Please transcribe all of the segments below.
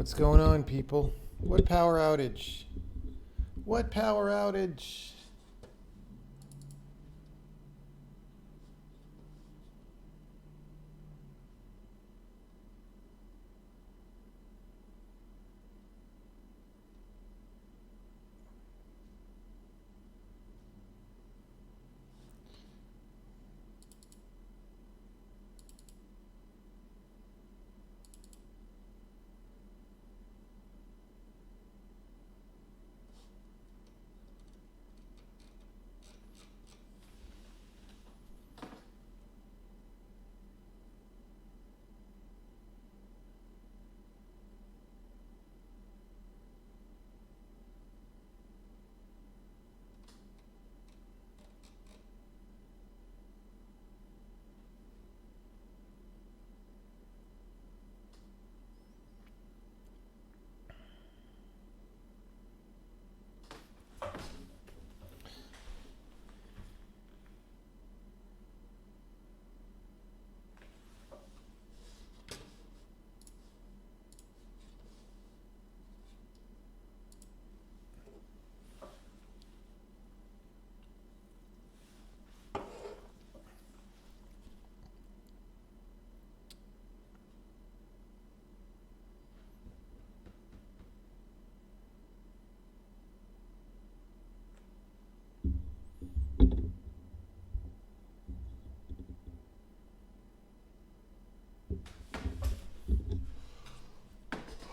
What's going on, people? What power outage? What power outage?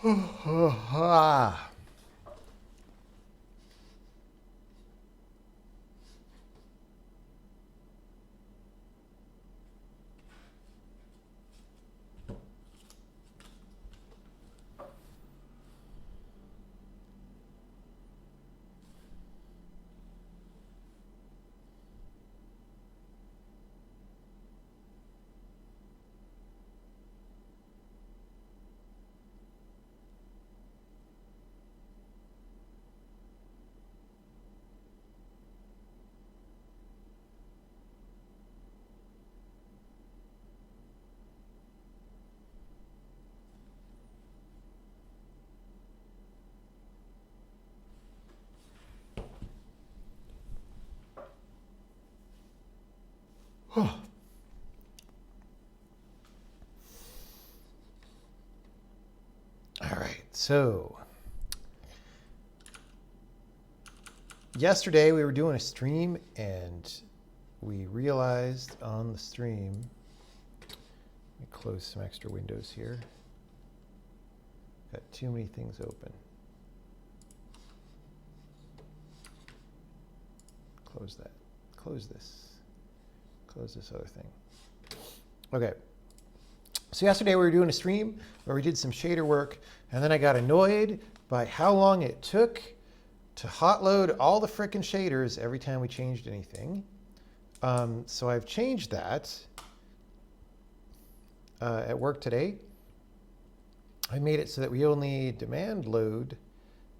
Ah. All right, so yesterday we were doing a stream and we realized on the stream, let me close some extra windows here. Got too many things open. Close that. Close this. Close this other thing. Okay. So yesterday we were doing a stream where we did some shader work, and then I got annoyed by how long it took to hot load all the frickin' shaders every time we changed anything. So I've changed that at work today. I made it so that we only demand load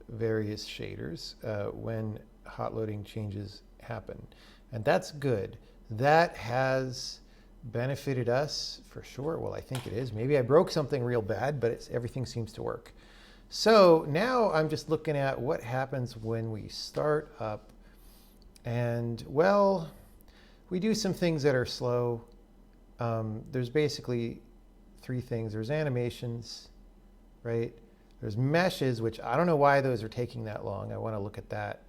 various shaders when hot loading changes happen. And that's good. That has benefited us for sure. Well, I think it is. Maybe I broke something real bad, but everything seems to work. So now I'm just looking at what happens when we start up. And well, we do some things that are slow. There's basically three things. There's animations, right? There's meshes, which I don't know why those are taking that long. I want to look at that.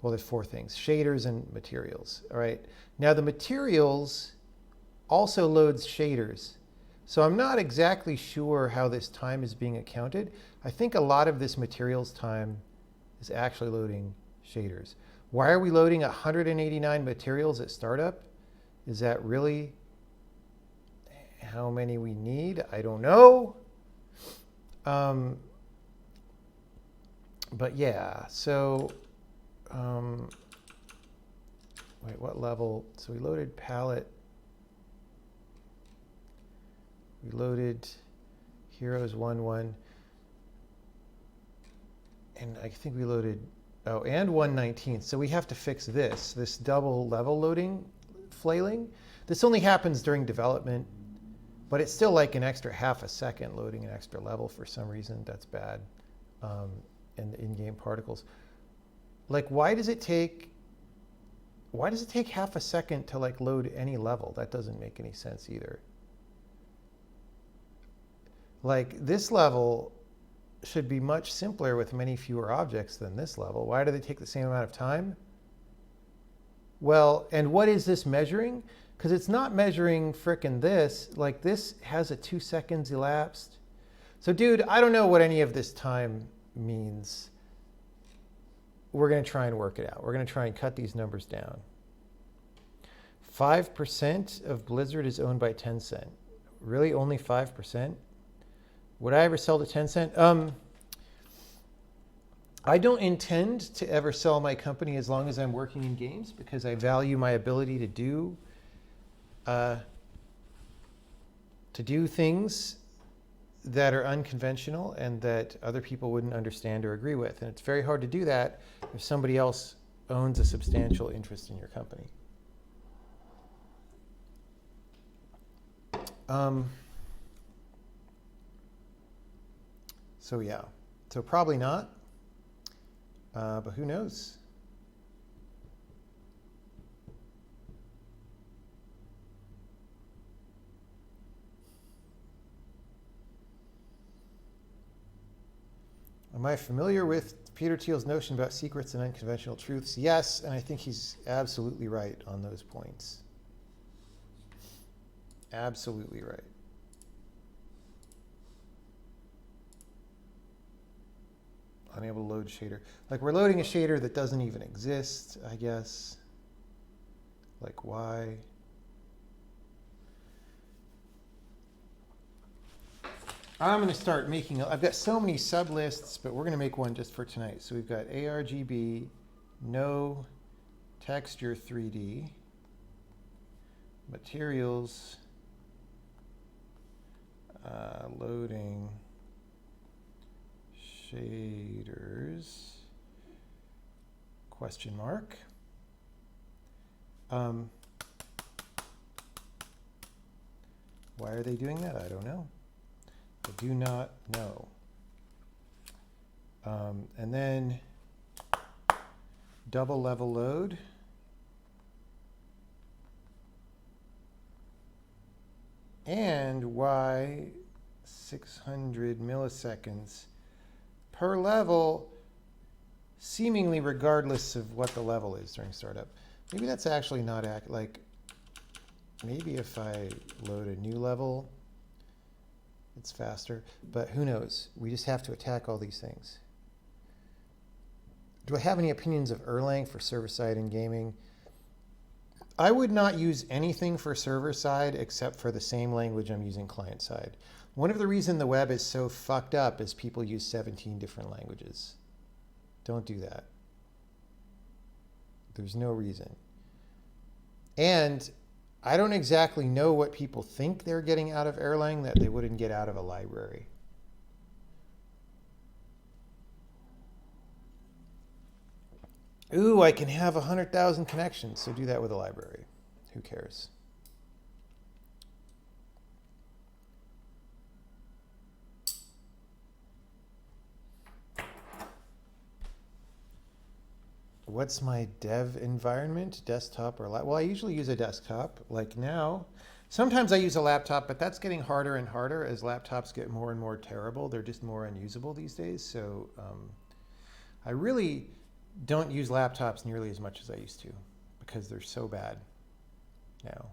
Well, there's four things: shaders and materials. All right. Now the materials also loads shaders. So I'm not exactly sure how this time is being accounted. I think a lot of this materials time is actually loading shaders. Why are we loading 189 materials at startup? Is that really how many we need? I don't know. But yeah, so wait, what level? So we loaded palette. We loaded heroes 1-1. And I think we loaded, oh, and 119. So we have to fix this double level loading flailing. This only happens during development. But it's still like an extra half a second loading an extra level for some reason. That's bad. And the in-game particles. Like, why does it take half a second to like load any level? That doesn't make any sense either. Like, this level should be much simpler with many fewer objects than this level. Why do they take the same amount of time? Well, and what is this measuring? Because it's not measuring frickin' this. Like, this has a 2 seconds elapsed. So, dude, I don't know what any of this time means. We're going to try and work it out. We're going to try and cut these numbers down. 5% of Blizzard is owned by Tencent. Really, only 5%? Would I ever sell to Tencent? I don't intend to ever sell my company as long as I'm working in games, because I value my ability to do things that are unconventional and that other people wouldn't understand or agree with. And it's very hard to do that if somebody else owns a substantial interest in your company. So yeah, so probably not, but who knows? Am I familiar with Peter Thiel's notion about secrets and unconventional truths? Yes, and I think he's absolutely right on those points. Absolutely right. Unable to load shader. Like, we're loading a shader that doesn't even exist, I guess. Like, why? I'm going to start making, I've got so many sub lists, but we're going to make one just for tonight. So we've got ARGB, no texture 3D, materials, loading shaders, question mark. Why are they doing that? I don't know. I do not know. And then double level load. And why 600 milliseconds per level, seemingly regardless of what the level is during startup. Maybe that's actually not accurate. Like, maybe if I load a new level, it's faster, but who knows? We just have to attack all these things. Do I have any opinions of Erlang for server-side in gaming? I would not use anything for server-side except for the same language I'm using client-side. One of the reasons the web is so fucked up is people use 17 different languages. Don't do that. There's no reason. And I don't exactly know what people think they're getting out of Erlang that they wouldn't get out of a library. Ooh, I can have 100,000 connections, so do that with a library. Who cares? What's my dev environment? Desktop or laptop? Well, I usually use a desktop. Like now, sometimes I use a laptop, but that's getting harder and harder as laptops get more and more terrible. They're just more unusable these days. So I really don't use laptops nearly as much as I used to because they're so bad now.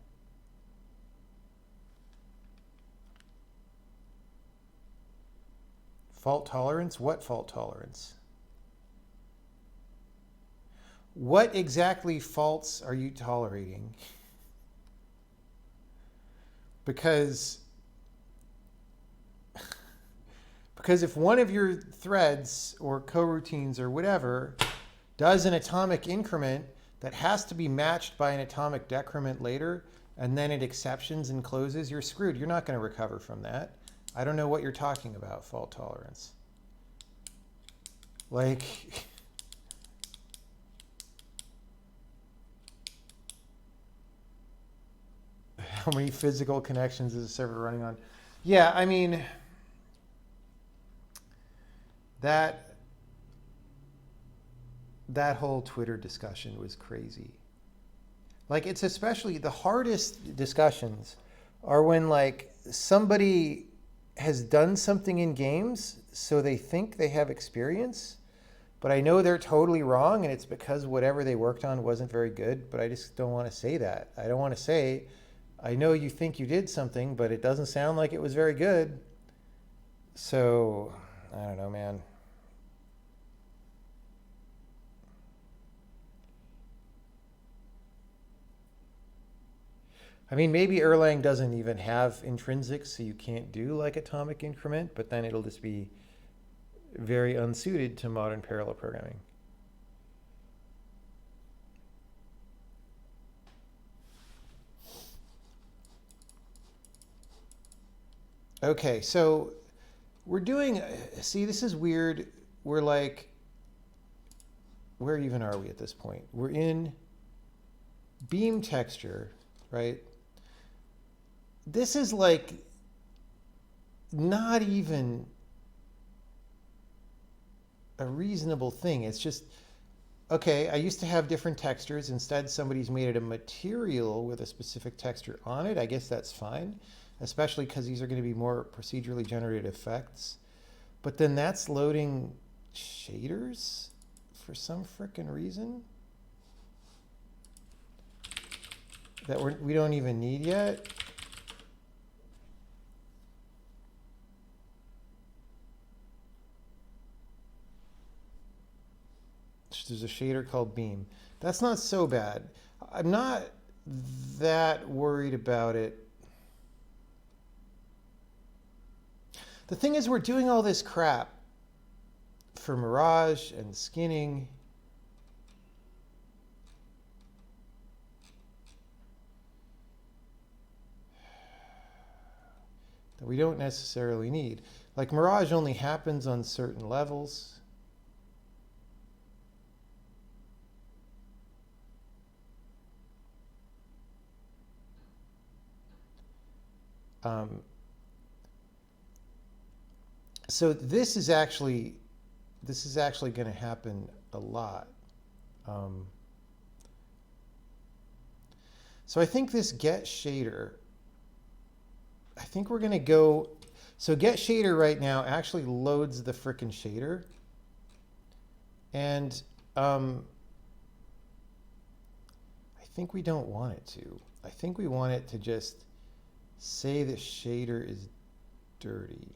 Fault tolerance? What fault tolerance? What exactly faults are you tolerating? Because if one of your threads or coroutines or whatever does an atomic increment that has to be matched by an atomic decrement later, and then it exceptions and closes, you're screwed. You're not going to recover from that. I don't know what you're talking about, fault tolerance. Like... How many physical connections is a server running on? Yeah, I mean, that that whole Twitter discussion was crazy. Like, it's especially the hardest discussions are when like somebody has done something in games so they think they have experience, but I know they're totally wrong and it's because whatever they worked on wasn't very good, but I just don't want to say that. I don't want to say, I know you think you did something, but it doesn't sound like it was very good. So, I don't know, man. I mean, maybe Erlang doesn't even have intrinsics, so you can't do like atomic increment, but then it'll just be very unsuited to modern parallel programming. Okay, so we're doing, see, this is weird. We're like, where even are we at this point? We're in beam texture, right? This is like not even a reasonable thing. It's just, okay, I used to have different textures. Instead, somebody's made it a material with a specific texture on it. I guess that's fine, especially because these are going to be more procedurally generated effects. But then that's loading shaders for some frickin' reason that we don't even need yet. There's a shader called beam. That's not so bad. I'm not that worried about it. The thing is, we're doing all this crap for Mirage and skinning. That we don't necessarily need. Like, Mirage only happens on certain levels. So this is actually going to happen a lot. So I think this get shader, I think we're going to go, so get shader right now actually loads the frickin' shader. And I think we don't want it to. I think we want it to just say the shader is dirty.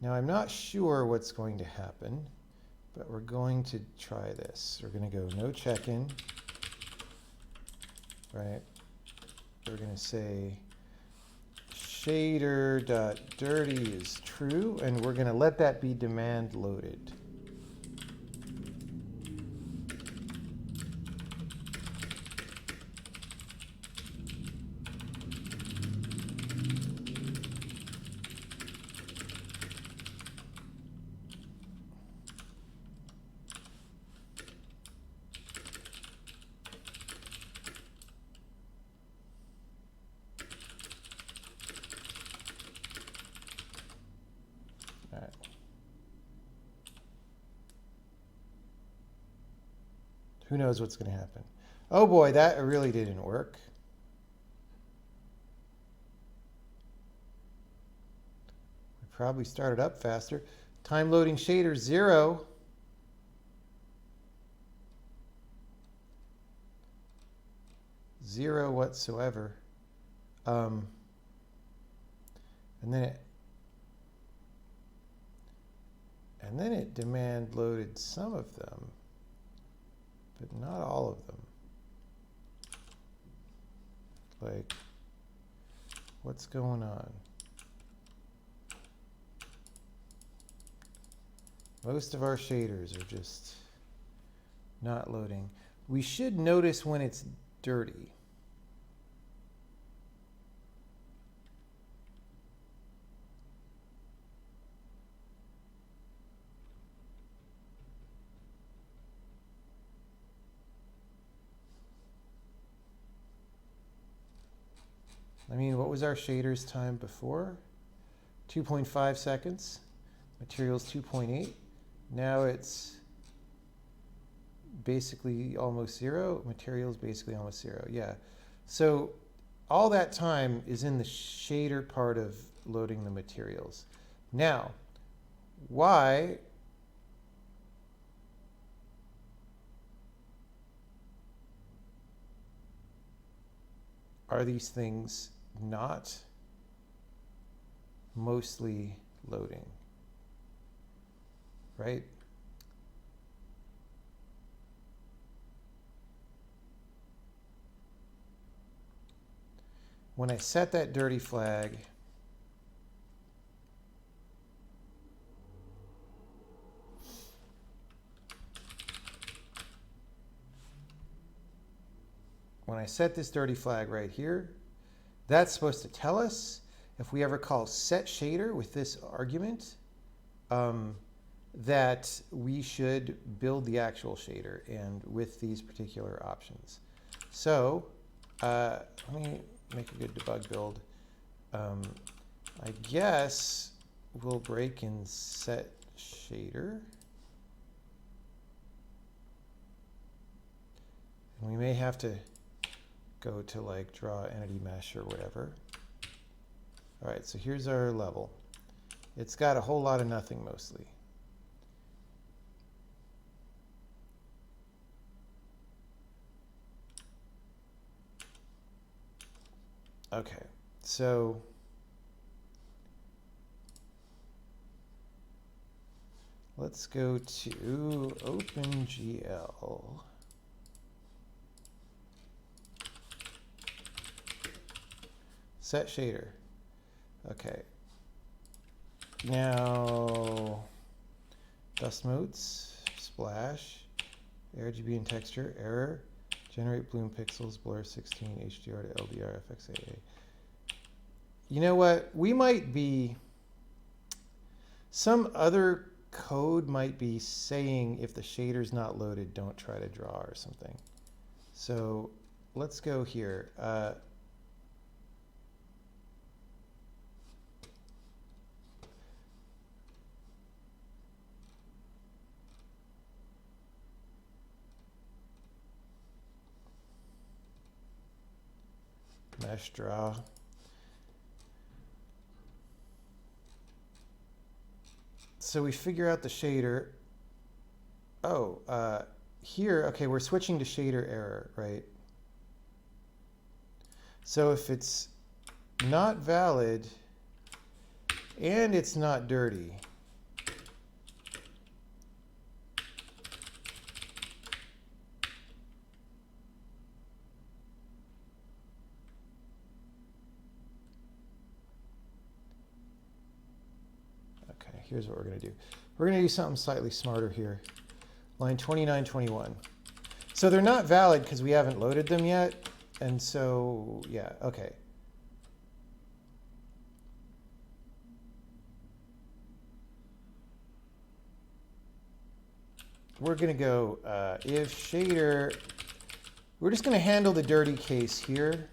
Now I'm not sure what's going to happen, but we're going to try this. We're going to go no check-in, right? We're going to say shader.dirty is true, and we're going to let that be demand loaded. Who knows what's going to happen? Oh boy, that really didn't work. We probably started up faster. Time loading shader 0. Zero whatsoever. And then it demand loaded some of them, but not all of them. Like, what's going on? Most of our shaders are just not loading. We should notice when it's dirty. what was our shaders time before? 2.5 seconds. Materials 2.8. Now it's basically almost 0. Materials basically almost 0. Yeah. So all that time is in the shader part of loading the materials. Now, why are these things not mostly loading? Right? When I set that dirty flag, when I set this dirty flag right here, that's supposed to tell us if we ever call set shader with this argument, that we should build the actual shader and with these particular options. So let me make a good debug build. I guess we'll break in set shader. And we may have to go to like draw entity mesh or whatever. All right, so here's our level. It's got a whole lot of nothing mostly. Okay, so let's go to OpenGL. Set shader. Okay. Now, dust motes, splash, RGB and texture, error, generate bloom pixels, blur 16, HDR to LDR, FXAA. You know what? We might be, some other code might be saying if the shader's not loaded, don't try to draw or something. So let's go here. Mesh draw. So we figure out the shader. Oh, here, okay, we're switching to shader error, right? So if it's not valid and it's not dirty, here's what we're going to do. We're going to do something slightly smarter here. Line 29, 21. So they're not valid because we haven't loaded them yet. And so, yeah, okay. We're going to go if shader, we're just going to handle the dirty case here.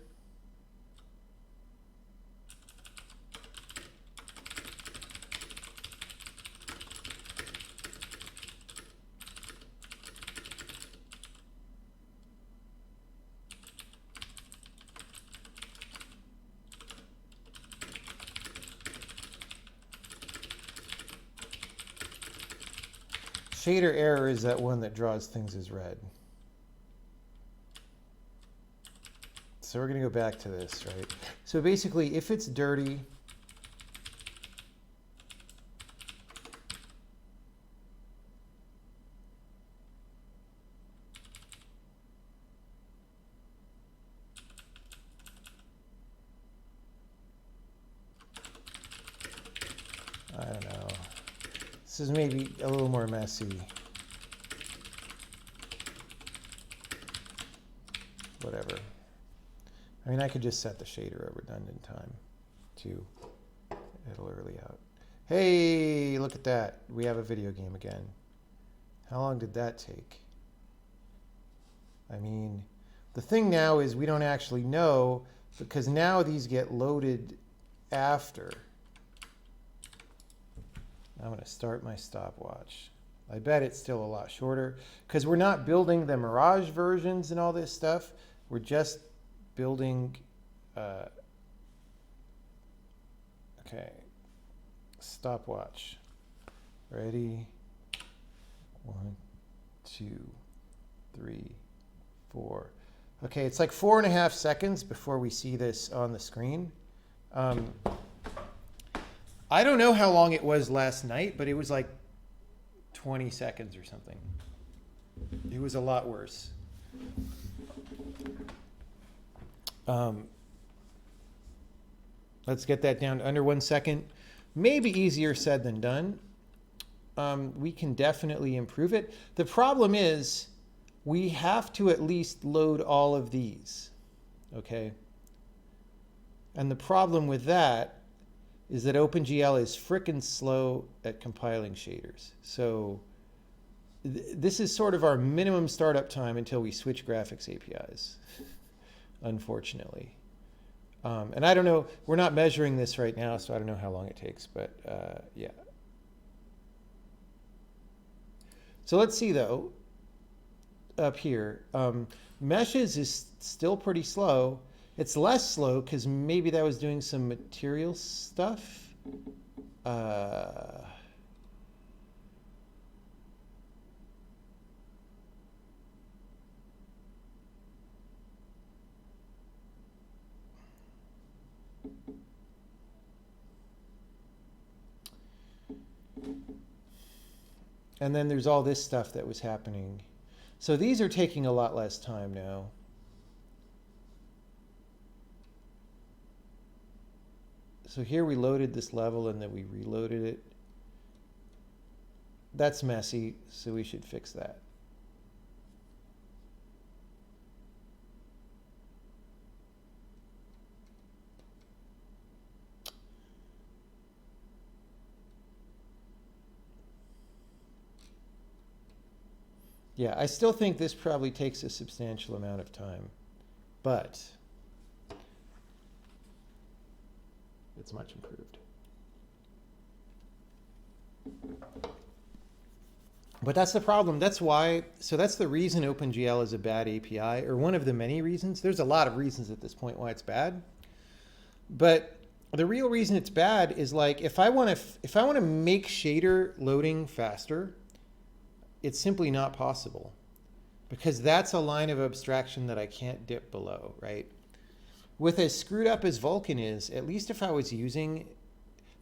Shader error is that one that draws things as red. So we're going to go back to this, right? So basically, if it's dirty, I don't know. This is maybe a little more messy. Whatever. I mean, I could just set the shader at redundant time too. It'll early out. Hey, look at that. We have a video game again. How long did that take? I mean, the thing now is we don't actually know because now these get loaded after. I'm going to start my stopwatch. I bet it's still a lot shorter because we're not building the Mirage versions and all this stuff. We're just building, okay, stopwatch. Ready? 1, 2, 3, 4. Okay, it's like 4.5 seconds before we see this on the screen. I don't know how long it was last night, but it was like 20 seconds or something. It was a lot worse. Let's get that down to under 1 second. Maybe easier said than done. We can definitely improve it. The problem is we have to at least load all of these, okay? And the problem with that is that OpenGL is frickin' slow at compiling shaders. So this is sort of our minimum startup time until we switch graphics APIs, unfortunately. And I don't know, we're not measuring this right now, so I don't know how long it takes, but yeah. So let's see though, up here, meshes is still pretty slow. It's less slow because maybe that was doing some material stuff. And then there's all this stuff that was happening. So these are taking a lot less time now. So here we loaded this level and then we reloaded it. That's messy, so we should fix that. Yeah, I still think this probably takes a substantial amount of time, but it's much improved. But that's the problem. That's why, so that's the reason OpenGL is a bad API, or one of the many reasons. There's a lot of reasons at this point why it's bad. But the real reason it's bad is like, if I want to make shader loading faster, it's simply not possible, because that's a line of abstraction that I can't dip below, right? With as screwed up as Vulkan is, at least if I was using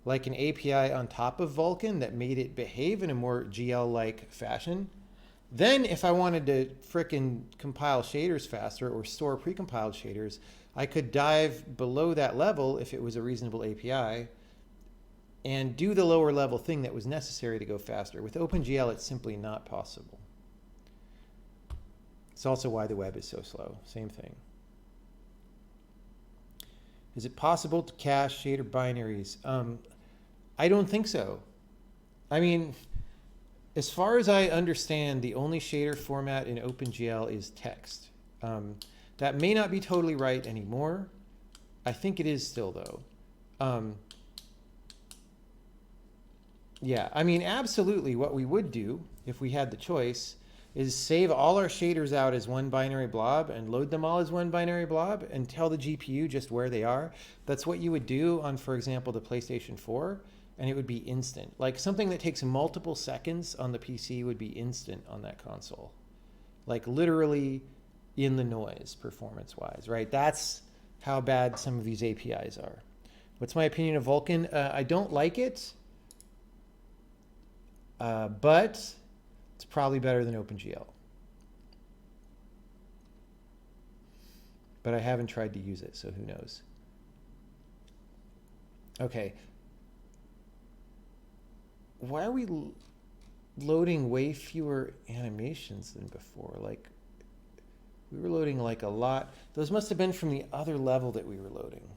like an API on top of Vulkan that made it behave in a more GL-like fashion, then if I wanted to frickin' compile shaders faster or store precompiled shaders, I could dive below that level if it was a reasonable API and do the lower level thing that was necessary to go faster. With OpenGL, it's simply not possible. It's also why the web is so slow. Same thing. Is it possible to cache shader binaries? I don't think so. I mean, as far as I understand, the only shader format in OpenGL is text. That may not be totally right anymore. I think it is still, though. Yeah, I mean, absolutely what we would do if we had the choice is save all our shaders out as one binary blob and load them all as one binary blob and tell the GPU just where they are. That's what you would do on, for example, the PlayStation 4, and it would be instant. Like something that takes multiple seconds on the PC would be instant on that console. Like literally in the noise performance-wise, right? That's how bad some of these APIs are. What's my opinion of Vulkan? I don't like it. But it's probably better than OpenGL. But I haven't tried to use it, so who knows? Okay. Why are we loading way fewer animations than before? Like, we were loading like a lot. Those must have been from the other level that we were loading.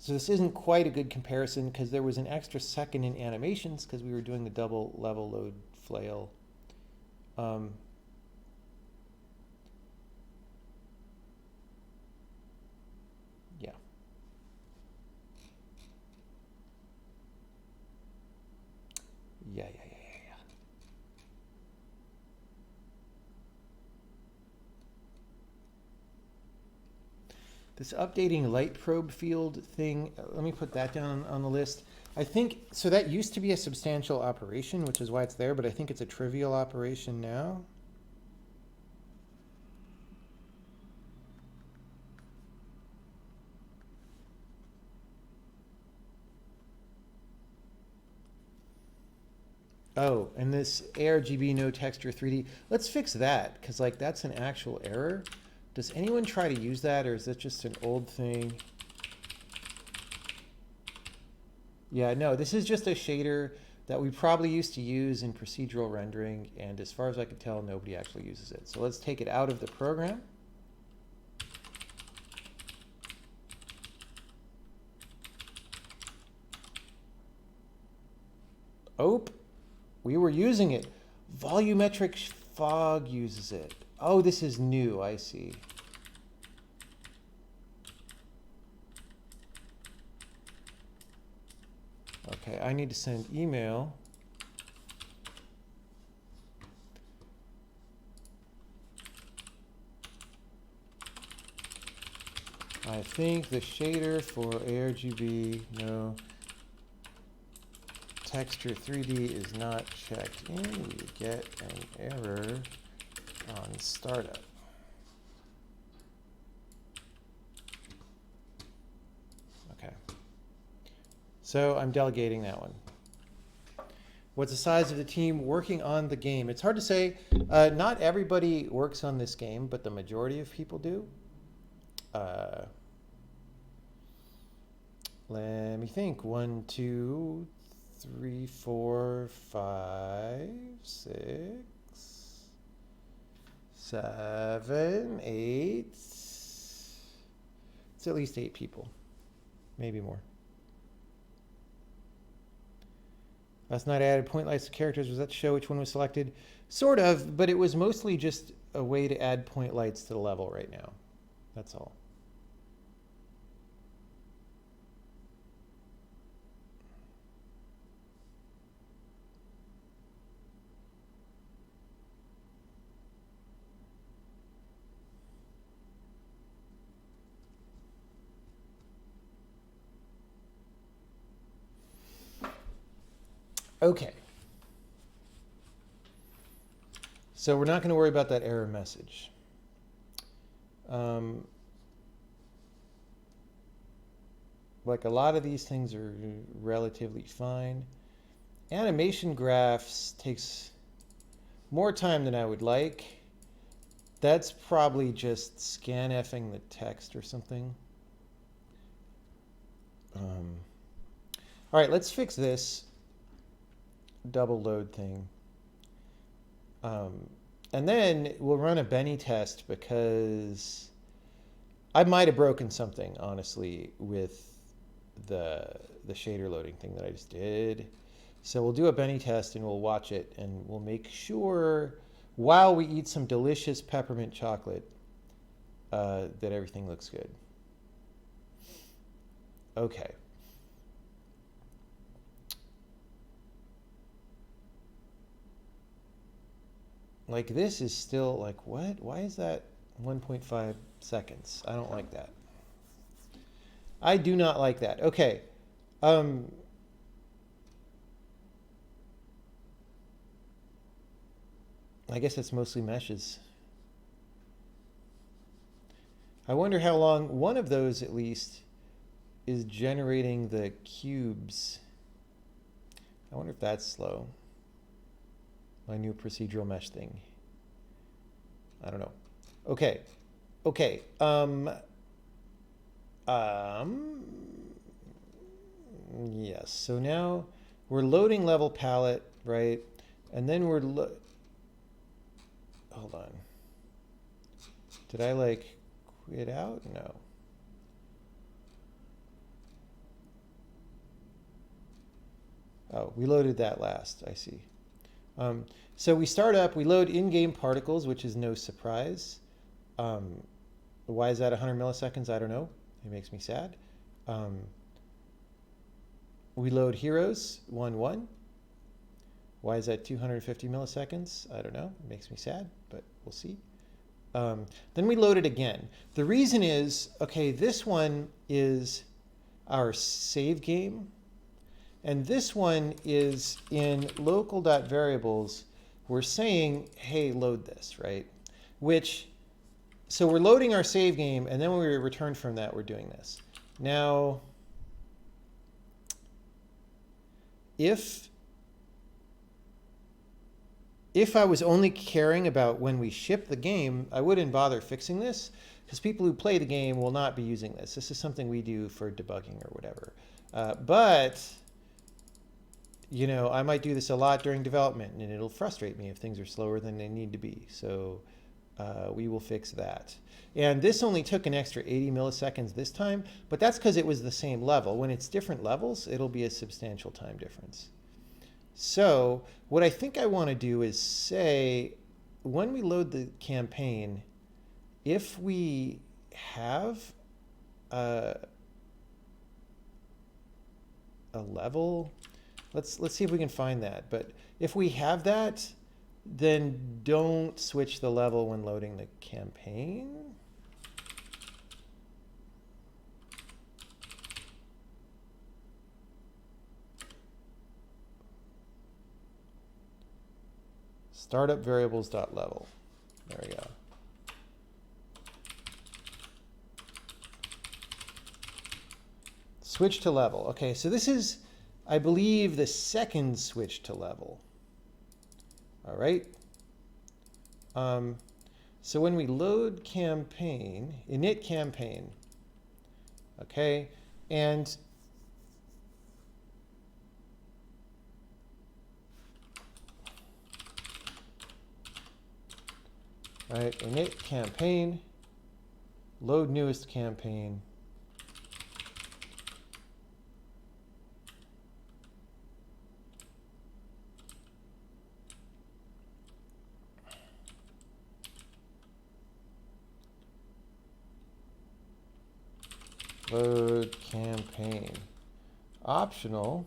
So this isn't quite a good comparison because there was an extra second in animations because we were doing the double level load flail. yeah. This updating light probe field thing, let me put that down on the list. I think, so that used to be a substantial operation, which is why it's there, but I think it's a trivial operation now. Oh, and this ARGB no texture 3D, let's fix that, because like that's an actual error. Does anyone try to use that, or is it just an old thing? Yeah, no, this is just a shader that we probably used to use in procedural rendering, and as far as I could tell, nobody actually uses it. So let's take it out of the program. Oh, we were using it. Volumetric fog uses it. Oh, this is new, I see. Okay, I need to send email. I think the shader for ARGB no texture 3D is not checked in. We get an error on startup. Okay. So I'm delegating that one. What's the size of the team working on the game? It's hard to say. Not everybody works on this game, but the majority of people do. Let me think. 1, 2, 3, 4, 5, 6, 7, 8. It's at least 8 people, maybe more. Last night I added point lights to characters. Was that to show which one was selected? Sort of, but it was mostly just a way to add point lights to the level right now. That's all. Okay. So we're not going to worry about that error message. Like a lot of these things are relatively fine. Animation graphs takes more time than I would like. That's probably just scanfing the text or something. All right, let's fix this double load thing. And then we'll run a Benny test because I might have broken something, honestly, with the shader loading thing that I just did. So we'll do a Benny test and we'll watch it and we'll make sure while we eat some delicious peppermint chocolate that everything looks good. Okay. Like this is still like, what? Why is that 1.5 seconds? I don't like that. I do not like that. Okay. I guess it's mostly meshes. I wonder how long one of those at least is generating the cubes. I wonder if that's slow. My new procedural mesh thing. I don't know. Okay. Okay. Yes. So now we're loading level palette, right? And then we're hold on. Did I like quit out? No. Oh, we loaded that last. I see. So we start up, we load in-game particles, which is no surprise. Why is that 100 milliseconds? I don't know. It makes me sad. We load heroes, 1, 1. Why is that 250 milliseconds? I don't know. It makes me sad, but we'll see. Then we load it again. The reason is, okay, this one is our save game, and this one is in local.variables. We're saying, hey, load this, right? So we're loading our save game, and then when we return from that, we're doing this. Now, if I was only caring about when we ship the game, I wouldn't bother fixing this, because people who play the game will not be using this. This is something we do for debugging or whatever. But you know, I might do this a lot during development, and it'll frustrate me if things are slower than they need to be. So we will fix that. And this only took an extra 80 milliseconds this time, but that's because it was the same level. When it's different levels, it'll be a substantial time difference. So what I think I want to do is say, when we load the campaign, if we have a level, let's see if we can find that. But if we have that, then don't switch the level when loading the campaign. Startup variables.level. There we go. Switch to level. Okay, so this is, I believe, the second switch to level. All right. So when we load campaign, init campaign, okay, and right, init campaign, load newest campaign. Load campaign. Optional.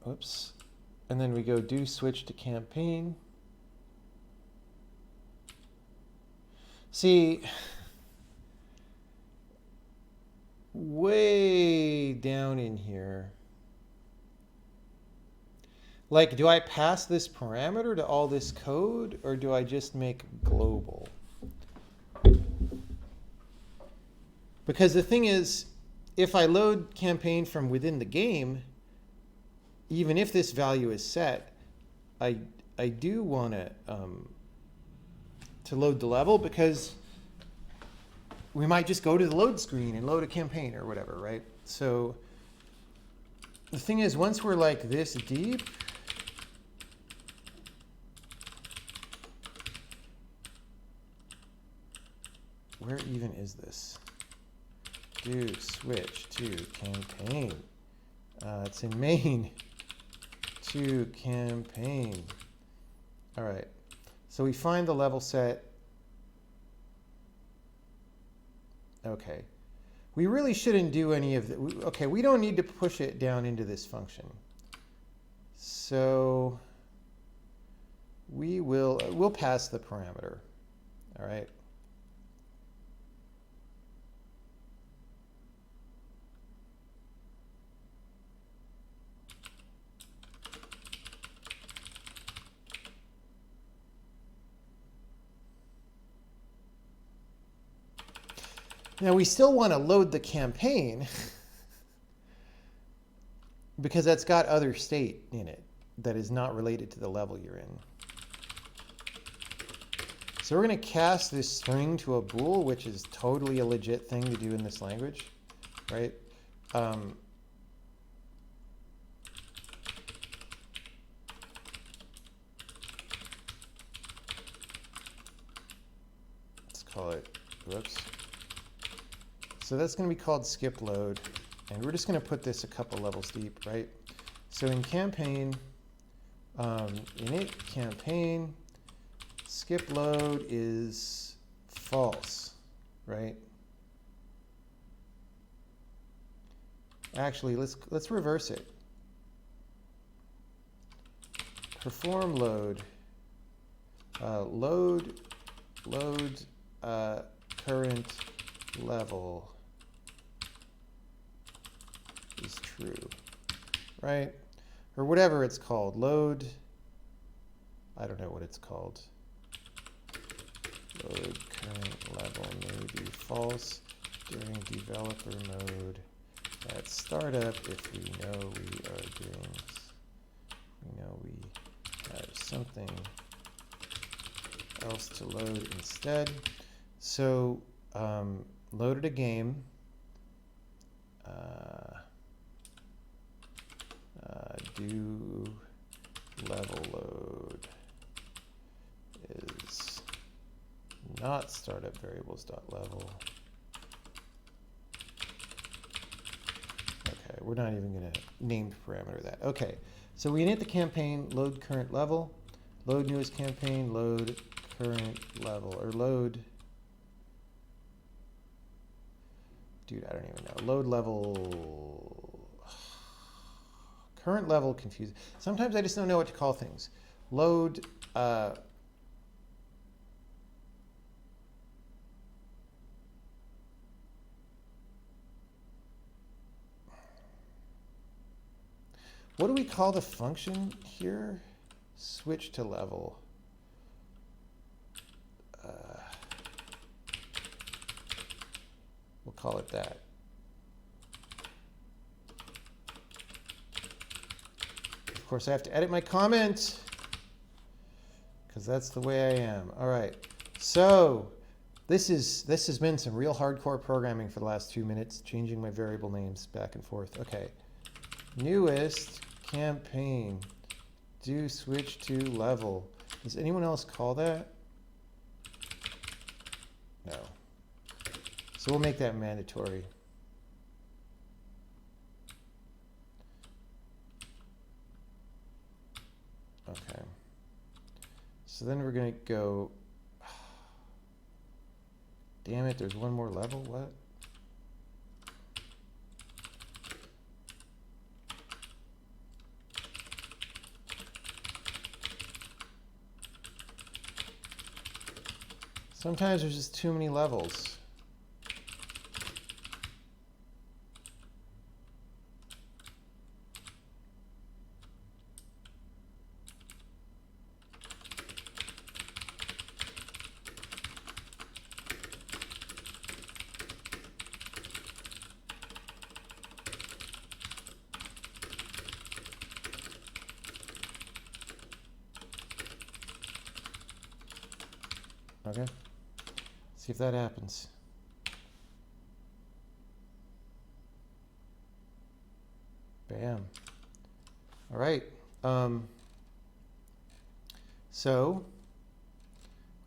Oops. And then we go do switch to campaign. See, way down in here, like, do I pass this parameter to all this code, or do I just make global? Because the thing is, if I load campaign from within the game, even if this value is set, I do want to load the level, because we might just go to the load screen and load a campaign or whatever, right? So the thing is, once we're like this deep, where even is this? Do switch to campaign. It's in main. To campaign. All right. So we find the level set. Okay. We really shouldn't do any of the. Okay, we don't need to push it down into this function. So we'll pass the parameter. All right. Now we still want to load the campaign because that's got other state in it that is not related to the level you're in. So we're going to cast this string to a bool, which is totally a legit thing to do in this language, right? Let's call it, whoops. So that's going to be called skip load, and we're just going to put this a couple levels deep, right? So in campaign, init campaign, skip load is false, right? Actually, let's reverse it. perform load, load current level is true, right? Or whatever it's called. Load, I don't know what it's called. Load current level may be false during developer mode at startup if we know we are doing, we know we have something else to load instead. So loaded a game. Do level load is not startup variables.level. Okay, we're not even going to name parameter that. Okay, so we init the campaign, load current level, load newest campaign, load current level, or load, dude, I don't even know, load level, current level confused. Sometimes I just don't know what to call things. Load, what do we call the function here? Switch to level. We'll call it that. Of course, I have to edit my comment because that's the way I am. All right. So this has been some real hardcore programming for the last 2 minutes, changing my variable names back and forth. Okay. Newest campaign. Do switch to level. Does anyone else call that? No. So we'll make that mandatory. Okay. So then we're going to go, damn it, there's one more level, what? Sometimes there's just too many levels. Okay. See if that happens. Bam. All right. So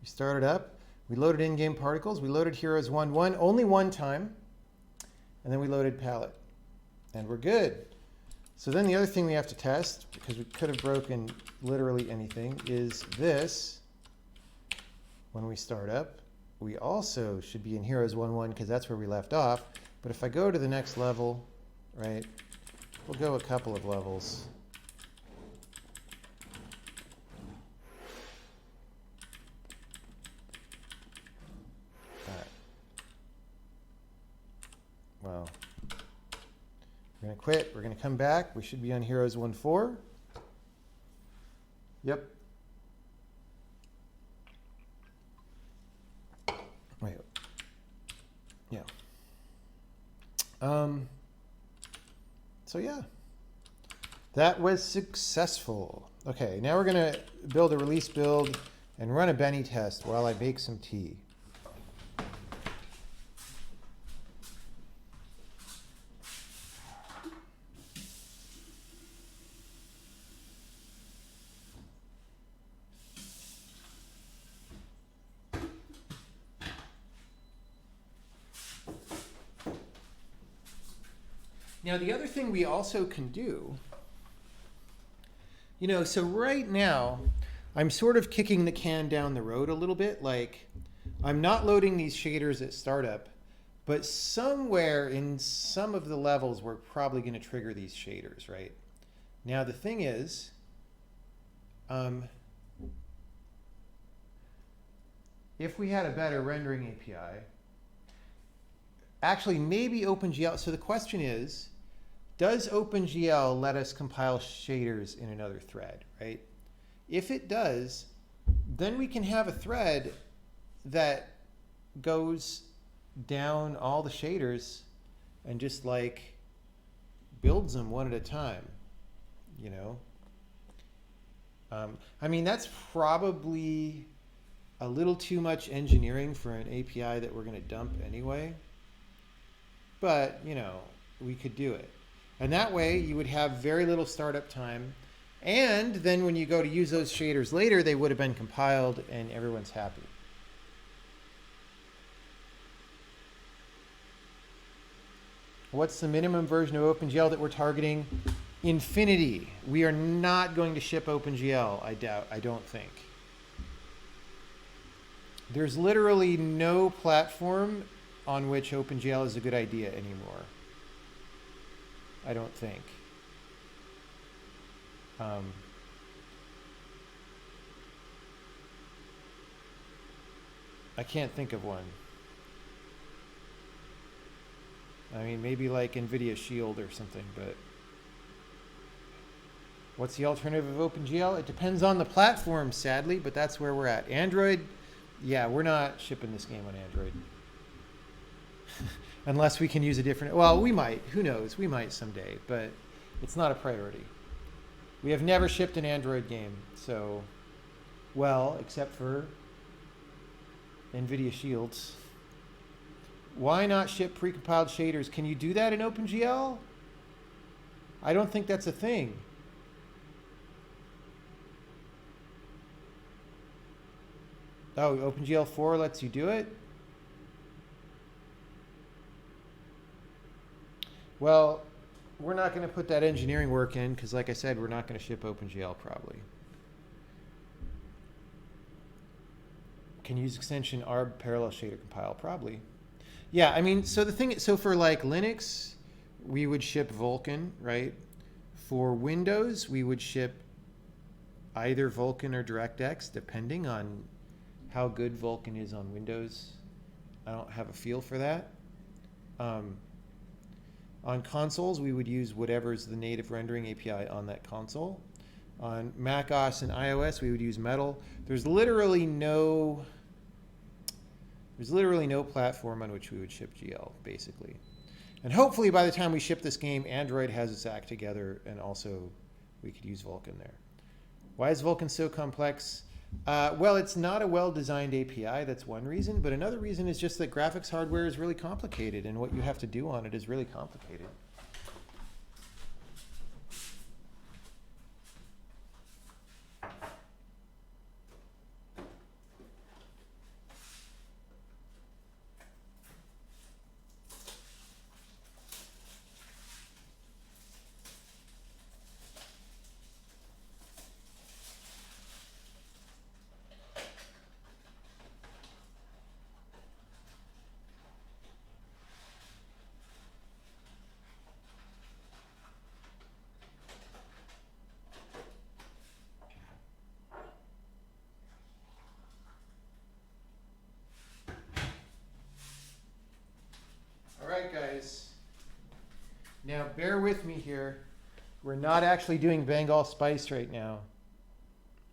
we started up. We loaded in-game particles. We loaded heroes 1-1 only one time. And then we loaded palette. And we're good. So then the other thing we have to test, because we could have broken literally anything, is this. When we start up, we also should be in heroes 1-1 because that's where we left off. But if I go to the next level, right, we'll go a couple of levels. All right. Well, we're going to quit. We're going to come back. We should be on heroes 1-4. Yep. Wait. Yeah. So yeah, that was successful. Okay, now we're gonna build a release build and run a Benny test while I bake some tea. Now, the other thing we also can do, so right now, I'm sort of kicking the can down the road a little bit. Like, I'm not loading these shaders at startup, but somewhere in some of the levels, we're probably going to trigger these shaders, right? Now, the thing is, Um, if we had a better rendering API, actually maybe OpenGL. So the question is, does OpenGL let us compile shaders in another thread, right? If it does, then we can have a thread that goes down all the shaders and just like builds them one at a time, you know? I mean, that's probably a little too much engineering for an API that we're going to dump anyway. But, you know, we could do it. And that way you would have very little startup time. And then when you go to use those shaders later, they would have been compiled and everyone's happy. What's the minimum version of OpenGL that we're targeting? Infinity. We are not going to ship OpenGL, I don't think. There's literally no platform on which OpenGL is a good idea anymore. I don't think. I can't think of one. I mean, maybe like NVIDIA Shield or something, but what's the alternative of OpenGL? It depends on the platform, sadly, but that's where we're at. Android, yeah, we're not shipping this game on Android. Unless we can use a different, well, we might, who knows, we might someday, but it's not a priority. We have never shipped an Android game, so, well, except for NVIDIA Shields. Why not ship precompiled shaders? Can you do that in OpenGL? I don't think that's a thing. Oh, OpenGL 4 lets you do it? Well, we're not going to put that engineering work in because, like I said, we're not going to ship OpenGL probably. Can you use extension ARB parallel shader compile? Probably. Yeah, I mean, so the thing, so for like Linux, we would ship Vulkan, right? For Windows, we would ship either Vulkan or DirectX, depending on how good Vulkan is on Windows. I don't have a feel for that. On consoles, we would use whatever's the native rendering API on that console. On Mac OS and iOS, we would use Metal. There's literally no platform on which we would ship GL, basically. And hopefully by the time we ship this game, Android has its act together, and also we could use Vulkan there. Why is Vulkan so complex? Well, it's not a well-designed API, that's one reason, but another reason is just that graphics hardware is really complicated, and what you have to do on it is really complicated. Guys, now bear with me here. We're not actually doing Bengal spice right now.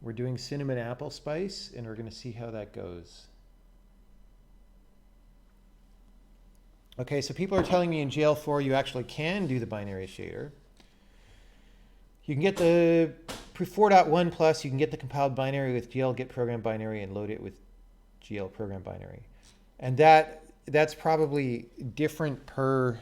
We're doing cinnamon apple spice, and we're going to see how that goes. Okay, so people are telling me in GL4 you actually can do the binary shader. You can get the pre-4.1 plus, you can get the compiled binary with GL get program binary and load it with GL program binary. And that's probably different per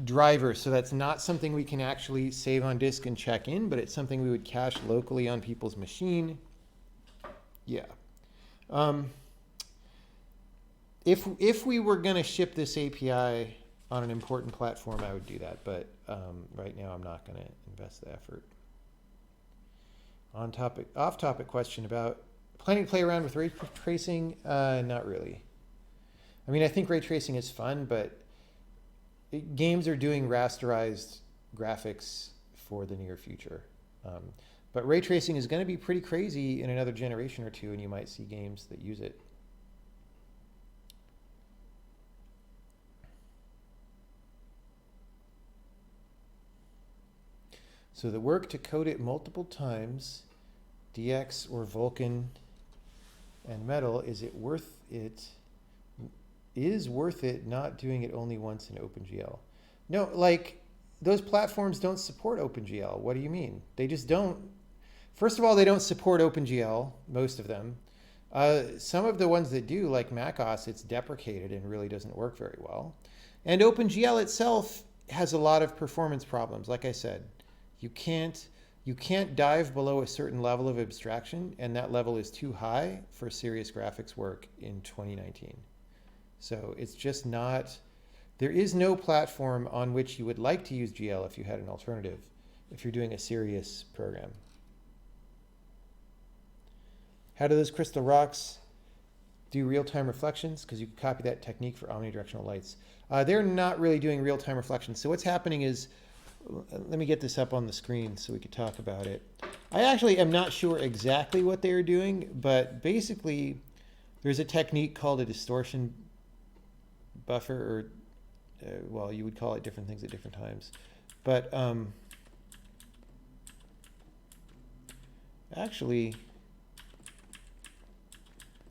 driver, so that's not something we can actually save on disk and check in, but it's something we would cache locally on people's machine. Yeah. If we were going to ship this API on an important platform, I would do that, but right now I'm not going to invest the effort. Off-topic question about planning to play around with ray tracing? Not really. I mean, I think ray tracing is fun, but games are doing rasterized graphics for the near future. But ray tracing is going to be pretty crazy in another generation or two, and you might see games that use it. So the work to code it multiple times, DX or Vulkan and Metal, is worth it not doing it only once in OpenGL? No, like, those platforms don't support OpenGL. What do you mean? They just don't. First of all, they don't support OpenGL, most of them. Some of the ones that do, like macOS, it's deprecated and really doesn't work very well. And OpenGL itself has a lot of performance problems. Like I said, you can't dive below a certain level of abstraction, and that level is too high for serious graphics work in 2019. So it's just not, there is no platform on which you would like to use GL if you had an alternative, if you're doing a serious program. How do those crystal rocks do real-time reflections? Because you can copy that technique for omnidirectional lights. They're not really doing real-time reflections. So what's happening is, let me get this up on the screen so we could talk about it. I actually am not sure exactly what they're doing, but basically there's a technique called a distortion buffer, or well, you would call it different things at different times. But actually,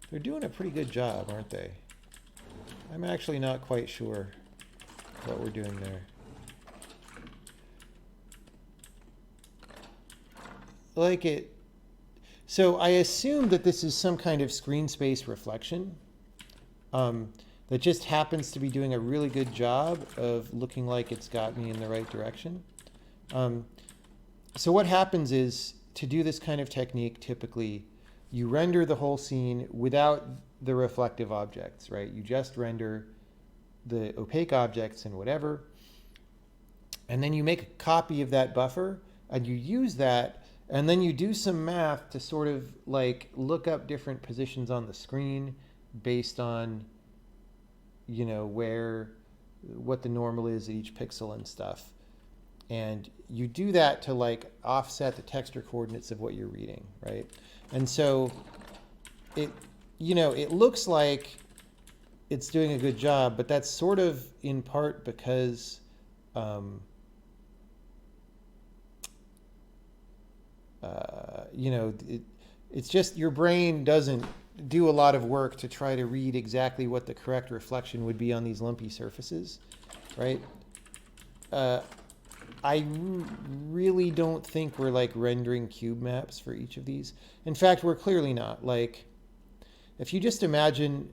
they're doing a pretty good job, aren't they? I'm actually not quite sure what we're doing there. Like it, so I assume that this is some kind of screen space reflection that just happens to be doing a really good job of looking like it's got me in the right direction. So what happens is, to do this kind of technique, typically you render the whole scene without the reflective objects, right? You just render the opaque objects and whatever, and then you make a copy of that buffer and you use that. And then you do some math to sort of like look up different positions on the screen based on, you know, what the normal is at each pixel and stuff. And you do that to like offset the texture coordinates of what you're reading, right? And so it looks like it's doing a good job, but that's sort of in part because it's just your brain doesn't do a lot of work to try to read exactly what the correct reflection would be on these lumpy surfaces, right? I really don't think we're like rendering cube maps for each of these. In fact, we're clearly not. Like, if you just imagine,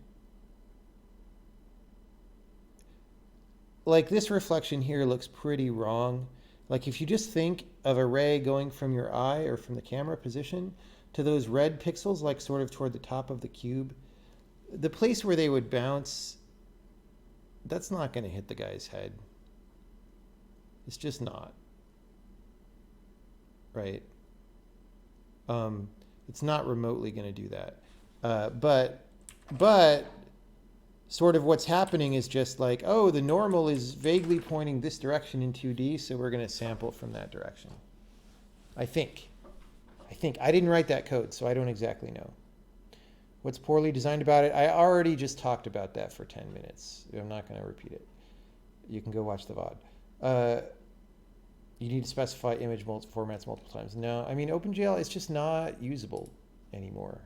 like, this reflection here looks pretty wrong. Like, if you just think of a ray going from your eye or from the camera position to those red pixels, like sort of toward the top of the cube, the place where they would bounce, that's not going to hit the guy's head. It's just not. Right? It's not remotely going to do that. But sort of what's happening is just like, oh, the normal is vaguely pointing this direction in 2D, so we're going to sample from that direction. I think. I didn't write that code, so I don't exactly know. What's poorly designed about it? I already just talked about that for 10 minutes. I'm not going to repeat it. You can go watch the VOD. You need to specify image formats multiple times. No, I mean, OpenGL is just not usable anymore.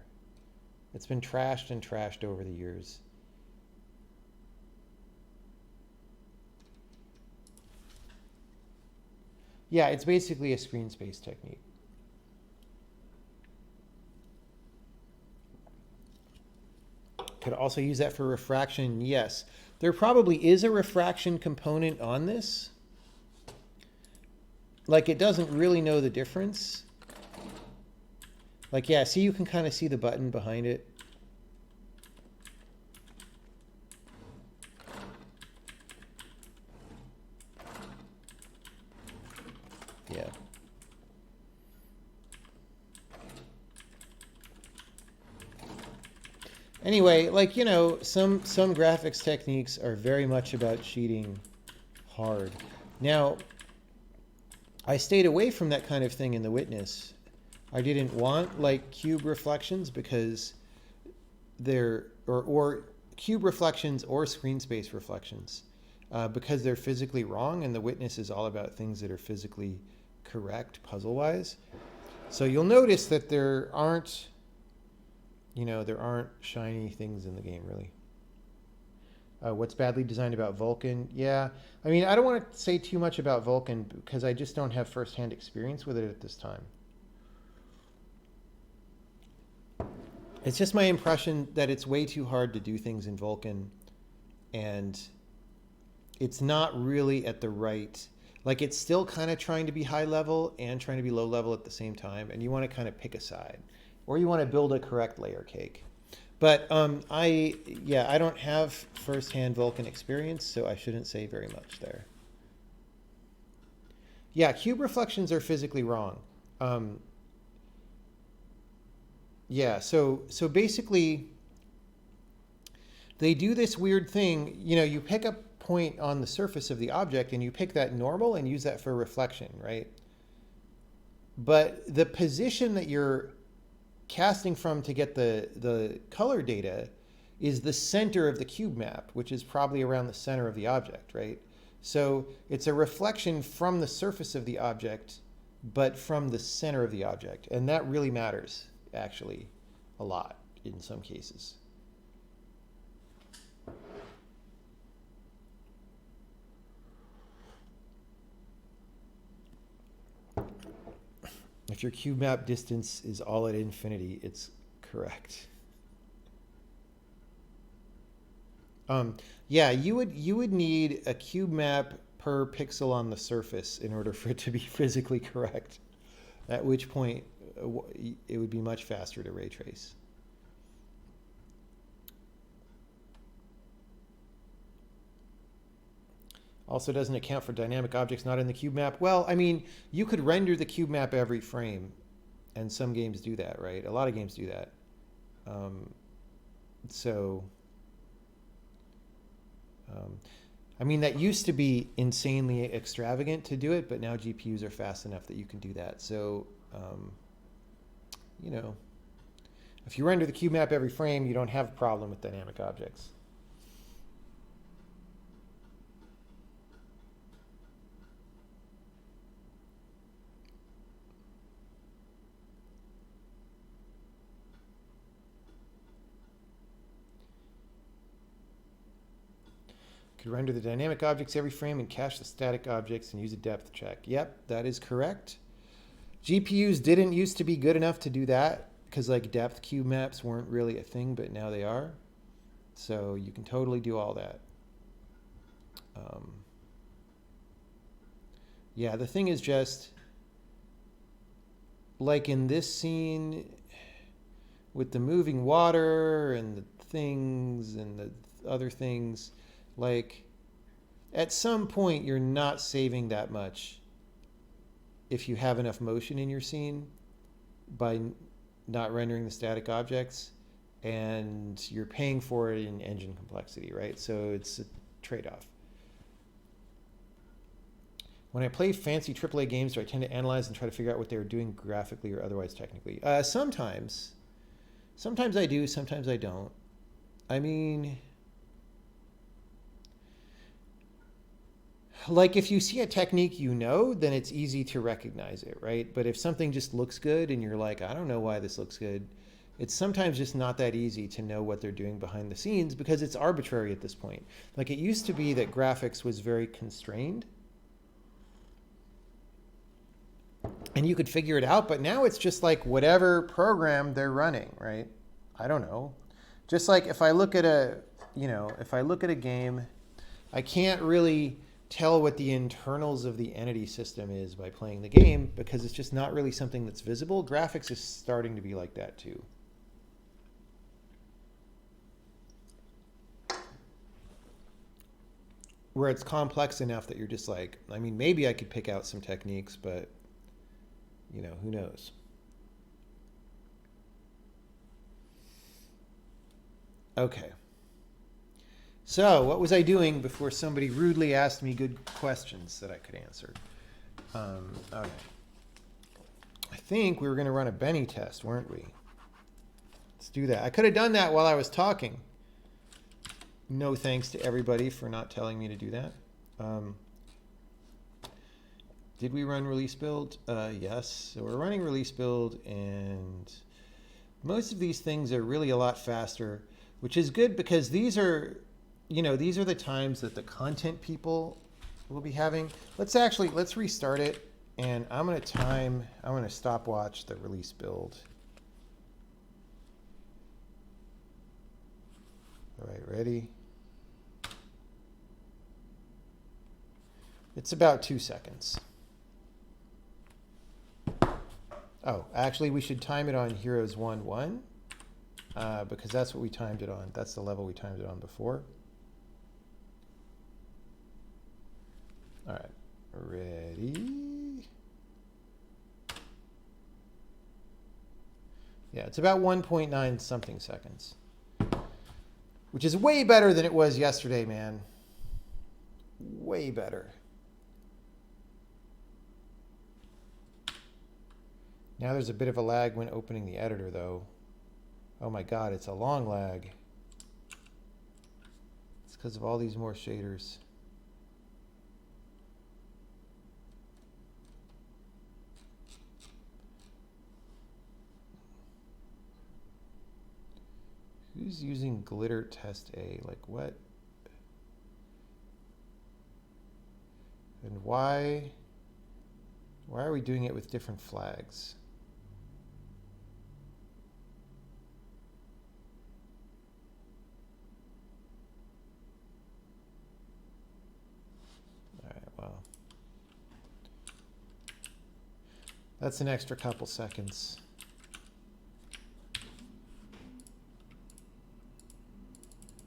It's been trashed and trashed over the years. Yeah, it's basically a screen space technique. Could also use that for refraction, yes. There probably is a refraction component on this. Like, it doesn't really know the difference. Like, yeah, see, you can kind of see the button behind it. Yeah. Anyway, like, you know, some graphics techniques are very much about cheating hard. Now, I stayed away from that kind of thing in The Witness I didn't want like cube reflections because they're, or cube reflections or screen space reflections, because they're physically wrong, and the witness is all about things that are physically correct puzzle-wise. So you'll notice that there aren't, there aren't shiny things in the game, really. What's badly designed about Vulkan? Yeah, I mean, I don't want to say too much about Vulkan because I just don't have firsthand experience with it at this time. It's just my impression that it's way too hard to do things in Vulkan, and it's not really at the right, like it's still kind of trying to be high level and trying to be low level at the same time, and you want to kind of pick a side, or you want to build a correct layer cake. But I don't have firsthand Vulkan experience, so I shouldn't say very much there. Yeah, cube reflections are physically wrong. Yeah, so basically, they do this weird thing. You pick a point on the surface of the object, and you pick that normal and use that for reflection, right? But the position that you're casting from to get the color data is the center of the cube map, which is probably around the center of the object, right? So it's a reflection from the surface of the object, but from the center of the object. And that really matters, actually, a lot in some cases. If your cube map distance is all at infinity, it's correct. Yeah, you would need a cube map per pixel on the surface in order for it to be physically correct. At which point, it would be much faster to ray trace. Also doesn't account for dynamic objects not in the cube map. Well, I mean, you could render the cube map every frame, and some games do that, right? A lot of games do that. I mean, that used to be insanely extravagant to do it, but now GPUs are fast enough that you can do that. So, if you render the cube map every frame, you don't have a problem with dynamic objects. Could render the dynamic objects every frame and cache the static objects and use a depth check. Yep, that is correct. GPUs didn't used to be good enough to do that because like depth cube maps weren't really a thing, but now they are. So you can totally do all that. Yeah, the thing is just like in this scene with the moving water and the things and the other things, like at some point you're not saving that much if you have enough motion in your scene by not rendering the static objects, and you're paying for it in engine complexity, right? So it's a trade-off. When I play fancy AAA games, do I tend to analyze and try to figure out what they're doing graphically or otherwise technically? Sometimes I do, sometimes I don't. I mean, like if you see a technique then it's easy to recognize it, right? But if something just looks good and you're like, I don't know why this looks good, it's sometimes just not that easy to know what they're doing behind the scenes because it's arbitrary at this point. Like it used to be that graphics was very constrained and you could figure it out, but now it's just like whatever program they're running, right? I don't know. Just like if I look at a game, I can't really tell what the internals of the entity system is by playing the game because it's just not really something that's visible. Graphics is starting to be like that too. Where it's complex enough that you're just like, I mean, maybe I could pick out some techniques, but who knows? Okay. So what was I doing before somebody rudely asked me good questions that I could answer? Okay. I think we were going to run a Benny test, weren't we? Let's do that. I could have done that while I was talking. No thanks to everybody for not telling me to do that. Did we run release build? Yes. So we're running release build, and most of these things are really a lot faster, which is good because these are, these are the times that the content people will be having. Let's restart it, and I'm going to stopwatch the release build. All right, ready? It's about 2 seconds. Oh, actually, we should time it on Heroes 1-1 because that's what we timed it on. That's the level we timed it on before. All right, ready? Yeah, it's about 1.9 something seconds, which is way better than it was yesterday, man. Way better. Now there's a bit of a lag when opening the editor, though. Oh my God, it's a long lag. It's because of all these more shaders. Who's using glitter test A? Like what? And why are we doing it with different flags? That's an extra couple seconds.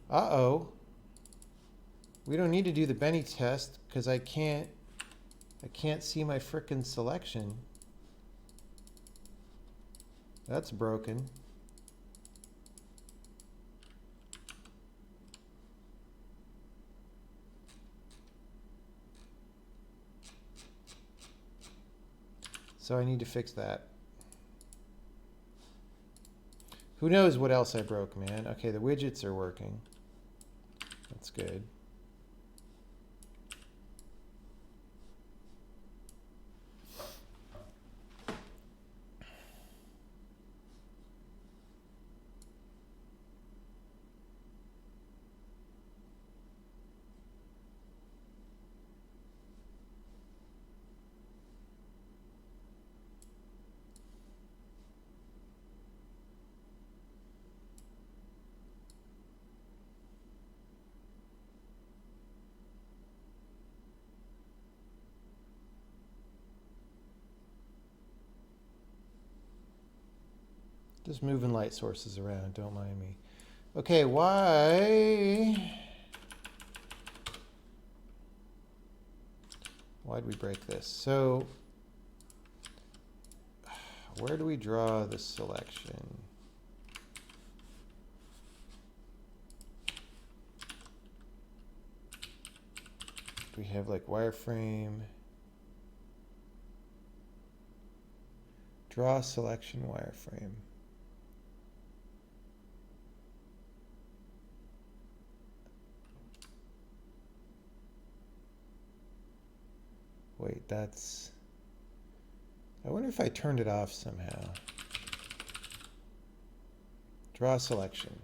Uh-oh. We don't need to do the Benny test because I can't see my frickin' selection. That's broken. So I need to fix that. Who knows what else I broke, man? Okay, the widgets are working. That's good. Just moving light sources around, don't mind me. Okay, why'd we break this? So, where do we draw the selection? Do we have like wireframe? Draw selection wireframe. Wait, that's... I wonder if I turned it off somehow. Draw selection.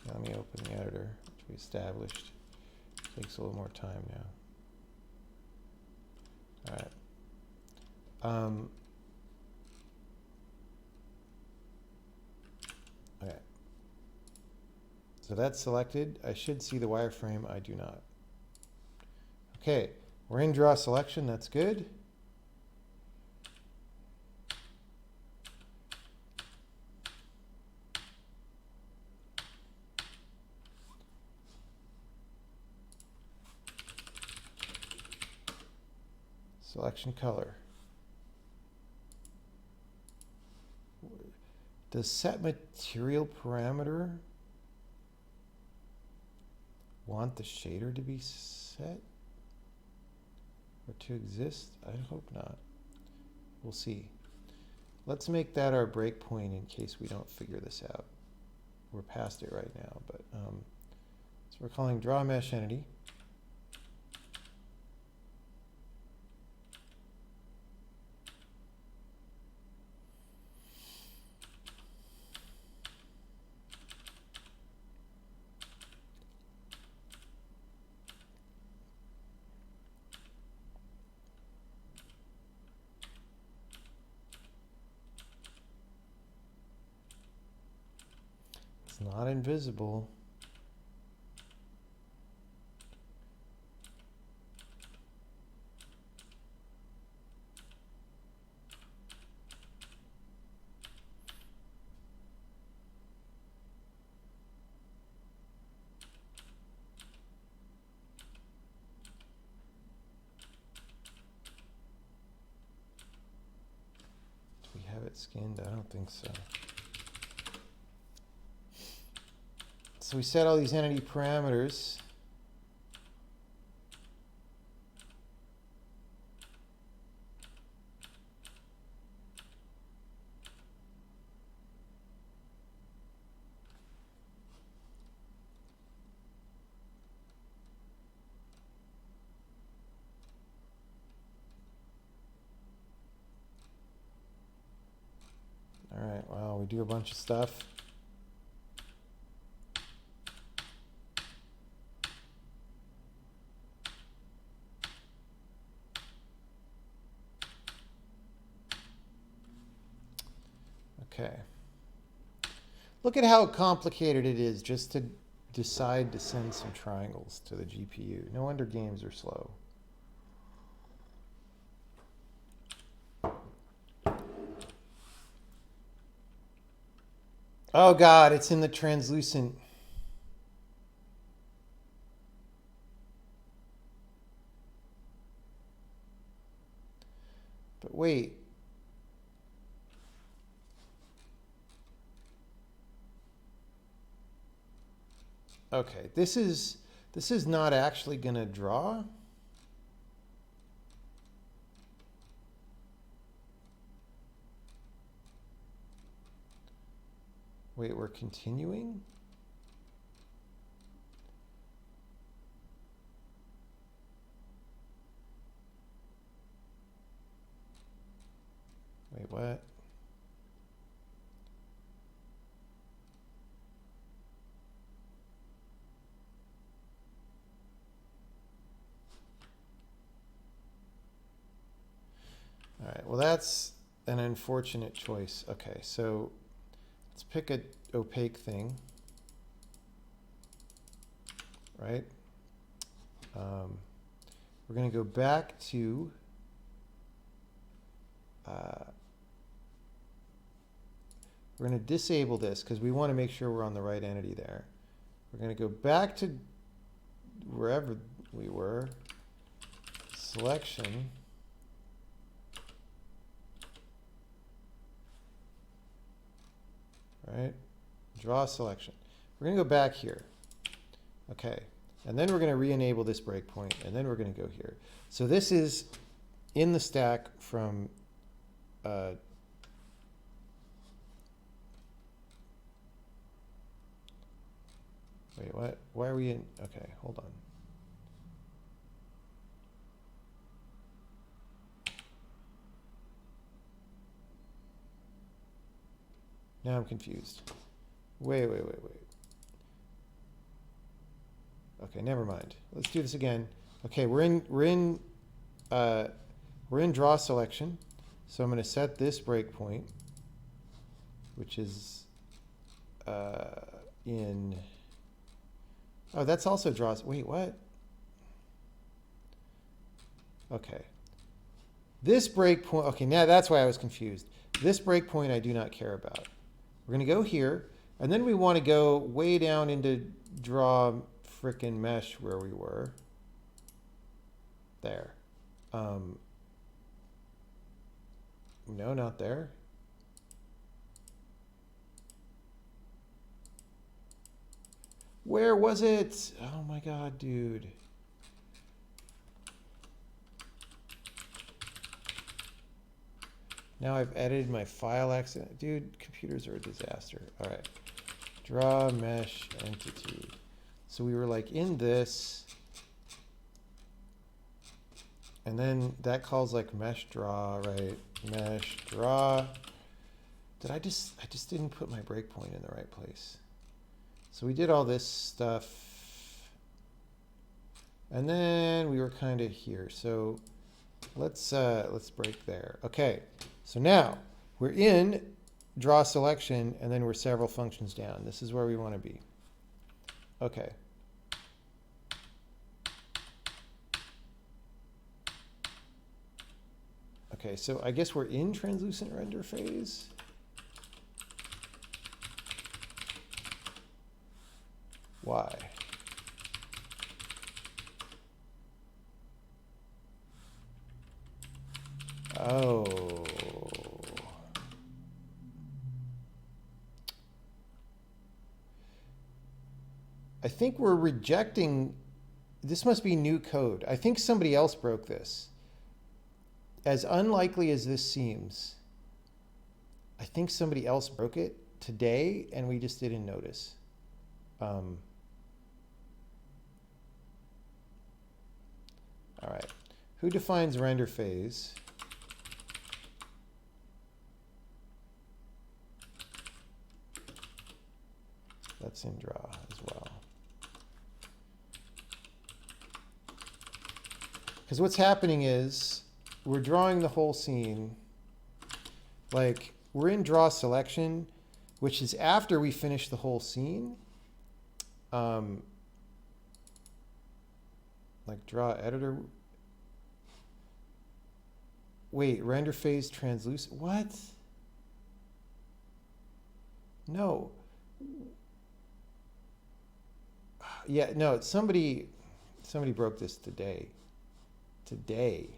Now let me open the editor, which we established. Takes a little more time now. All right. Okay. So that's selected. I should see the wireframe. I do not. Okay, we're in draw selection. That's good. Selection color. Does set material parameter want the shader to be set? Or to exist? I hope not. We'll see. Let's make that our breakpoint in case we don't figure this out. We're past it right now, but so we're calling draw mesh entity. It's not invisible. Do we have it skinned? I don't think so. So we set all these entity parameters. All right, wow, we do a bunch of stuff. Okay. Look at how complicated it is just to decide to send some triangles to the GPU. No wonder games are slow. Oh God, it's in the translucent. But wait. Okay, this is not actually going to draw. Wait, we're continuing? Wait, what? All right, well, that's an unfortunate choice. Okay, so let's pick an opaque thing, right? We're going to go back to we're going to disable this because we want to make sure we're on the right entity there. We're going to go back to wherever we were, selection. Right? Draw selection. We're going to go back here. Okay. And then we're going to re-enable this breakpoint, and then we're going to go here. So this is in the stack from wait, what? Why are we in? Okay, hold on. Now I'm confused. Wait. Okay, never mind. Let's do this again. Okay, we're in draw selection. So I'm going to set this breakpoint, which is in. Oh, that's also draws. Wait, what? Okay. This breakpoint. Okay, now that's why I was confused. This breakpoint I do not care about. We're going to go here, and then we want to go way down into draw frickin' mesh where we were. There. No, not there. Where was it? Oh my God, dude. Now I've edited my file accident. Dude, computers are a disaster. All right. Draw mesh entity. So we were like in this. And then that calls like mesh draw, right? Mesh draw. I just didn't put my breakpoint in the right place. So we did all this stuff. And then we were kind of here. So let's break there. Okay. So now we're in draw selection, and then we're several functions down. This is where we want to be. Okay. Okay, so I guess we're in translucent render phase. Why? Oh. I think we're rejecting, this must be new code. I think somebody else broke this. As unlikely as this seems, I think somebody else broke it today and we just didn't notice. All right, who defines render phase? That's in draw as well. Because what's happening is we're drawing the whole scene. Like we're in draw selection, which is after we finish the whole scene. Like draw editor. Wait, render phase translucent. What? No. Yeah, no, somebody broke this today. Today,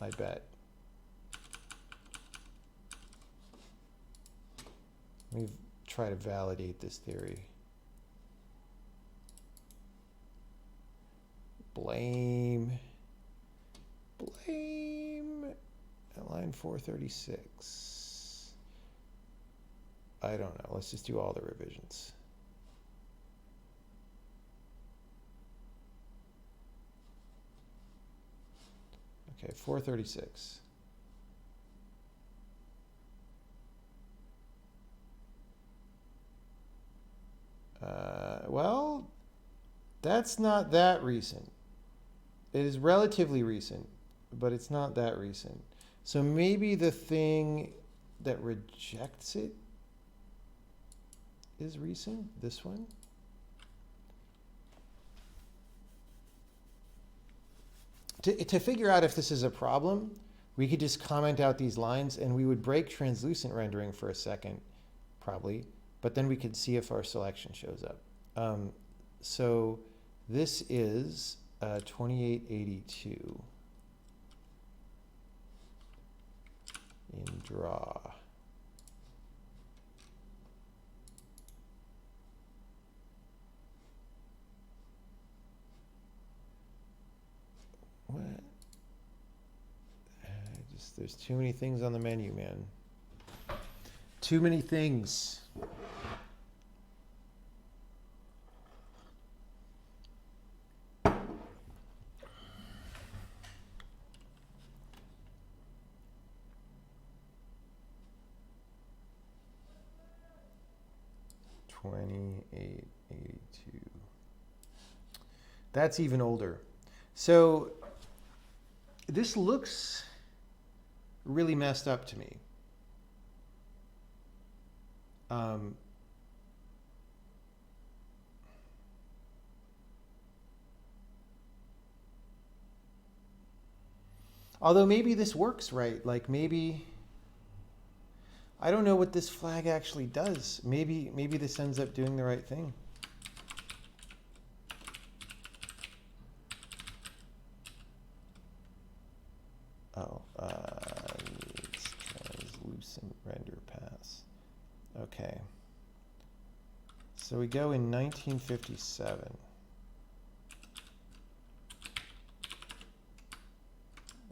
I bet. Let me try to validate this theory. Blame at line 436. I don't know. Let's just do all the revisions. Okay, 436. Well, that's not that recent. It is relatively recent, but it's not that recent. So maybe the thing that rejects it is recent, this one. To figure out if this is a problem, we could just comment out these lines and we would break translucent rendering for a second, probably, but then we could see if our selection shows up. So this is 2882 in draw. What? There's too many things on the menu, man. Too many things. $28.82. That's even older. So this looks really messed up to me. Although maybe this works right. Like maybe, I don't know what this flag actually does. Maybe this ends up doing the right thing. Oh, it's translucent render pass. Okay. So we go in 1957.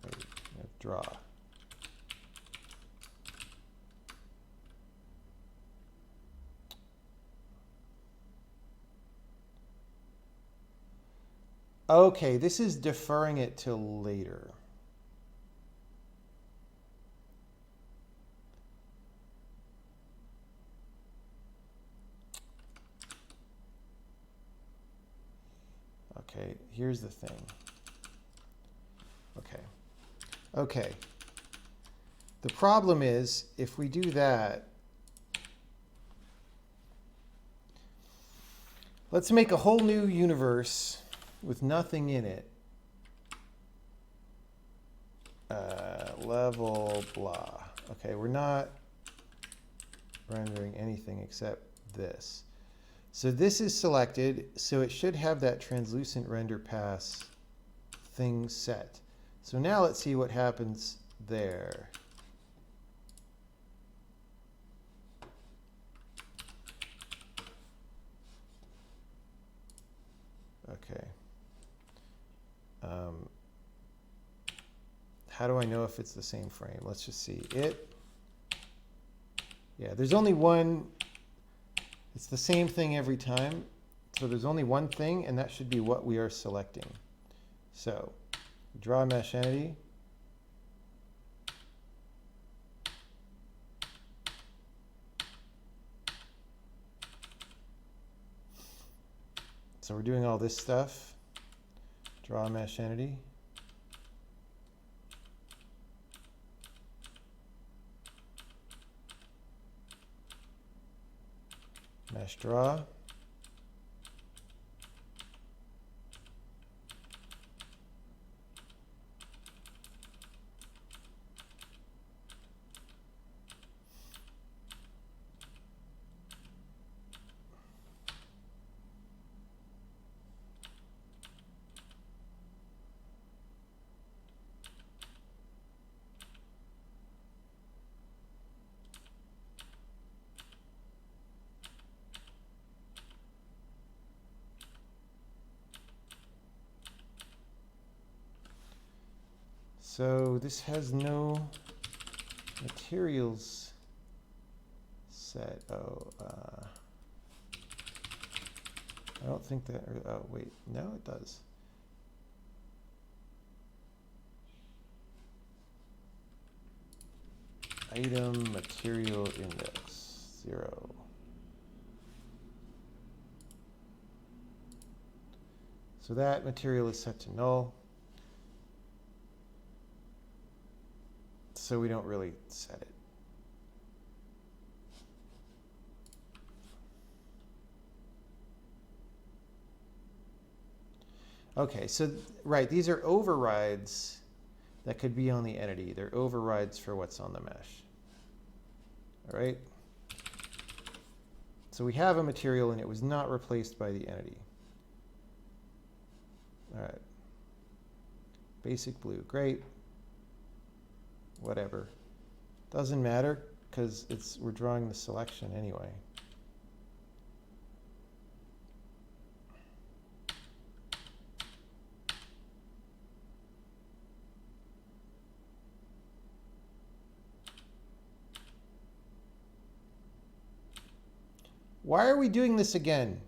Wait, draw. Okay, this is deferring it till later. Okay, here's the thing. Okay. The problem is, if we do that, let's make a whole new universe with nothing in it. Level blah. Okay, we're not rendering anything except this. So this is selected, so it should have that translucent render pass thing set. So now let's see what happens there. Okay. How do I know if it's the same frame? Let's just see. Yeah, there's only one. It's the same thing every time. So there's only one thing, and that should be what we are selecting. So draw a mesh entity. So we're doing all this stuff. Draw a mesh entity. Mesh draw. So this has no materials set. Oh, I don't think that, oh wait, no it does. Item material index 0. So that material is set to null. So we don't really set it. Okay, so right, these are overrides that could be on the entity. They're overrides for what's on the mesh. All right. So we have a material and it was not replaced by the entity. All right. Basic blue, great. Whatever. Doesn't matter because we're drawing the selection anyway. Why are we doing this again?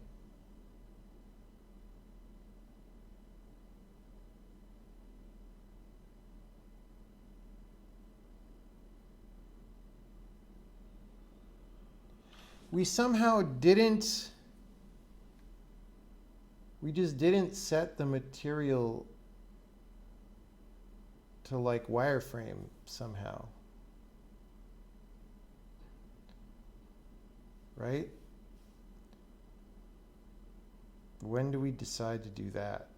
We somehow didn't, we just didn't set the material to like wireframe somehow. Right? When do we decide to do that?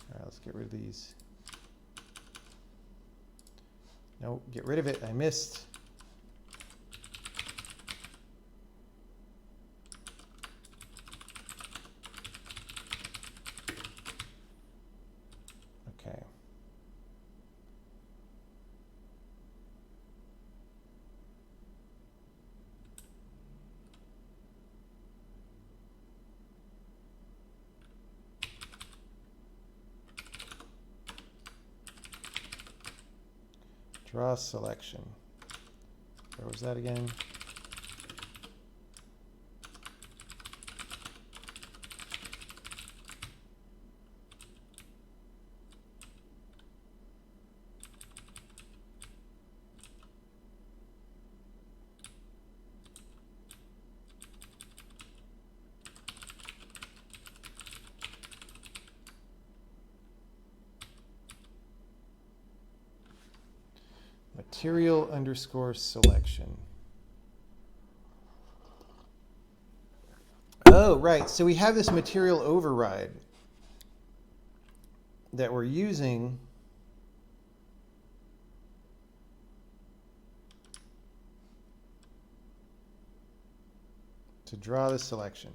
All right, let's get rid of these. No, get rid of it. I missed. Okay. Draw selection. Where was that again? Material underscore selection. Oh, right. So we have this material override that we're using to draw the selection.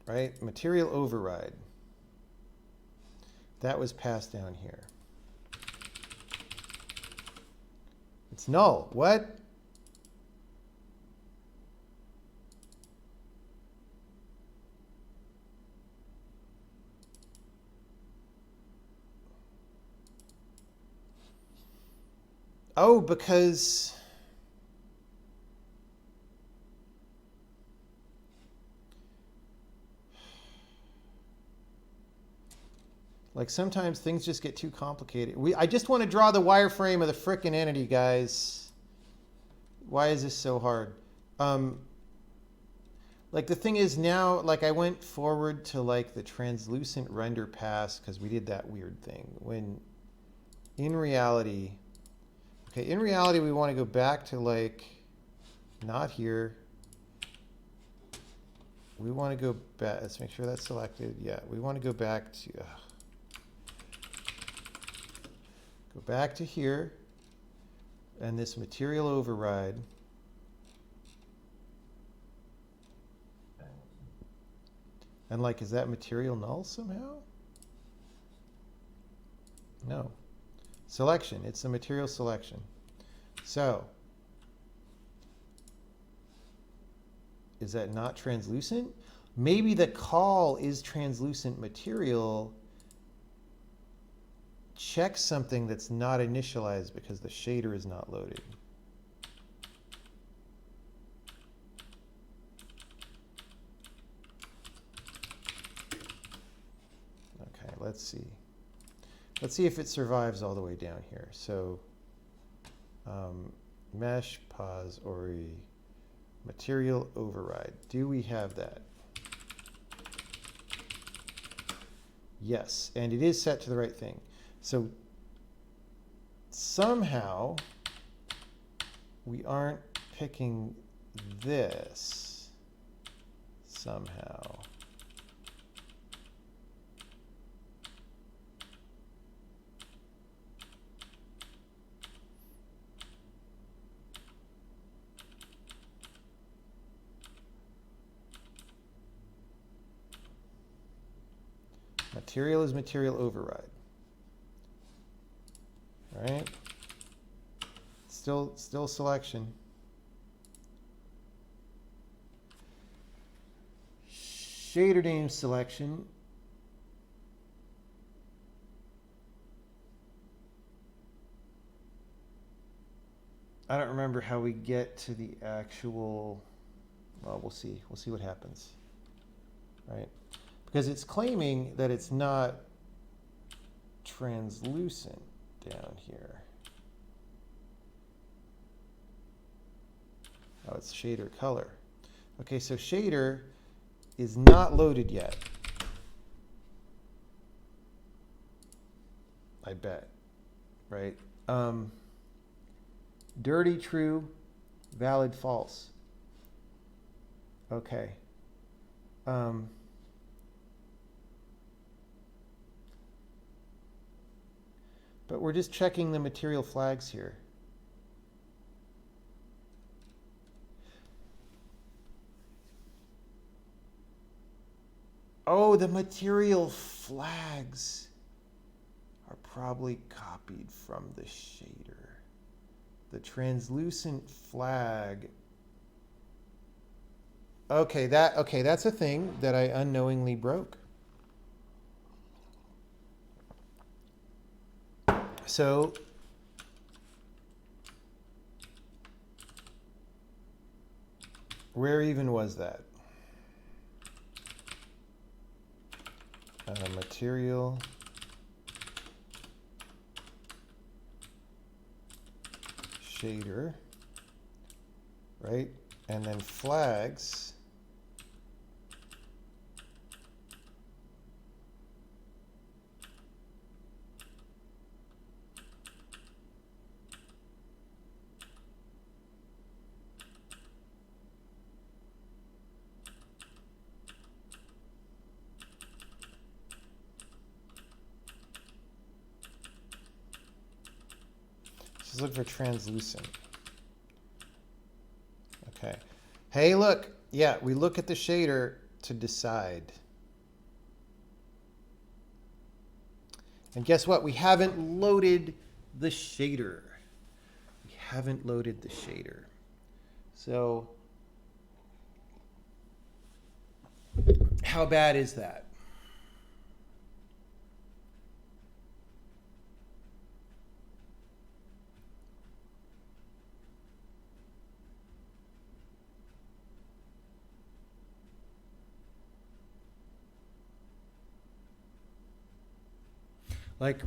Right? Material override. That was passed down here. It's null. What? Oh, because like sometimes things just get too complicated. I just want to draw the wireframe of the frickin' entity, guys. Why is this so hard? Like the thing is now, like I went forward to like the translucent render pass because we did that weird thing. When in reality, okay, in reality we want to go back to like, not here. We want to go back, let's make sure that's selected. Yeah, we want to go back to, go back to here and this material override. And like, is that material null somehow? No. Selection, it's the material selection. So, is that not translucent? Maybe the call is translucent material. Check something that's not initialized because the shader is not loaded. Okay, let's see. Let's see if it survives all the way down here. So, mesh, pause, Ori, material override. Do we have that? Yes, and it is set to the right thing. So somehow we aren't picking this somehow. Material is material override. All right. Still selection. Shader name selection. I don't remember how we get to the actual, well, we'll see. We'll see what happens. Right? Because it's claiming that it's not translucent down here. Oh, it's shader color. Okay, so shader is not loaded yet. I bet, right? Dirty true, valid false. Okay. But we're just checking the material flags here. Oh, the material flags are probably copied from the shader. The translucent flag. Okay, that's a thing that I unknowingly broke. So where even was that? Material. Shader, right? And then flags. Just look for translucent. Okay. Hey, look. Yeah, we look at the shader to decide. And guess what? We haven't loaded the shader. We haven't loaded the shader. So how bad is that? Like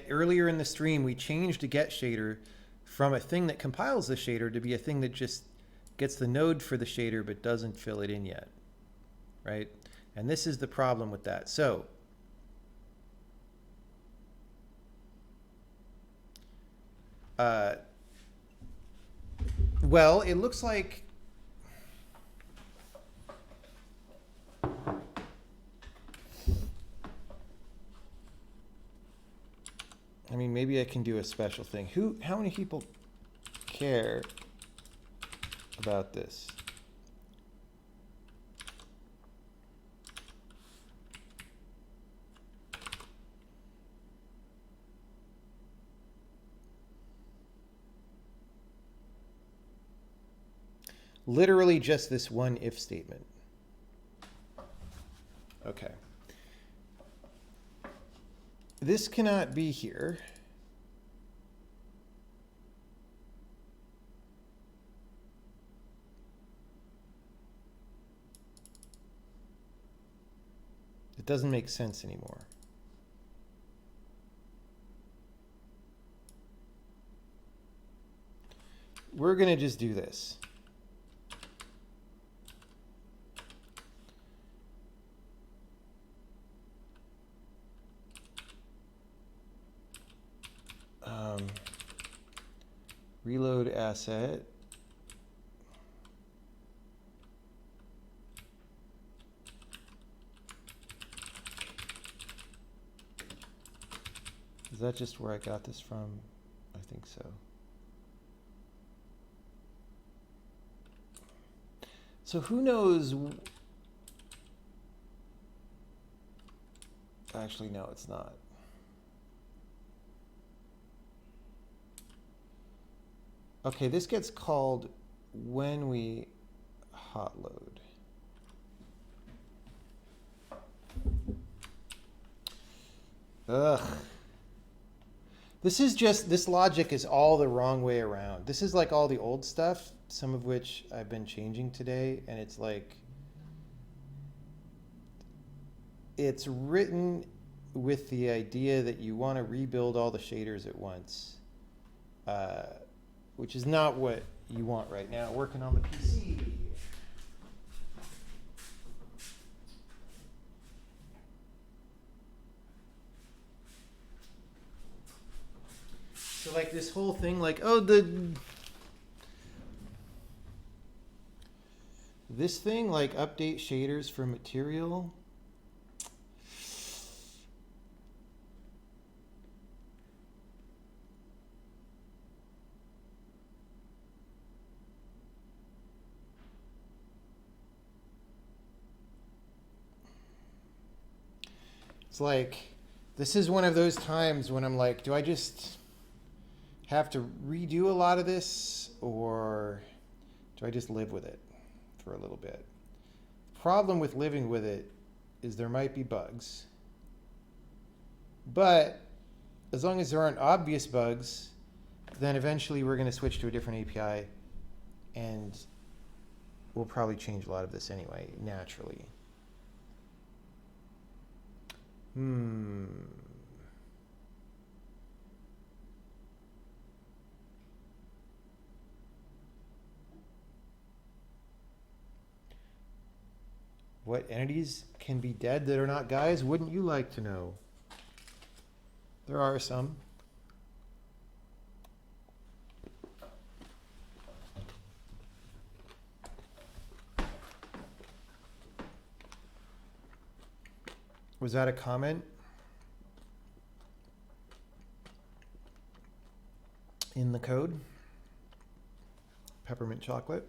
earlier in the stream, we changed a get shader from a thing that compiles the shader to be a thing that just gets the node for the shader but doesn't fill it in yet, right? And this is the problem with that. So well, it looks like I mean, maybe I can do a special thing. How many people care about this? Literally just this one if statement. Okay. This cannot be here. It doesn't make sense anymore. We're going to just do this. Reload asset. Is that just where I got this from? I think so. So who knows? Actually, no, it's not. Okay, this gets called when we hot load. Ugh. This logic is all the wrong way around. This is like all the old stuff, some of which I've been changing today, and it's like, it's written with the idea that you want to rebuild all the shaders at once, which is not what you want right now working on the PC. So like this whole thing, like, oh, this thing, like update shaders for material. It's like, this is one of those times when I'm like, do I just have to redo a lot of this, or do I just live with it for a little bit? The problem with living with it is there might be bugs, but as long as there aren't obvious bugs, then eventually we're going to switch to a different API, and we'll probably change a lot of this anyway, naturally. What entities can be dead that are not guys? Wouldn't you like to know? There are some. Was that a comment? In the code? Peppermint chocolate?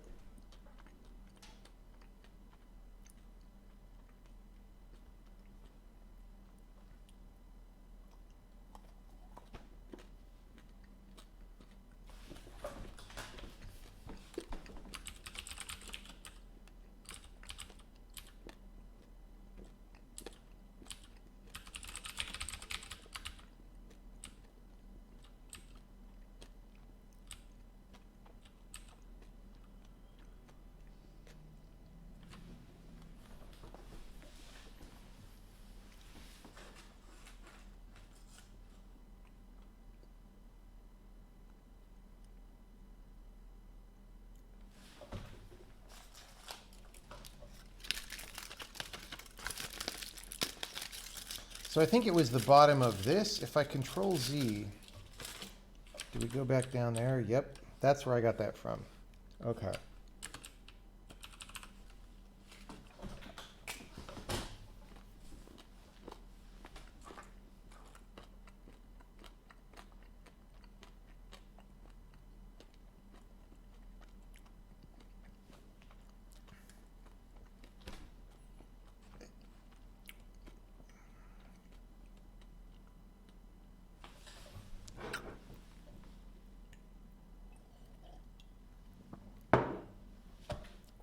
So I think it was the bottom of this. If I Control Z, do we go back down there? Yep, that's where I got that from. Okay.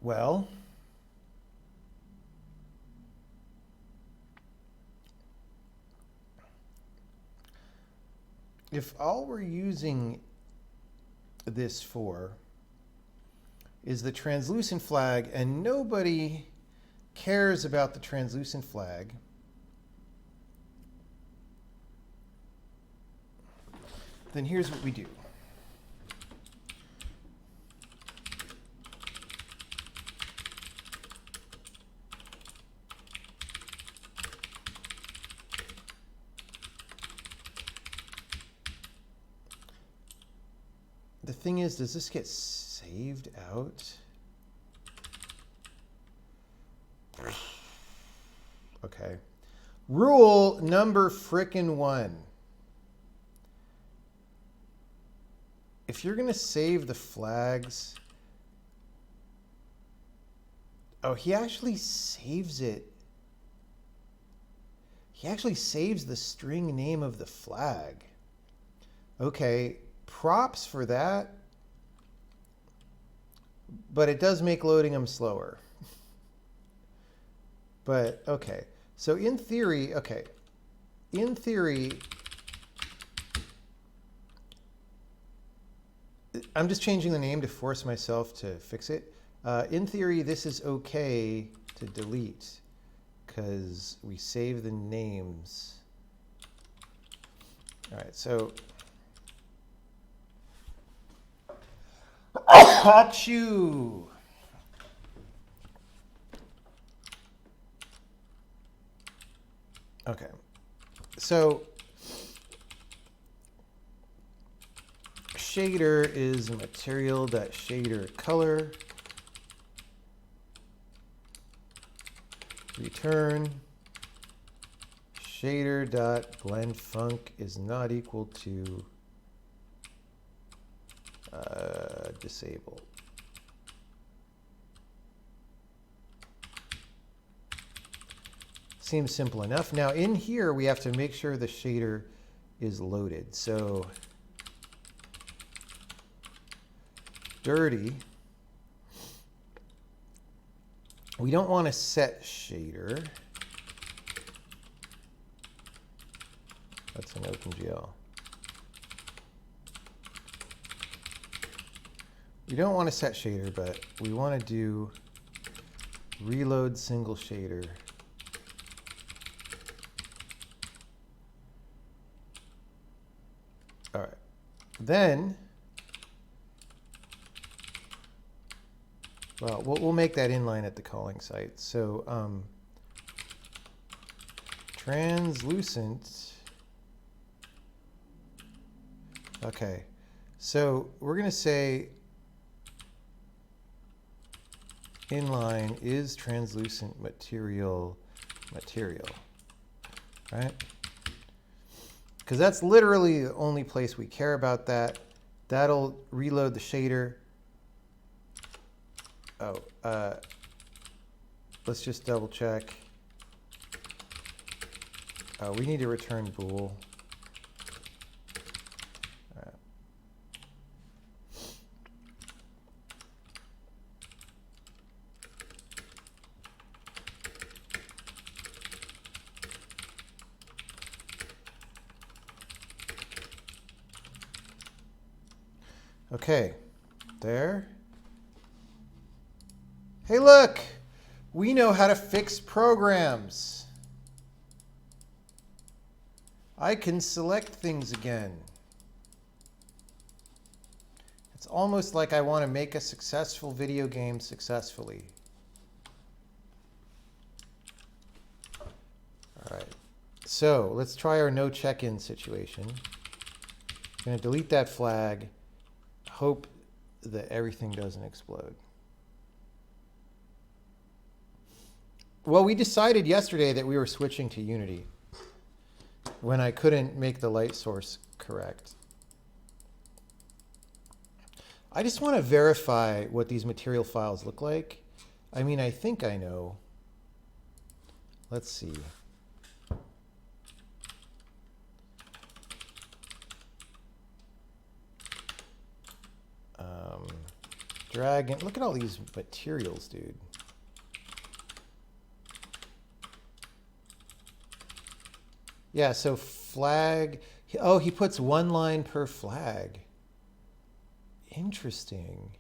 Well, if all we're using this for is the translucent flag and nobody cares about the translucent flag, then here's what we do. The thing is, does this get saved out? Okay. Rule number frickin' 1. If you're going to save the flags... Oh, he actually saves it. He actually saves the string name of the flag. Okay. Props for that, but it does make loading them slower. But okay, so in theory, I'm just changing the name to force myself to fix it. In theory, this is okay to delete because we save the names. All right, so. Achoo! Okay, so shader is material.shader_color. Return shader.blendFunc is not equal to disable. Seems simple enough. Now in here we have to make sure the shader is loaded. So dirty. We don't want to set shader. That's an OpenGL. We don't want to set shader, but we want to do reload single shader. All right. Then, well, we'll make that inline at the calling site. So translucent. Okay. So we're going to say inline is translucent material, right? Because that's literally the only place we care about that. That'll reload the shader. Oh, let's just double check. Oh, we need to return bool. Okay, there. Hey, look, we know how to fix programs. I can select things again. It's almost like I want to make a successful video game successfully. All right, so let's try our no check-in situation. I'm going to delete that flag. Hope that everything doesn't explode. Well, we decided yesterday that we were switching to Unity when I couldn't make the light source correct. I just want to verify what these material files look like. I mean, I think I know. Let's see. Dragon. Look at all these materials, dude. Yeah, so flag. Oh, he puts one line per flag. Interesting.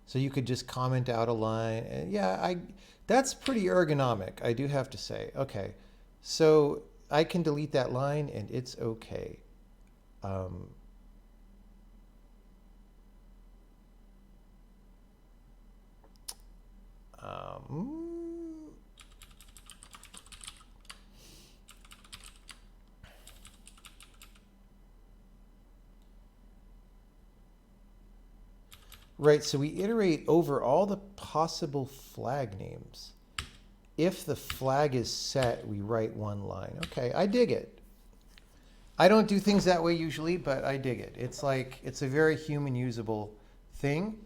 So you could just comment out a line. And yeah, that's pretty ergonomic, I do have to say. Okay, so I can delete that line and it's okay. Right, so we iterate over all the possible flag names. If the flag is set, we write one line. Okay, I dig it. I don't do things that way usually, but I dig it. It's like, it's a very human usable thing.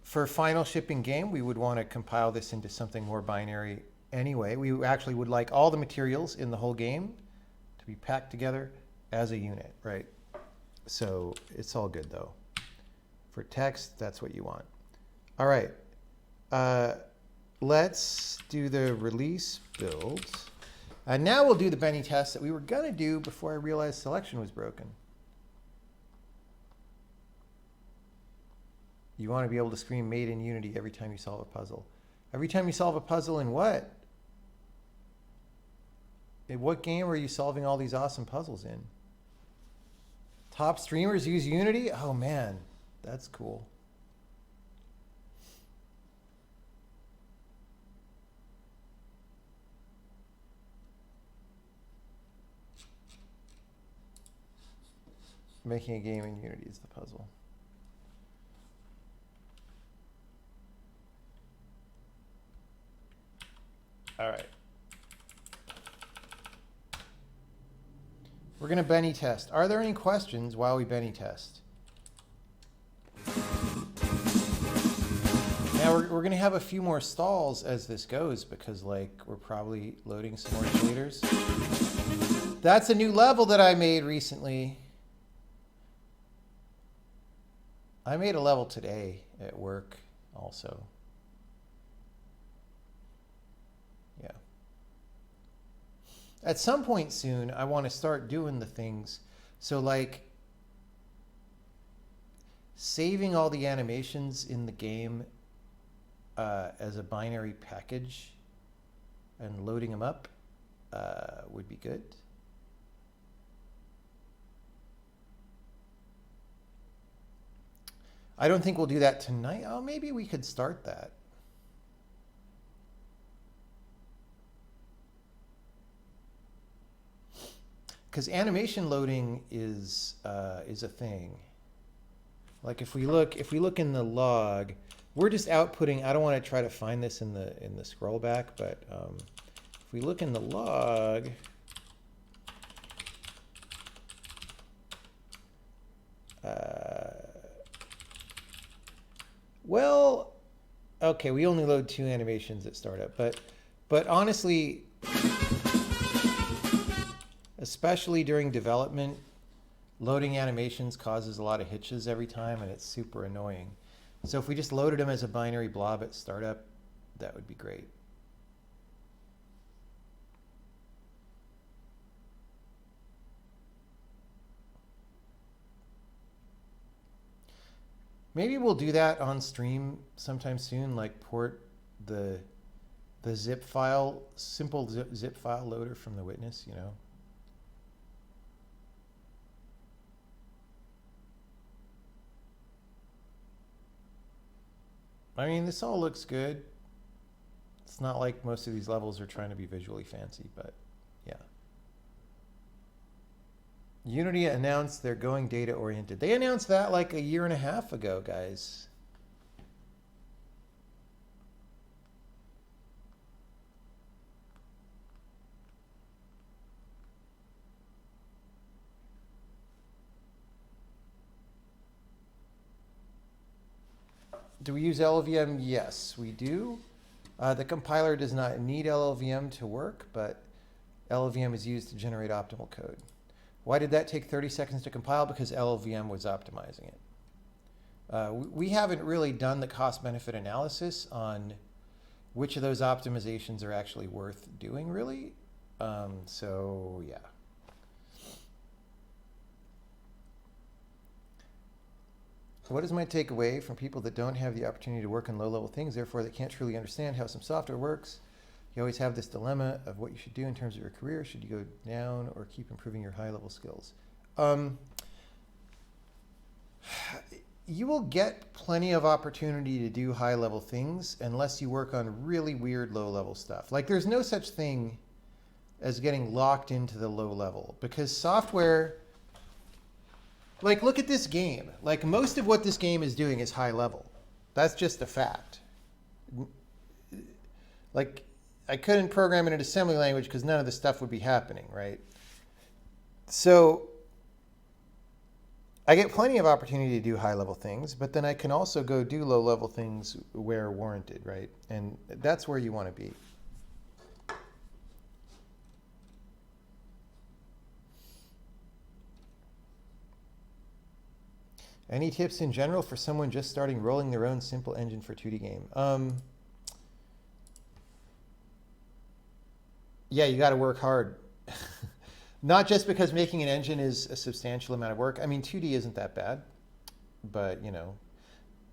For final shipping game, we would want to compile this into something more binary anyway. We actually would like all the materials in the whole game to be packed together as a unit, right? So it's all good though. For text, that's what you want. All right, let's do the release build. And now we'll do the Benny test that we were gonna do before I realized selection was broken. You want to be able to scream made in Unity every time you solve a puzzle. Every time you solve a puzzle in what? In what game are you solving all these awesome puzzles in? Top streamers use Unity? Oh man, that's cool. Making a game in Unity is the puzzle. All right. We're going to Benny test. Are there any questions while we Benny test? Now we're going to have a few more stalls as this goes because like we're probably loading some more shaders. That's a new level that I made recently. I made a level today at work also. Yeah. At some point soon, I want to start doing the things. So like, saving all the animations in the game as a binary package and loading them up would be good. I don't think we'll do that tonight. Oh, maybe we could start that. Because animation loading is a thing. Like if we look in the log, we're just outputting. I don't want to try to find this in the scroll back, but if we look in the log, well, okay, we only load 2 animations at startup, but honestly, especially during development, loading animations causes a lot of hitches every time, and it's super annoying. So if we just loaded them as a binary blob at startup, that would be great. Maybe we'll do that on stream sometime soon, like port the zip file, simple zip file loader from the witness, you know. I mean, this all looks good. It's not like most of these levels are trying to be visually fancy, but yeah. Unity announced they're going data oriented. They announced that like 1.5 years ago, guys. Do we use LLVM? Yes, we do. The compiler does not need LLVM to work, but LLVM is used to generate optimal code. Why did that take 30 seconds to compile? Because LLVM was optimizing it. We haven't really done the cost-benefit analysis on which of those optimizations are actually worth doing, really. So, yeah. What is my takeaway from people that don't have the opportunity to work on low-level things, therefore they can't truly understand how some software works? You always have this dilemma of what you should do in terms of your career. Should you go down or keep improving your high-level skills? You will get plenty of opportunity to do high-level things unless you work on really weird low-level stuff. Like there's no such thing as getting locked into the low level because software... Like, look at this game. Like, most of what this game is doing is high level. That's just a fact. Like, I couldn't program in an assembly language because none of this stuff would be happening, right? So, I get plenty of opportunity to do high level things, but then I can also go do low level things where warranted, right? And that's where you want to be. Any tips in general for someone just starting rolling their own simple engine for 2D game? Yeah, you got to work hard. Not just because making an engine is a substantial amount of work. I mean, 2D isn't that bad, but you know,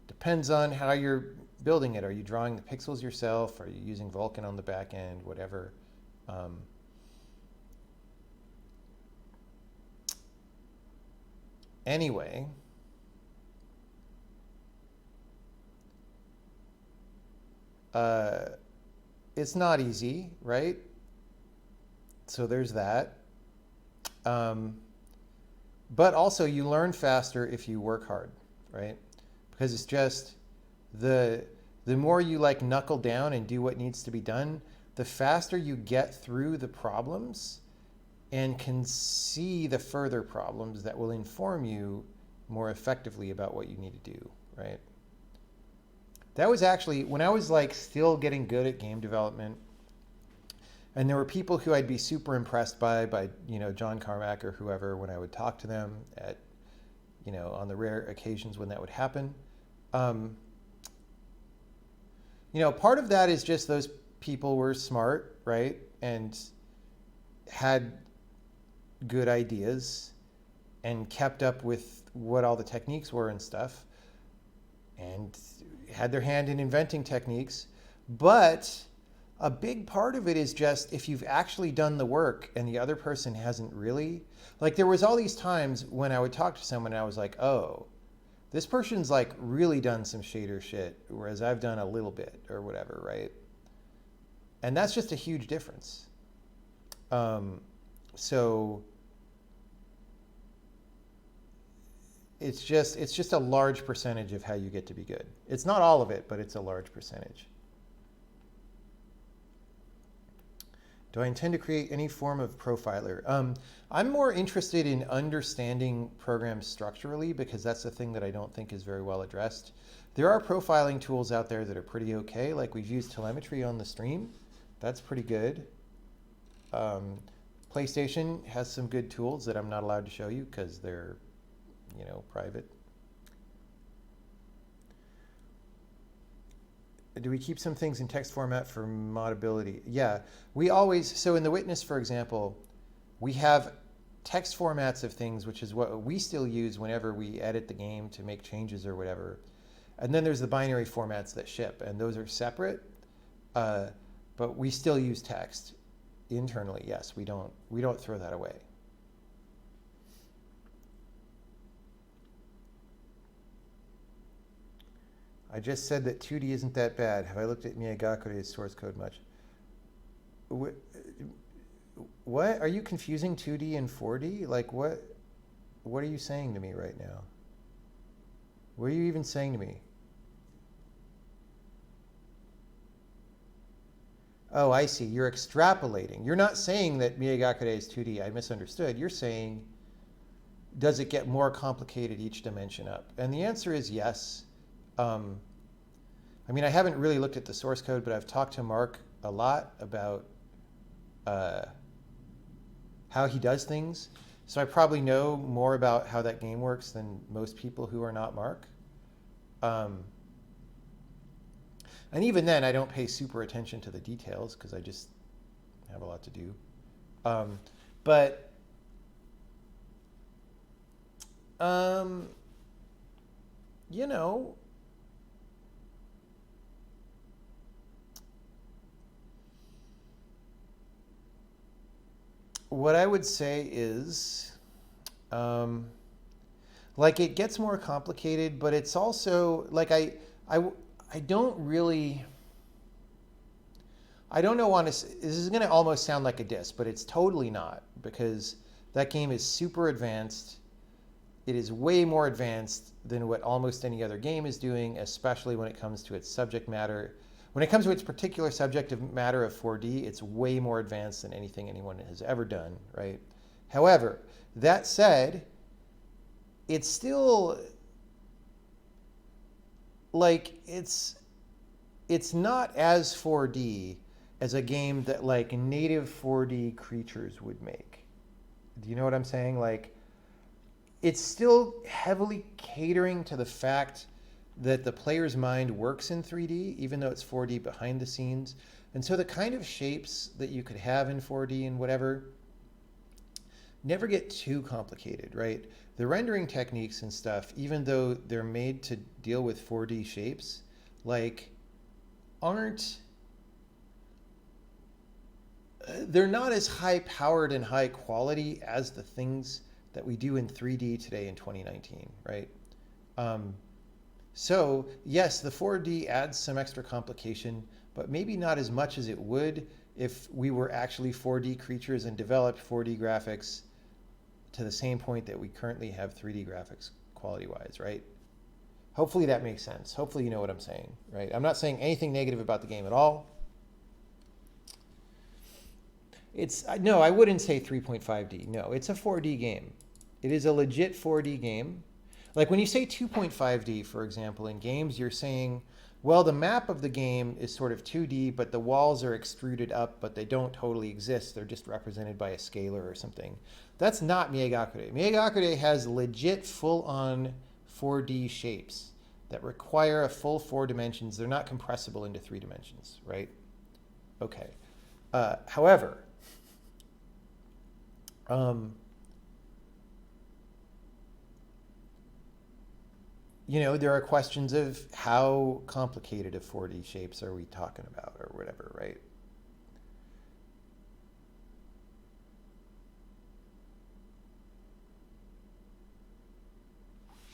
depends on how you're building it. Are you drawing the pixels yourself? Are you using Vulkan on the back end? Whatever. Anyway. It's not easy, right? So there's that. But also you learn faster if you work hard, right? Because it's just the more you like knuckle down and do what needs to be done, the faster you get through the problems and can see the further problems that will inform you more effectively about what you need to do, right? That was actually, when I was like still getting good at game development, and there were people who I'd be super impressed by, you know, John Carmack or whoever, when I would talk to them at, you know, on the rare occasions when that would happen. You know, part of that is just those people were smart, right? And had good ideas and kept up with what all the techniques were and stuff. and had their hand in inventing techniques. But a big part of it is just if you've actually done the work and the other person hasn't really. Like there was all these times when I would talk to someone and I was like, oh, this person's like really done some shader shit, whereas I've done a little bit or whatever, right? And that's just a huge difference. So it's just a large percentage of how you get to be good. It's not all of it, but it's a large percentage. Do I intend to create any form of profiler? I'm more interested in understanding programs structurally because that's the thing that I don't think is very well addressed. There are profiling tools out there that are pretty okay. Like we've used telemetry on the stream. That's pretty good. PlayStation has some good tools that I'm not allowed to show you because they're, private. Do we keep some things in text format for modability? Yeah, we always, so in the witness, for example, we have text formats of things, which is what we still use whenever we edit the game to make changes or whatever. And then there's the binary formats that ship, and those are separate, but we still use text internally. Yes, we don't throw that away. I just said that 2D isn't that bad. Have I looked at Miyagakure's source code much? What? Are you confusing 2D and 4D? Like what are you saying to me right now? What are you even saying to me? Oh, I see. You're extrapolating. You're not saying that Miyagakure is 2D. I misunderstood. You're saying, does it get more complicated each dimension up? And the answer is yes. I mean, I haven't really looked at the source code, but I've talked to Mark a lot about how he does things. So I probably know more about how that game works than most people who are not Mark. And even then, I don't pay super attention to the details because I just have a lot to do. But what I would say is, like it gets more complicated, but it's also like I don't really. I don't know. This is going to almost sound like a diss, but it's totally not because that game is super advanced. It is way more advanced than what almost any other game is doing, especially when it comes to its subject matter. When it comes to its particular subject matter of 4D, it's way more advanced than anything anyone has ever done, right? However, that said, it's still like it's not as 4D as a game that like native 4D creatures would make. Do you know what I'm saying? Like it's still heavily catering to the fact that the player's mind works in 3D, even though it's 4D behind the scenes. And so the kind of shapes that you could have in 4D and whatever never get too complicated, right? The rendering techniques and stuff, even though they're made to deal with 4D shapes, like they're not as high powered and high quality as the things that we do in 3D today in 2019, right? So yes, the 4D adds some extra complication, but maybe not as much as it would if we were actually 4D creatures and developed 4D graphics to the same point that we currently have 3D graphics quality-wise, right? Hopefully that makes sense. Hopefully you know what I'm saying, right? I'm not saying anything negative about the game at all. No, I wouldn't say 3.5D. No, it's a 4D game. It is a legit 4D game. Like when you say 2.5D, for example, in games, you're saying, well, the map of the game is sort of 2D, but the walls are extruded up, but they don't totally exist. They're just represented by a scalar or something. That's not Miyagakure. Miyagakure has legit full-on 4D shapes that require a full 4 dimensions. They're not compressible into 3 dimensions, right? Okay. However, you know, there are questions of how complicated of 4D shapes are we talking about or whatever, right?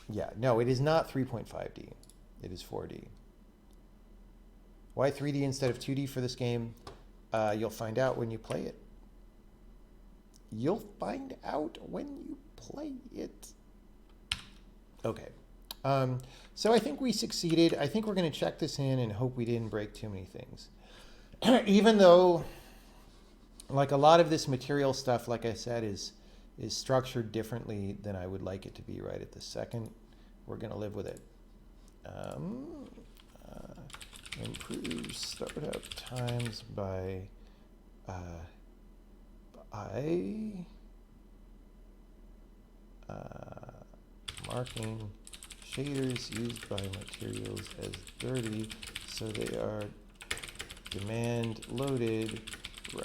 Yeah, no, it is not 3.5D. It is 4D. Why 3D instead of 2D for this game? You'll find out when you play it. You'll find out when you play it. Okay. So I think we succeeded. I think we're going to check this in and hope we didn't break too many things. Even though, like, a lot of this material stuff, like I said, is structured differently than I would like it to be right at this second. We're going to live with it. Improve startup times by marking shaders used by materials as dirty so they are demand loaded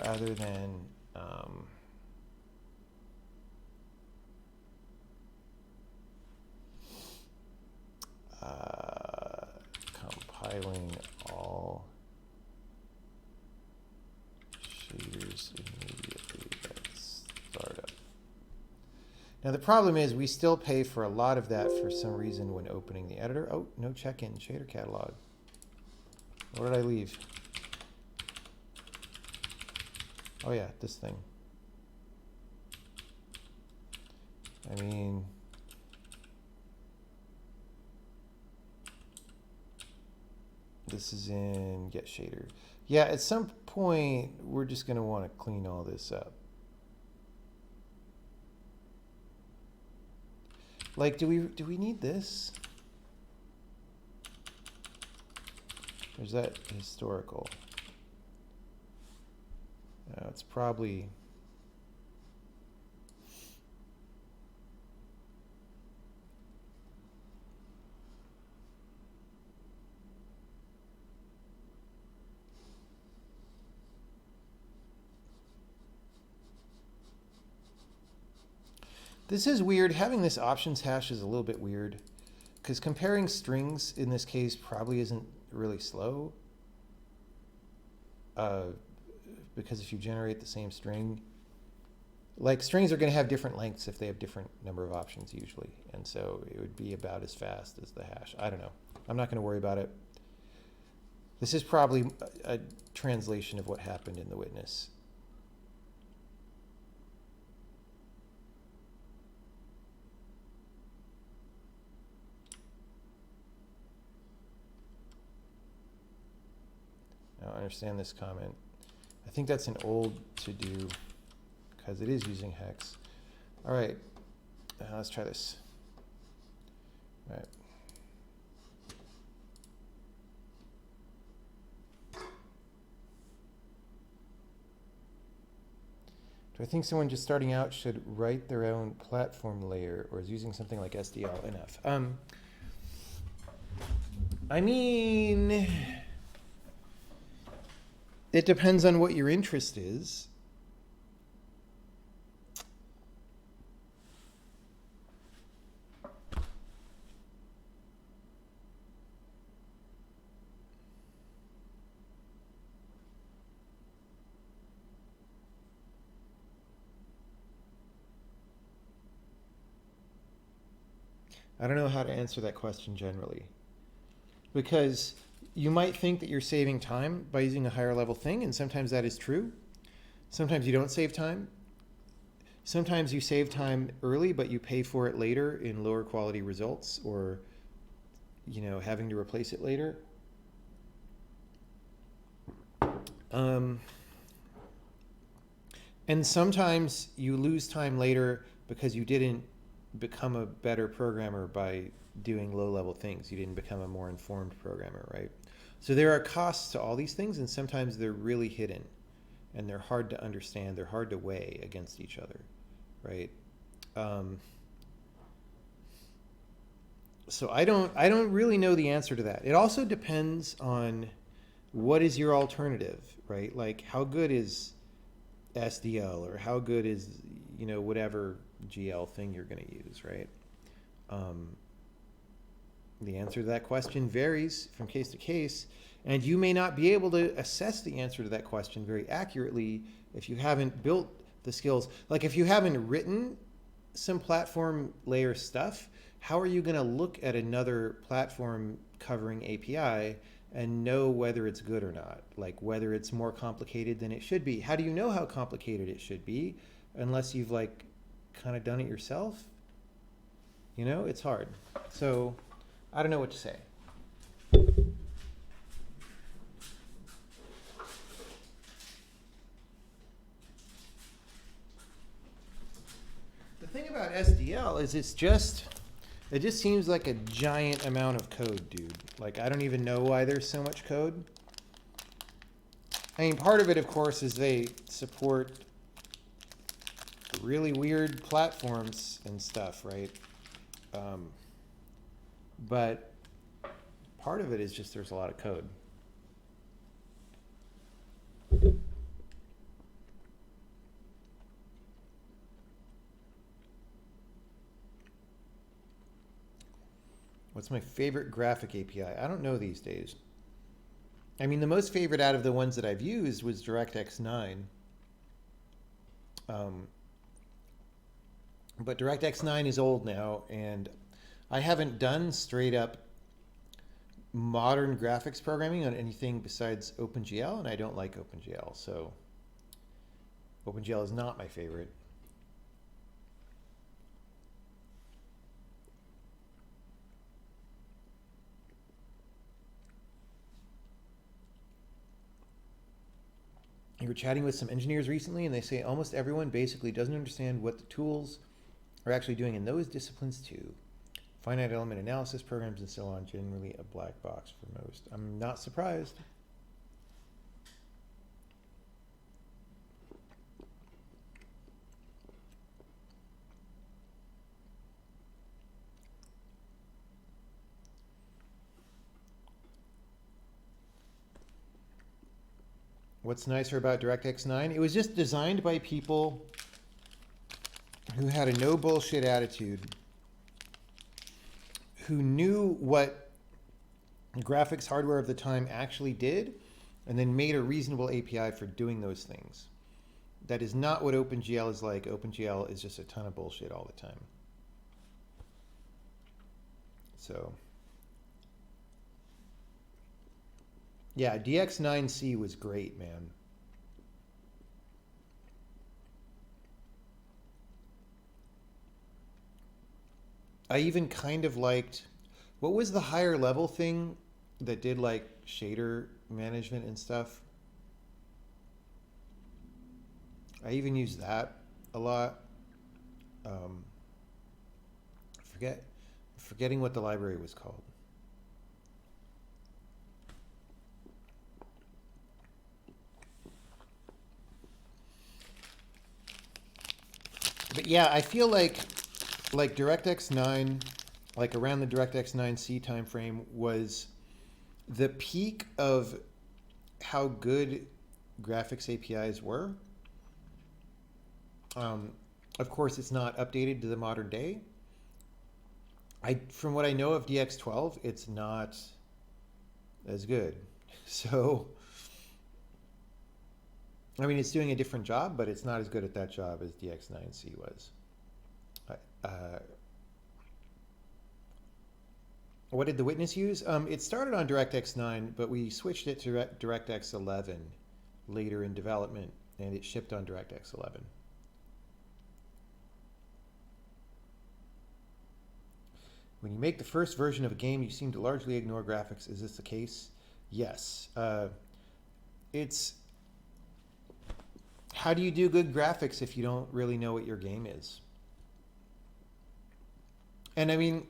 rather than compiling all shaders immediately at startup. Now the problem is we still pay for a lot of that for some reason when opening the editor. Oh, no check-in, shader catalog. What did I leave? Oh yeah, this thing. I mean, this is in get shader. Yeah, at some point we're just going to want to clean all this up. Like, do we need this? Or is that historical? No, it's probably. This is weird. Having this options hash is a little bit weird because comparing strings in this case probably isn't really slow. Because if you generate the same string, like strings are going to have different lengths if they have different number of options usually. And so it would be about as fast as the hash. I don't know. I'm not going to worry about it. This is probably a translation of what happened in the witness. Now I understand this comment. I think that's an old to do because it is using hex. All right, let's try this. All right. Do I think someone just starting out should write their own platform layer, or is using something like SDL enough? I mean, it depends on what your interest is. I don't know how to answer that question generally. Because you might think that you're saving time by using a higher level thing, and sometimes that is true. Sometimes you don't save time. Sometimes you save time early, but you pay for it later in lower quality results, or having to replace it later. And sometimes you lose time later because you didn't become a better programmer by doing low-level things. You didn't become a more informed programmer, right? So there are costs to all these things, and sometimes they're really hidden, and they're hard to understand. They're hard to weigh against each other, right? So I don't really know the answer to that. It also depends on what is your alternative, right? Like how good is SDL, or how good is whatever GL thing you're going to use, right? The answer to that question varies from case to case, and you may not be able to assess the answer to that question very accurately if you haven't built the skills. Like if you haven't written some platform layer stuff, how are you going to look at another platform covering API and know whether it's good or not? Like whether it's more complicated than it should be. How do you know how complicated it should be unless you've like kind of done it yourself? You know, it's hard. So I don't know what to say. The thing about SDL is it just seems like a giant amount of code, dude. Like I don't even know why there's so much code. I mean, part of it, of course, is they support really weird platforms and stuff, right? But part of it is just there's a lot of code. What's my favorite graphic API? I don't know these days. I mean, the most favorite out of the ones that I've used was DirectX 9. But DirectX 9 is old now, and I haven't done straight up modern graphics programming on anything besides OpenGL, and I don't like OpenGL, so OpenGL is not my favorite. You were chatting with some engineers recently, and they say almost everyone basically doesn't understand what the tools are actually doing in those disciplines too. Finite element analysis programs and so on, generally a black box for most. I'm not surprised. What's nicer about DirectX 9? It was just designed by people who had a no bullshit attitude, who knew what graphics hardware of the time actually did, and then made a reasonable API for doing those things. That is not what OpenGL is like. OpenGL is just a ton of bullshit all the time. So, yeah, DX9C was great, man. I even kind of liked, what was the higher level thing that did like shader management and stuff? I even used that a lot. Forgetting what the library was called. But yeah, I feel like DirectX 9, like around the DirectX 9C timeframe, was the peak of how good graphics APIs were. Of course, it's not updated to the modern day. From what I know of DX12, it's not as good. So, I mean, it's doing a different job, but it's not as good at that job as DX9C was. What did the witness use? It started on DirectX 9, but we switched it to DirectX 11 later in development, and it shipped on DirectX 11. When you make the first version of a game, you seem to largely ignore graphics. Is this the case? Yes. It's how do you do good graphics if you don't really know what your game is? And I mean,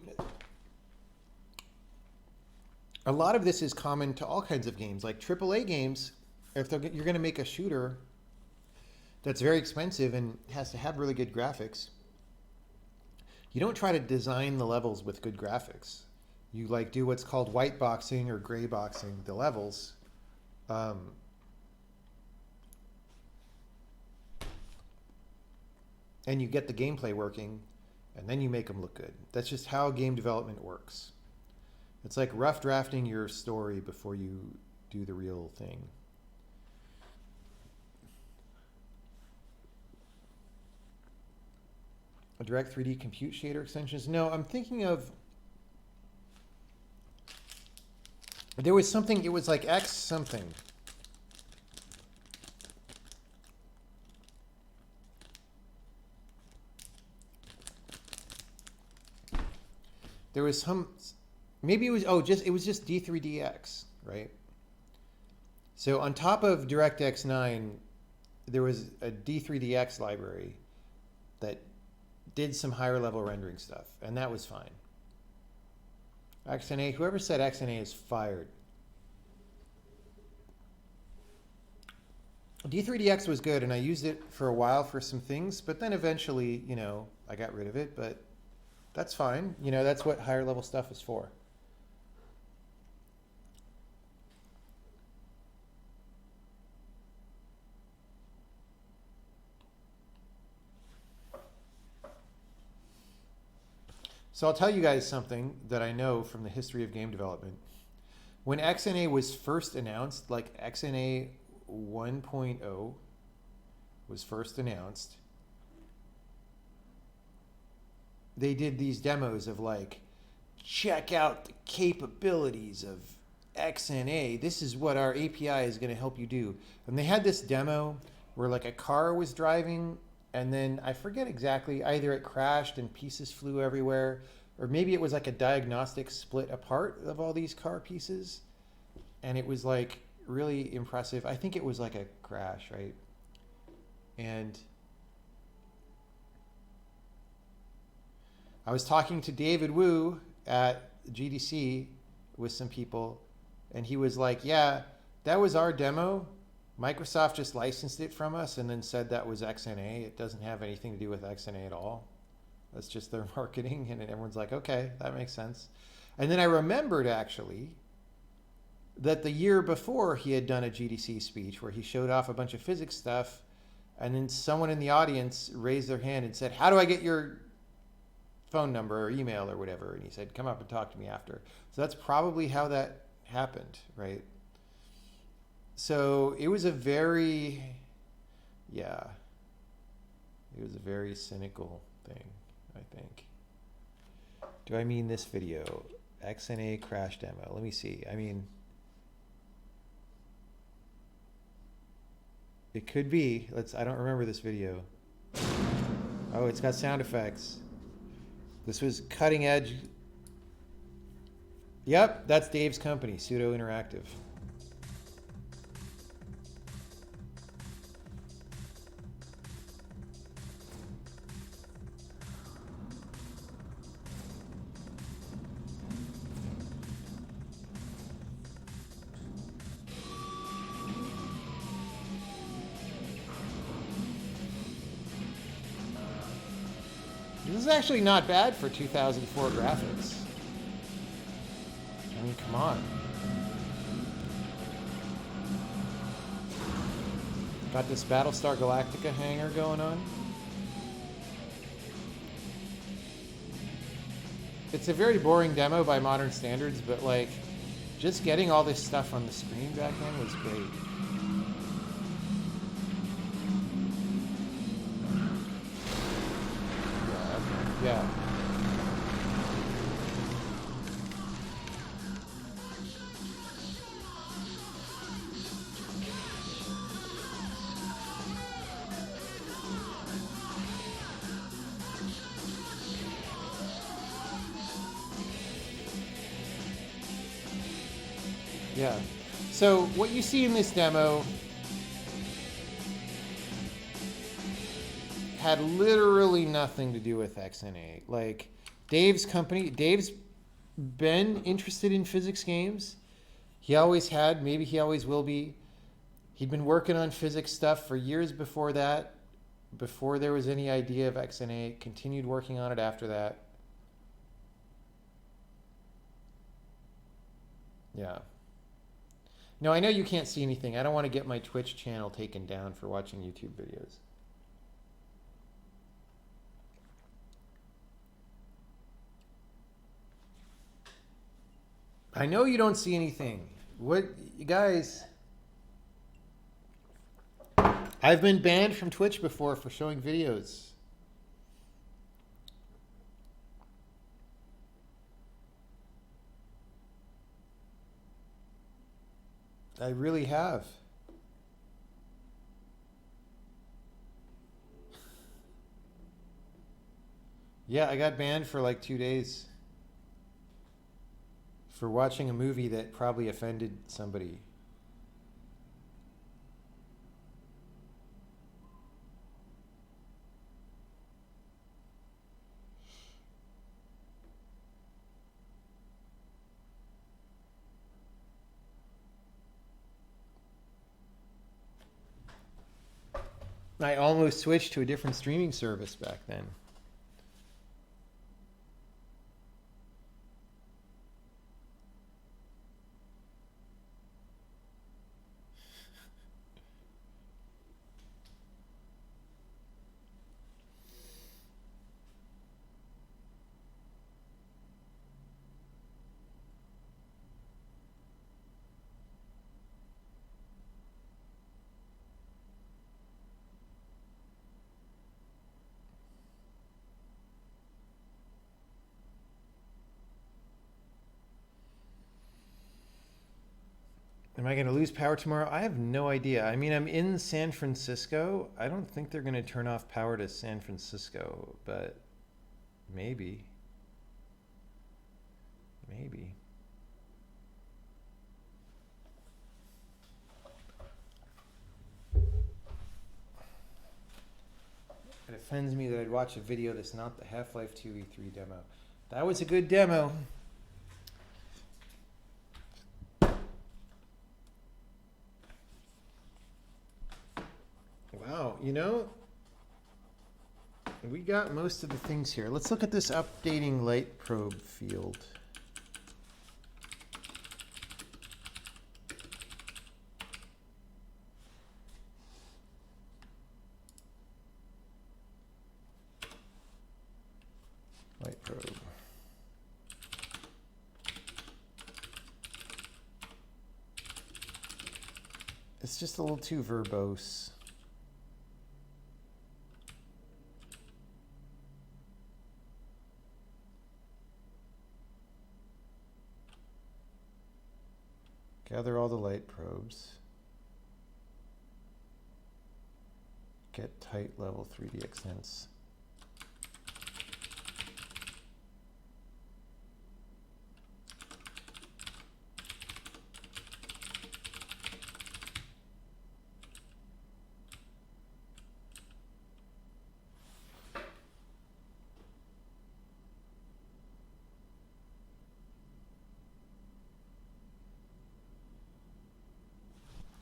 a lot of this is common to all kinds of games, like AAA games. If you're going to make a shooter that's very expensive and has to have really good graphics, you don't try to design the levels with good graphics. You like do what's called white boxing or gray boxing the levels. And you get the gameplay working, and then you make them look good. That's just how game development works. It's like rough drafting your story before you do the real thing. A direct 3D compute shader extensions? No, I'm thinking of, there was something, it was like X something. There was some, maybe it was, oh, just, it was just D3DX, right? So on top of DirectX 9, there was a D3DX library that did some higher level rendering stuff, and that was fine. XNA, whoever said XNA is fired. D3DX was good, and I used it for a while for some things, but then eventually, you know, I got rid of it, but that's fine. You know, that's what higher level stuff is for. So I'll tell you guys something that I know from the history of game development. When XNA was first announced, like XNA 1.0 was first announced, they did these demos of like, check out the capabilities of XNA. This is what our API is going to help you do. And they had this demo where like a car was driving, and then I forget exactly, either it crashed and pieces flew everywhere, or maybe it was like a diagnostic split apart of all these car pieces. And it was like really impressive. I think it was like a crash, right? And I was talking to David Wu at GDC with some people, and he was like, yeah, that was our demo. Microsoft just licensed it from us and then said that was XNA. It doesn't have anything to do with XNA at all. That's just their marketing. And everyone's like, okay, that makes sense. And then I remembered actually that the year before he had done a GDC speech where he showed off a bunch of physics stuff, and then someone in the audience raised their hand and said, how do I get your phone number or email or whatever? And he said, come up and talk to me after. So that's probably how that happened, right? So it was a very, yeah, it was a very cynical thing, I think. Do I mean this video? XNA crash demo. Let me see. I mean, it could be. I don't remember this video. Oh, it's got sound effects. This was cutting edge. Yep, that's Dave's company, Pseudo Interactive. This is actually not bad for 2004 graphics. I mean, come on. Got this Battlestar Galactica hanger going on. It's a very boring demo by modern standards, but like, just getting all this stuff on the screen back then was great. Yeah. Yeah. So what you see in this demo had literally nothing to do with XNA. Like, Dave's company, Dave's been interested in physics games. He always had, maybe he always will be. He'd been working on physics stuff for years before that, before there was any idea of XNA, continued working on it after that. Yeah. No, I know you can't see anything. I don't want to get my Twitch channel taken down for watching YouTube videos. I know you don't see anything. What, you guys? I've been banned from Twitch before for showing videos. I really have. Yeah, I got banned for like 2 days for watching a movie that probably offended somebody. I almost switched to a different streaming service back then. Am I going to lose power tomorrow? I have no idea. I mean, I'm in San Francisco. I don't think they're going to turn off power to San Francisco, but maybe. Maybe. It offends me that I'd watch a video that's not the Half-Life 2 E3 demo. That was a good demo. Wow, you know, we got most of the things here. Let's look at this updating light probe field. Light probe. It's just a little too verbose. Gather all the light probes. Get tight level 3D extents.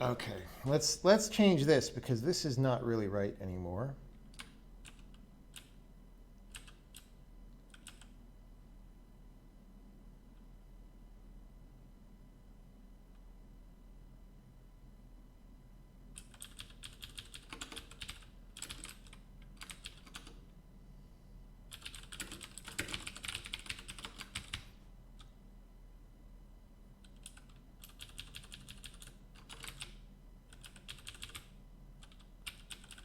Okay, let's change this because this is not really right anymore.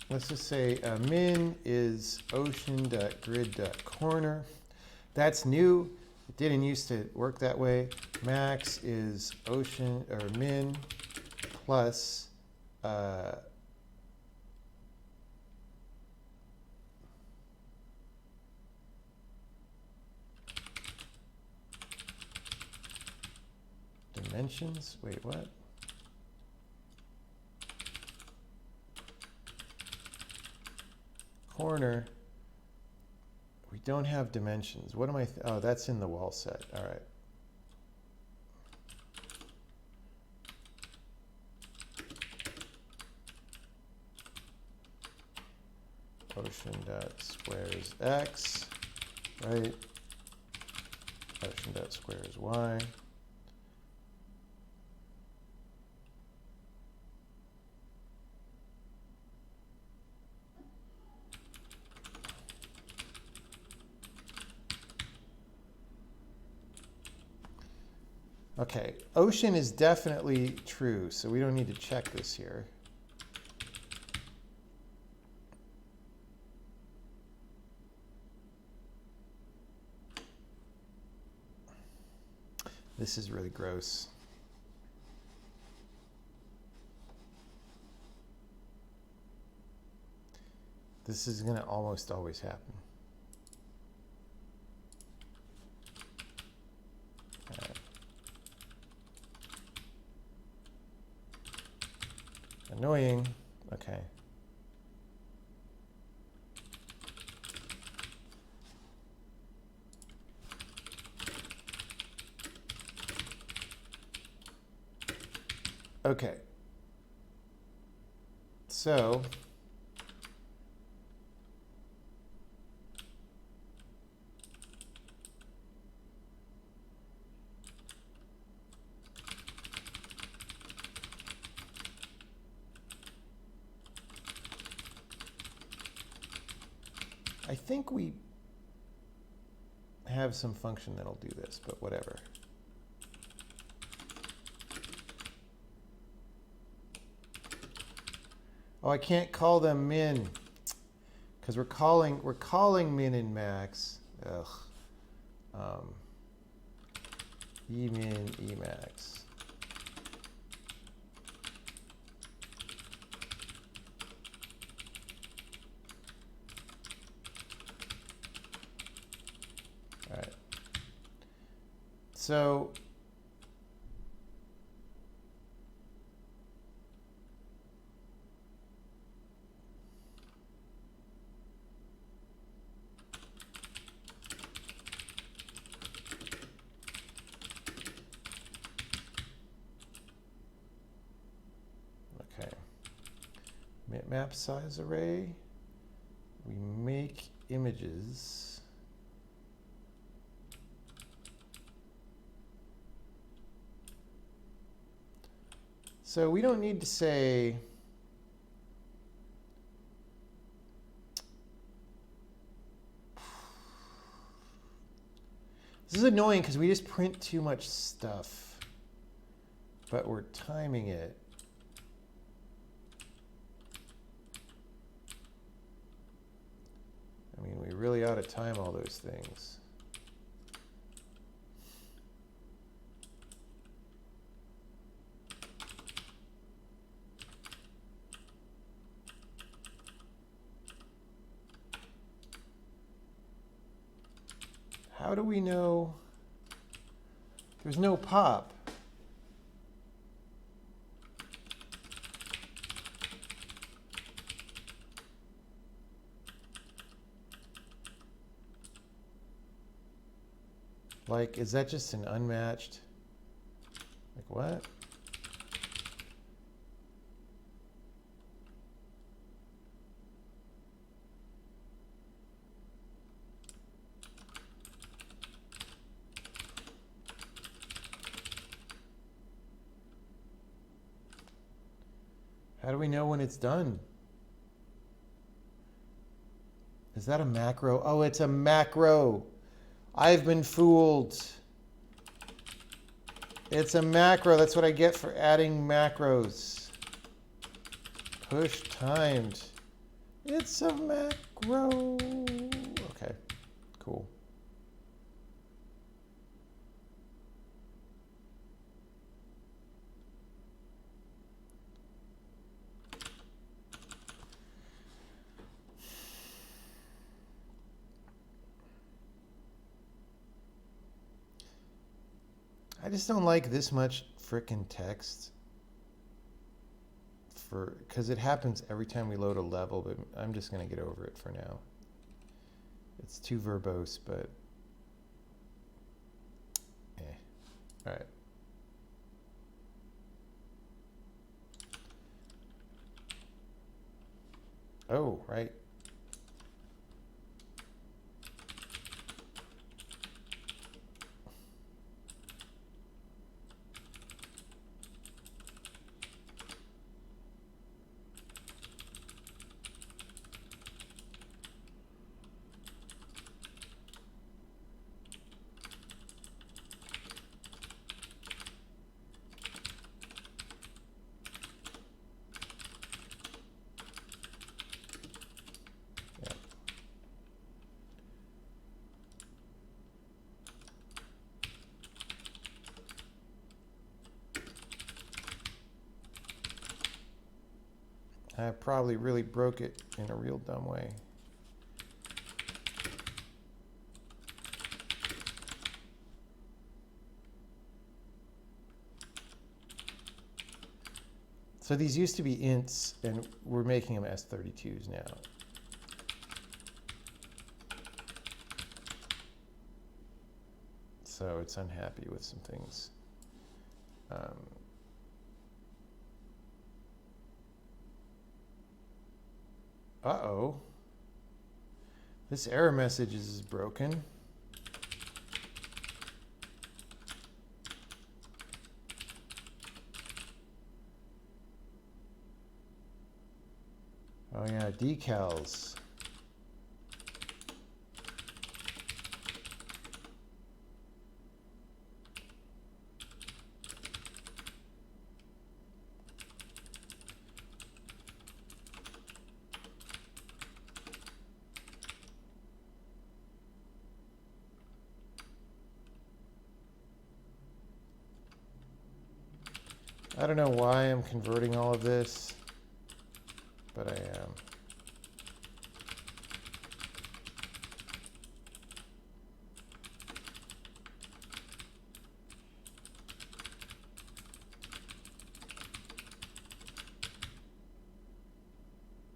Let's just say min is ocean.grid.corner. That's new. It didn't used to work that way. Max is ocean or min plus dimensions. Wait, what? Corner, we don't have dimensions. What am I? Oh, that's in the wall set. All right. Ocean.squares x, right? Ocean.squares y. Okay, ocean is definitely true, so we don't need to check this here. This is really gross. This is going to almost always happen. Right. Annoying. Okay. Okay. So I think we have some function that'll do this, but whatever. Oh, I can't call them min because we're calling min and max. Ugh. Emin, emax. All right. So okay. Map size array. We make images. So we don't need to say this is annoying because we just print too much stuff, but we're timing it. I mean, we really ought to time all those things. How do we know there's no pop? Like, is that just an unmatched? Like, what? How do we know when it's done? Is that a macro? Oh, it's a macro. I've been fooled. It's a macro. That's what I get for adding macros. Push timed. It's a macro. Okay, cool. I just don't like this much frickin' text because it happens every time we load a level, but I'm just going to get over it for now. It's too verbose, but all right. Oh, right. I probably really broke it in a real dumb way. So these used to be ints, and we're making them S32s now. So it's unhappy with some things. Uh-oh. This error message is broken. Oh yeah, decals. I don't know why I'm converting all of this, but I am.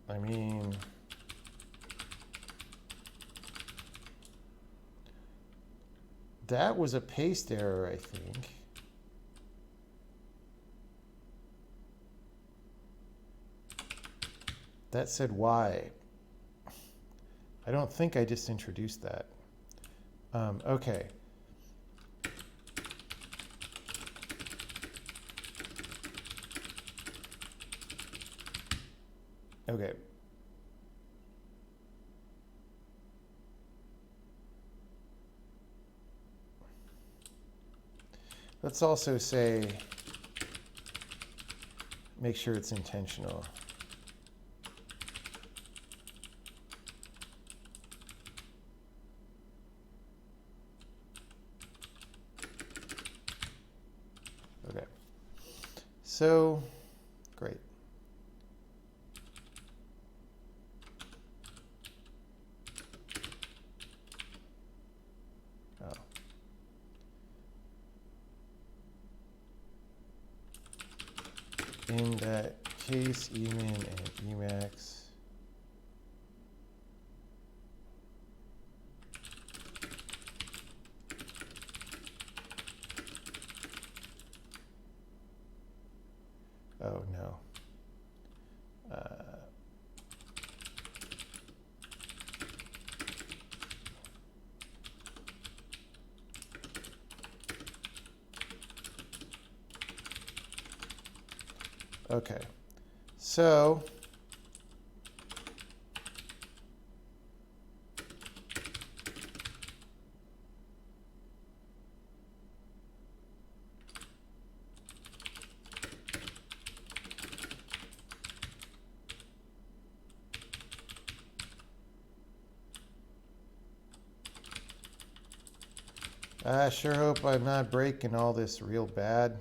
I mean, that was a paste error, I think. That said Y. I don't think I just introduced that. Okay. Okay. Let's also say, make sure it's intentional. Okay. So, great. Oh. In that case, emin and emax. Oh no. Okay, so I sure hope I'm not breaking all this real bad.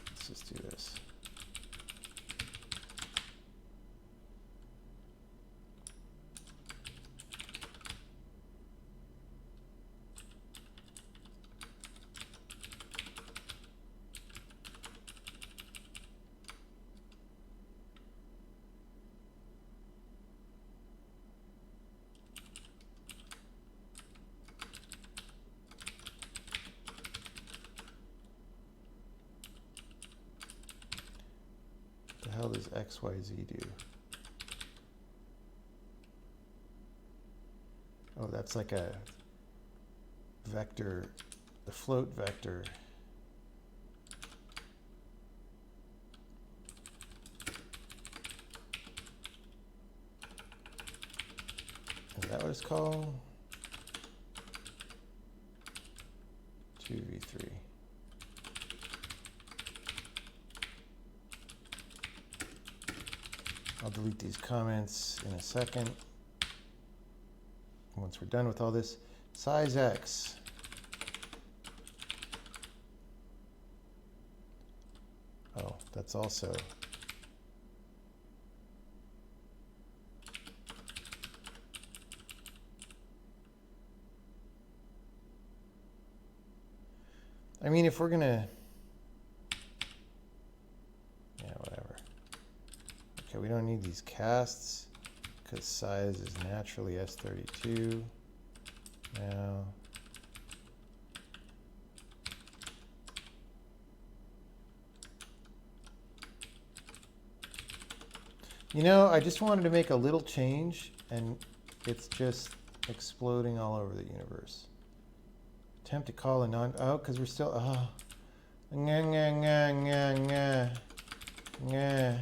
Let's just do this. What the hell does XYZ do? Oh, that's like a vector, the float vector. Is that what it's called? 2v3. I'll delete these comments in a second. Once we're done with all this, size X. Oh, that's also. I mean, if we're gonna, yeah, whatever. Okay, we don't need these casts because size is naturally S32 now. You know, I just wanted to make a little change, and it's just exploding all over the universe. Attempt to call a non... Oh, because we're still... Oh. Nga, nga, nga, nga, nga. Nga.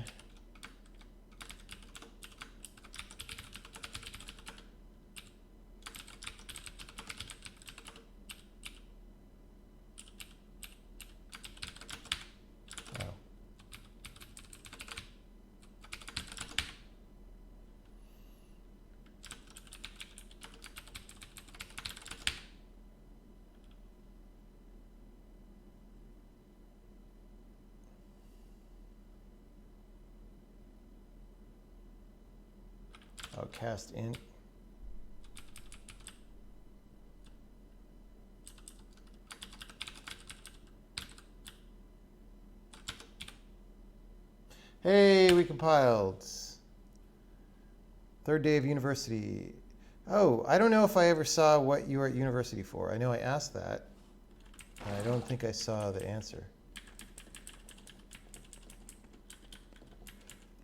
Oh, cast int. Hey, we compiled. Third day of university. Oh, I don't know if I ever saw what you were at university for. I know I asked that. And I don't think I saw the answer.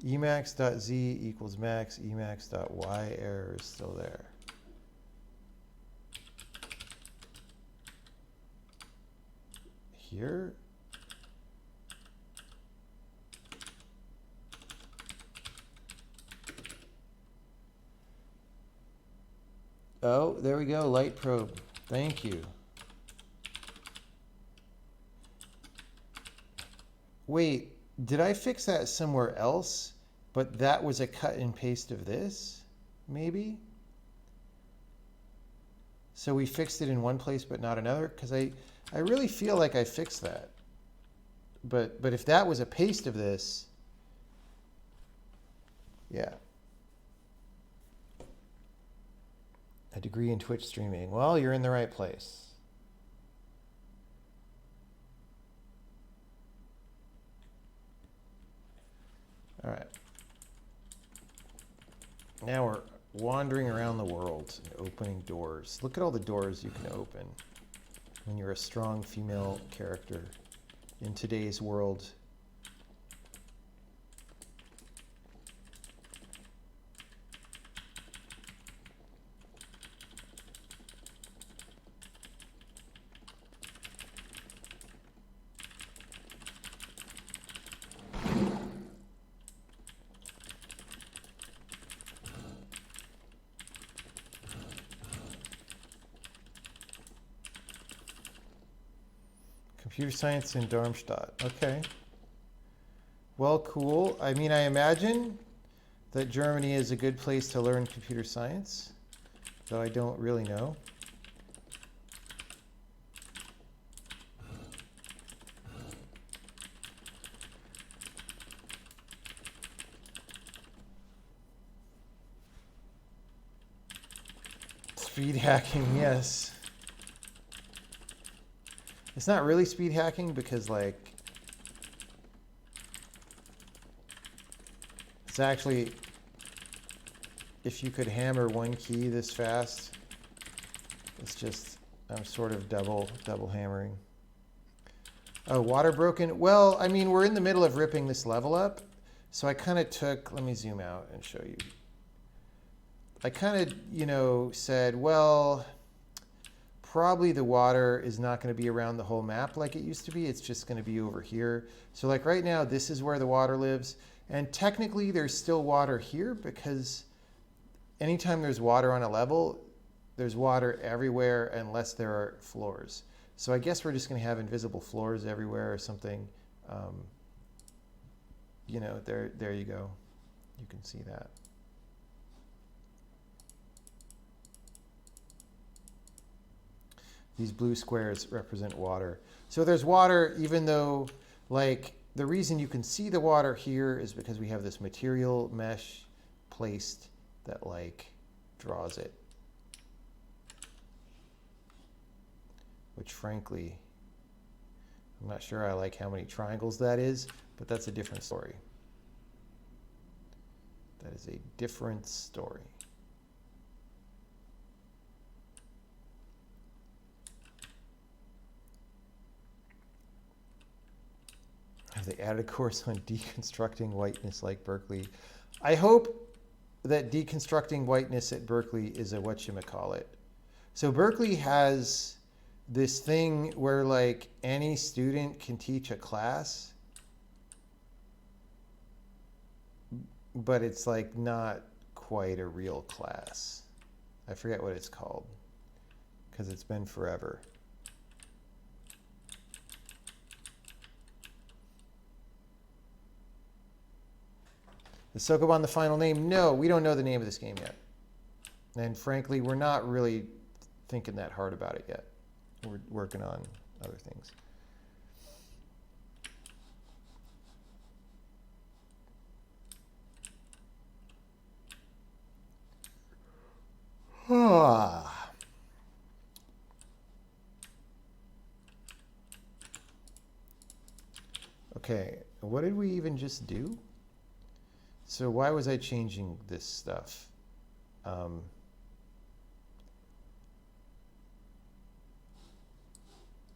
Emacs.z equals max, emacs.y error is still there. Here? Oh, there we go, light probe. Thank you. Wait, did I fix that somewhere else? But that was a cut and paste of this, maybe? So we fixed it in one place but not another? Because I really feel like I fixed that. But if that was a paste of this, yeah. A degree in Twitch streaming. Well, you're in the right place. All right. Now we're wandering around the world and opening doors. Look at all the doors you can open when you're a strong female character in today's world. Computer science in Darmstadt. Okay. Well, cool. I mean, I imagine that Germany is a good place to learn computer science, though I don't really know. Speed hacking, yes. It's not really speed hacking because, like, it's actually, if you could hammer one key this fast, it's just, I'm sort of double hammering. Oh, water broken. Well, I mean, we're in the middle of ripping this level up. So I kind of took, let me zoom out and show you. I kind of, you know, said, well, probably the water is not going to be around the whole map like it used to be. It's just going to be over here. So like right now, this is where the water lives. And technically there's still water here because anytime there's water on a level, there's water everywhere unless there are floors. So I guess we're just going to have invisible floors everywhere or something. You know, there you go. You can see that. These blue squares represent water. So there's water, even though, like, the reason you can see the water here is because we have this material mesh placed that, like, draws it. Which, frankly, I'm not sure I like how many triangles that is, but that's a different story. That is a different story. Have they added a course on deconstructing whiteness like Berkeley? I hope that deconstructing whiteness at Berkeley is a whatchamacallit. So Berkeley has this thing where, like, any student can teach a class, but it's, like, not quite a real class. I forget what it's called because it's been forever. Is Sokoban the final name? No, we don't know the name of this game yet. And frankly, we're not really thinking that hard about it yet. We're working on other things. Okay, what did we even just do? So why was I changing this stuff?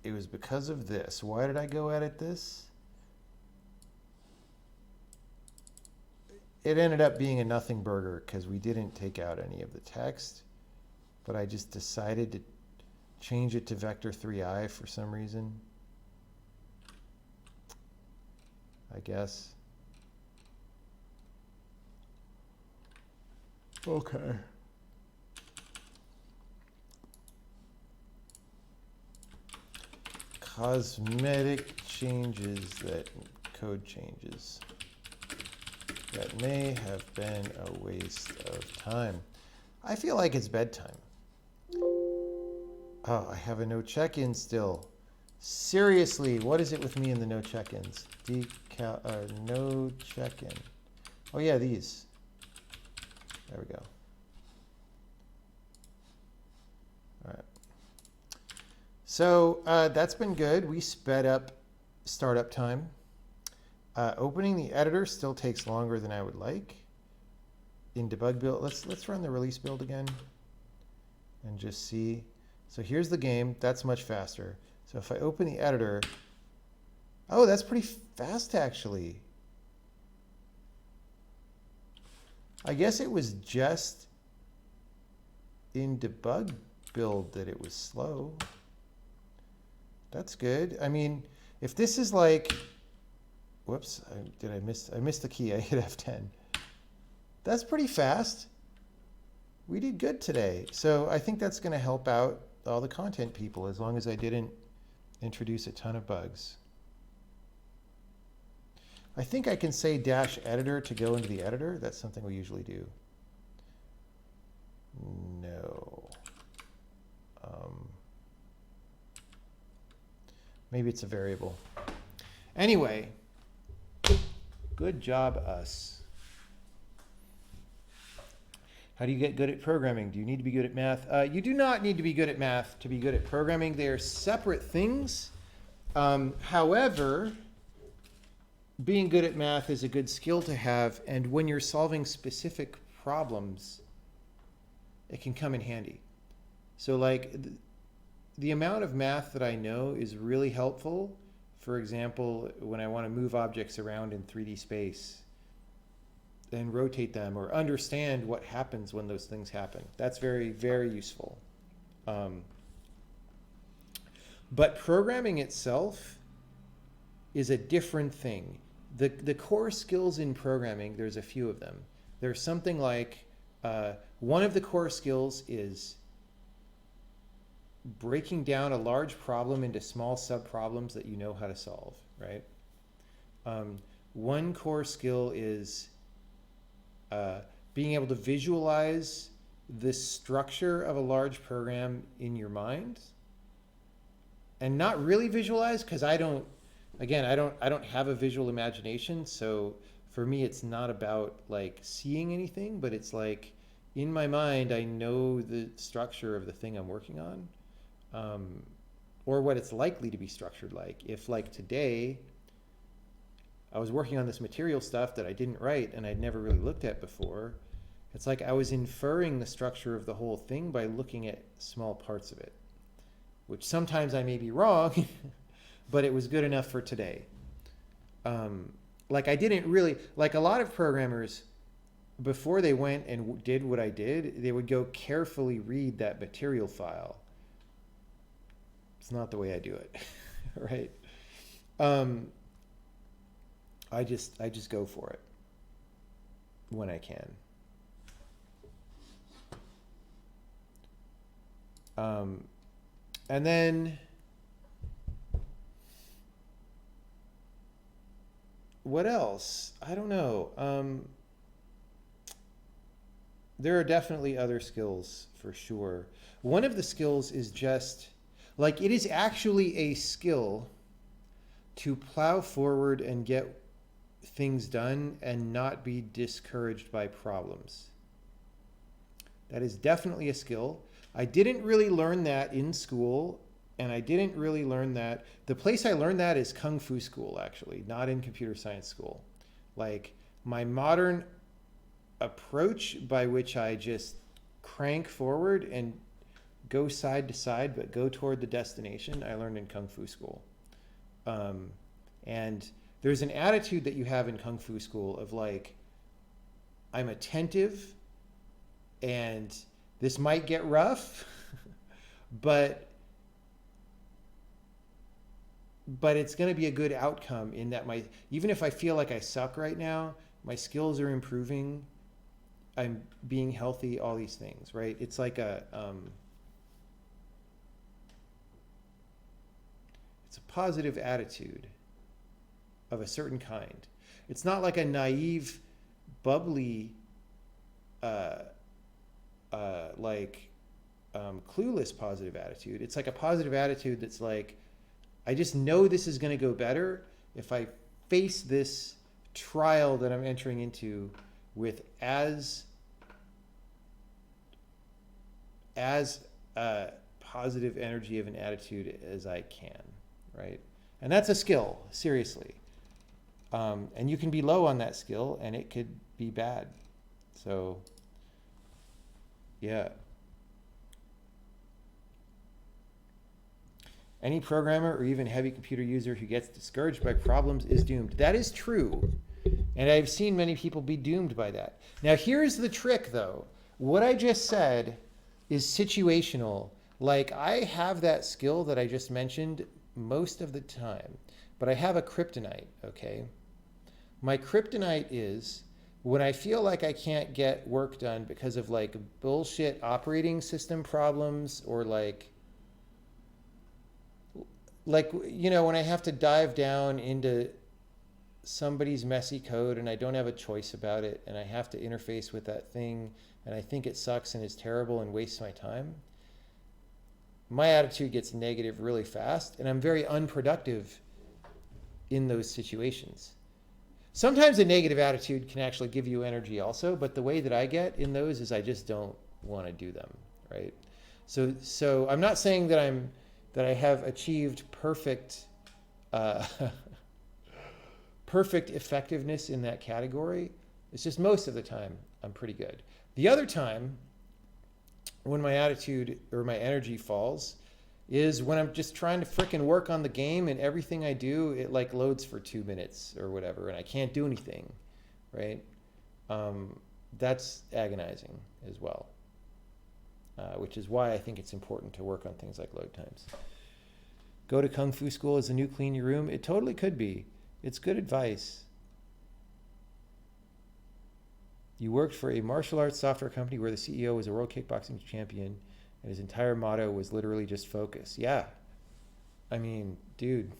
It was because of this. Why did I go edit this? It ended up being a nothing burger because we didn't take out any of the text, but I just decided to change it to vector 3i for some reason. I guess. Okay. Cosmetic changes that code changes that may have been a waste of time. I feel like it's bedtime. Oh, I have a no check-in still. Seriously, what is it with me and the no check-ins? No check-in. Oh yeah, these. There we go. All right. So that's been good. We sped up startup time. Opening the editor still takes longer than I would like. In debug build, let's run the release build again and just see. So here's the game. That's much faster. So if I open the editor, oh, that's pretty fast actually. I guess it was just in debug build that it was slow. That's good. I mean, if this is like, whoops, I missed the key. I hit F10. That's pretty fast. We did good today. So I think that's going to help out all the content people as long as I didn't introduce a ton of bugs. I think I can say -editor to go into the editor. That's something we usually do. No. Maybe it's a variable. Anyway, good job, us. How do you get good at programming? Do you need to be good at math? You do not need to be good at math to be good at programming. They are separate things. However, being good at math is a good skill to have, and when you're solving specific problems, it can come in handy. So like the amount of math that I know is really helpful. For example, when I want to move objects around in 3D space and rotate them or understand what happens when those things happen. That's very, very useful. But programming itself is a different thing. The core skills in programming, there's a few of them. There's something like, one of the core skills is breaking down a large problem into small sub-problems that you know how to solve, right? One core skill is being able to visualize the structure of a large program in your mind, and not really visualize, because I don't have a visual imagination. So for me, it's not about like seeing anything, but it's like in my mind, I know the structure of the thing I'm working on, or what it's likely to be structured like. If like today, I was working on this material stuff that I didn't write and I'd never really looked at before, it's like I was inferring the structure of the whole thing by looking at small parts of it, which sometimes I may be wrong, but it was good enough for today. Like I didn't really, like a lot of programmers, before they went and did what I did, they would go carefully read that material file. It's not the way I do it, right? I just go for it when I can. And then what else? I don't know. There are definitely other skills for sure. One of the skills is just like, it is actually a skill to plow forward and get things done and not be discouraged by problems. That is definitely a skill. I didn't really learn that in school, and I didn't really learn that. The place I learned that is Kung Fu school, actually, not in computer science school. Like my modern approach by which I just crank forward and go side to side, but go toward the destination, I learned in Kung Fu school. And there's an attitude that you have in Kung Fu school of like, I'm attentive and this might get rough, but it's going to be a good outcome in that even if I feel like I suck right now, my skills are improving, I'm being healthy, all these things, right? It's like it's a positive attitude of a certain kind. It's not like a naive, bubbly, clueless positive attitude. It's like a positive attitude that's like, I just know this is going to go better if I face this trial that I'm entering into with as positive energy of an attitude as I can, right? And that's a skill, seriously. And you can be low on that skill and it could be bad. So, yeah. Any programmer or even heavy computer user who gets discouraged by problems is doomed. That is true. And I've seen many people be doomed by that. Now, here's the trick, though. What I just said is situational. Like, I have that skill that I just mentioned most of the time, but I have a kryptonite, okay? My kryptonite is when I feel like I can't get work done because of like bullshit operating system problems, or like, you know, when I have to dive down into somebody's messy code and I don't have a choice about it and I have to interface with that thing and I think it sucks and is terrible and wastes my time, my attitude gets negative really fast and I'm very unproductive in those situations. Sometimes a negative attitude can actually give you energy also, but the way that I get in those is I just don't want to do them, right? So I'm not saying that I have achieved perfect perfect effectiveness in that category. It's just most of the time I'm pretty good. The other time when my attitude or my energy falls is when I'm just trying to frickin' work on the game and everything I do, it like loads for 2 minutes or whatever and I can't do anything, right? That's agonizing as well, which is why I think it's important to work on things like load times. Go to Kung Fu school as the new clean your room. It totally could be. It's good advice. You worked for a martial arts software company where the CEO was a world kickboxing champion and his entire motto was literally just focus. Yeah. I mean, dude,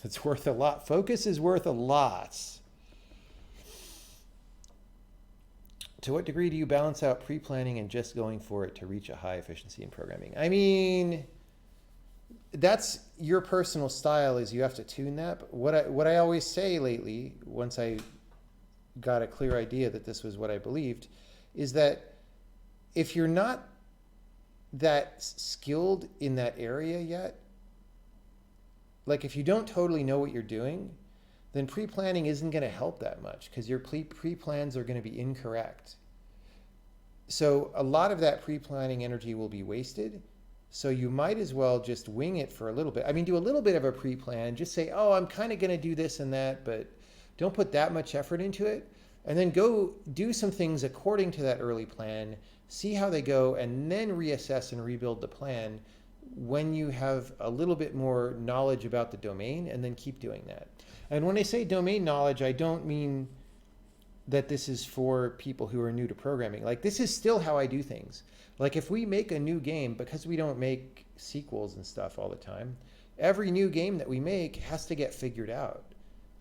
it's worth a lot. Focus is worth a lot. To what degree do you balance out pre-planning and just going for it to reach a high efficiency in programming? I mean, that's your personal style, is you have to tune that. But what I always say lately, once I got a clear idea that this was what I believed, is that if you're not that skilled in that area yet, like if you don't totally know what you're doing, then pre-planning isn't going to help that much, because your pre-plans are going to be incorrect. So a lot of that pre-planning energy will be wasted. So you might as well just wing it for a little bit. I mean, do a little bit of a pre-plan. Just say, oh, I'm kind of going to do this and that, but don't put that much effort into it. And then go do some things according to that early plan, see how they go, and then reassess and rebuild the plan when you have a little bit more knowledge about the domain, and then keep doing that. And when I say domain knowledge, I don't mean that this is for people who are new to programming. Like, this is still how I do things. Like, if we make a new game, because we don't make sequels and stuff all the time, every new game that we make has to get figured out.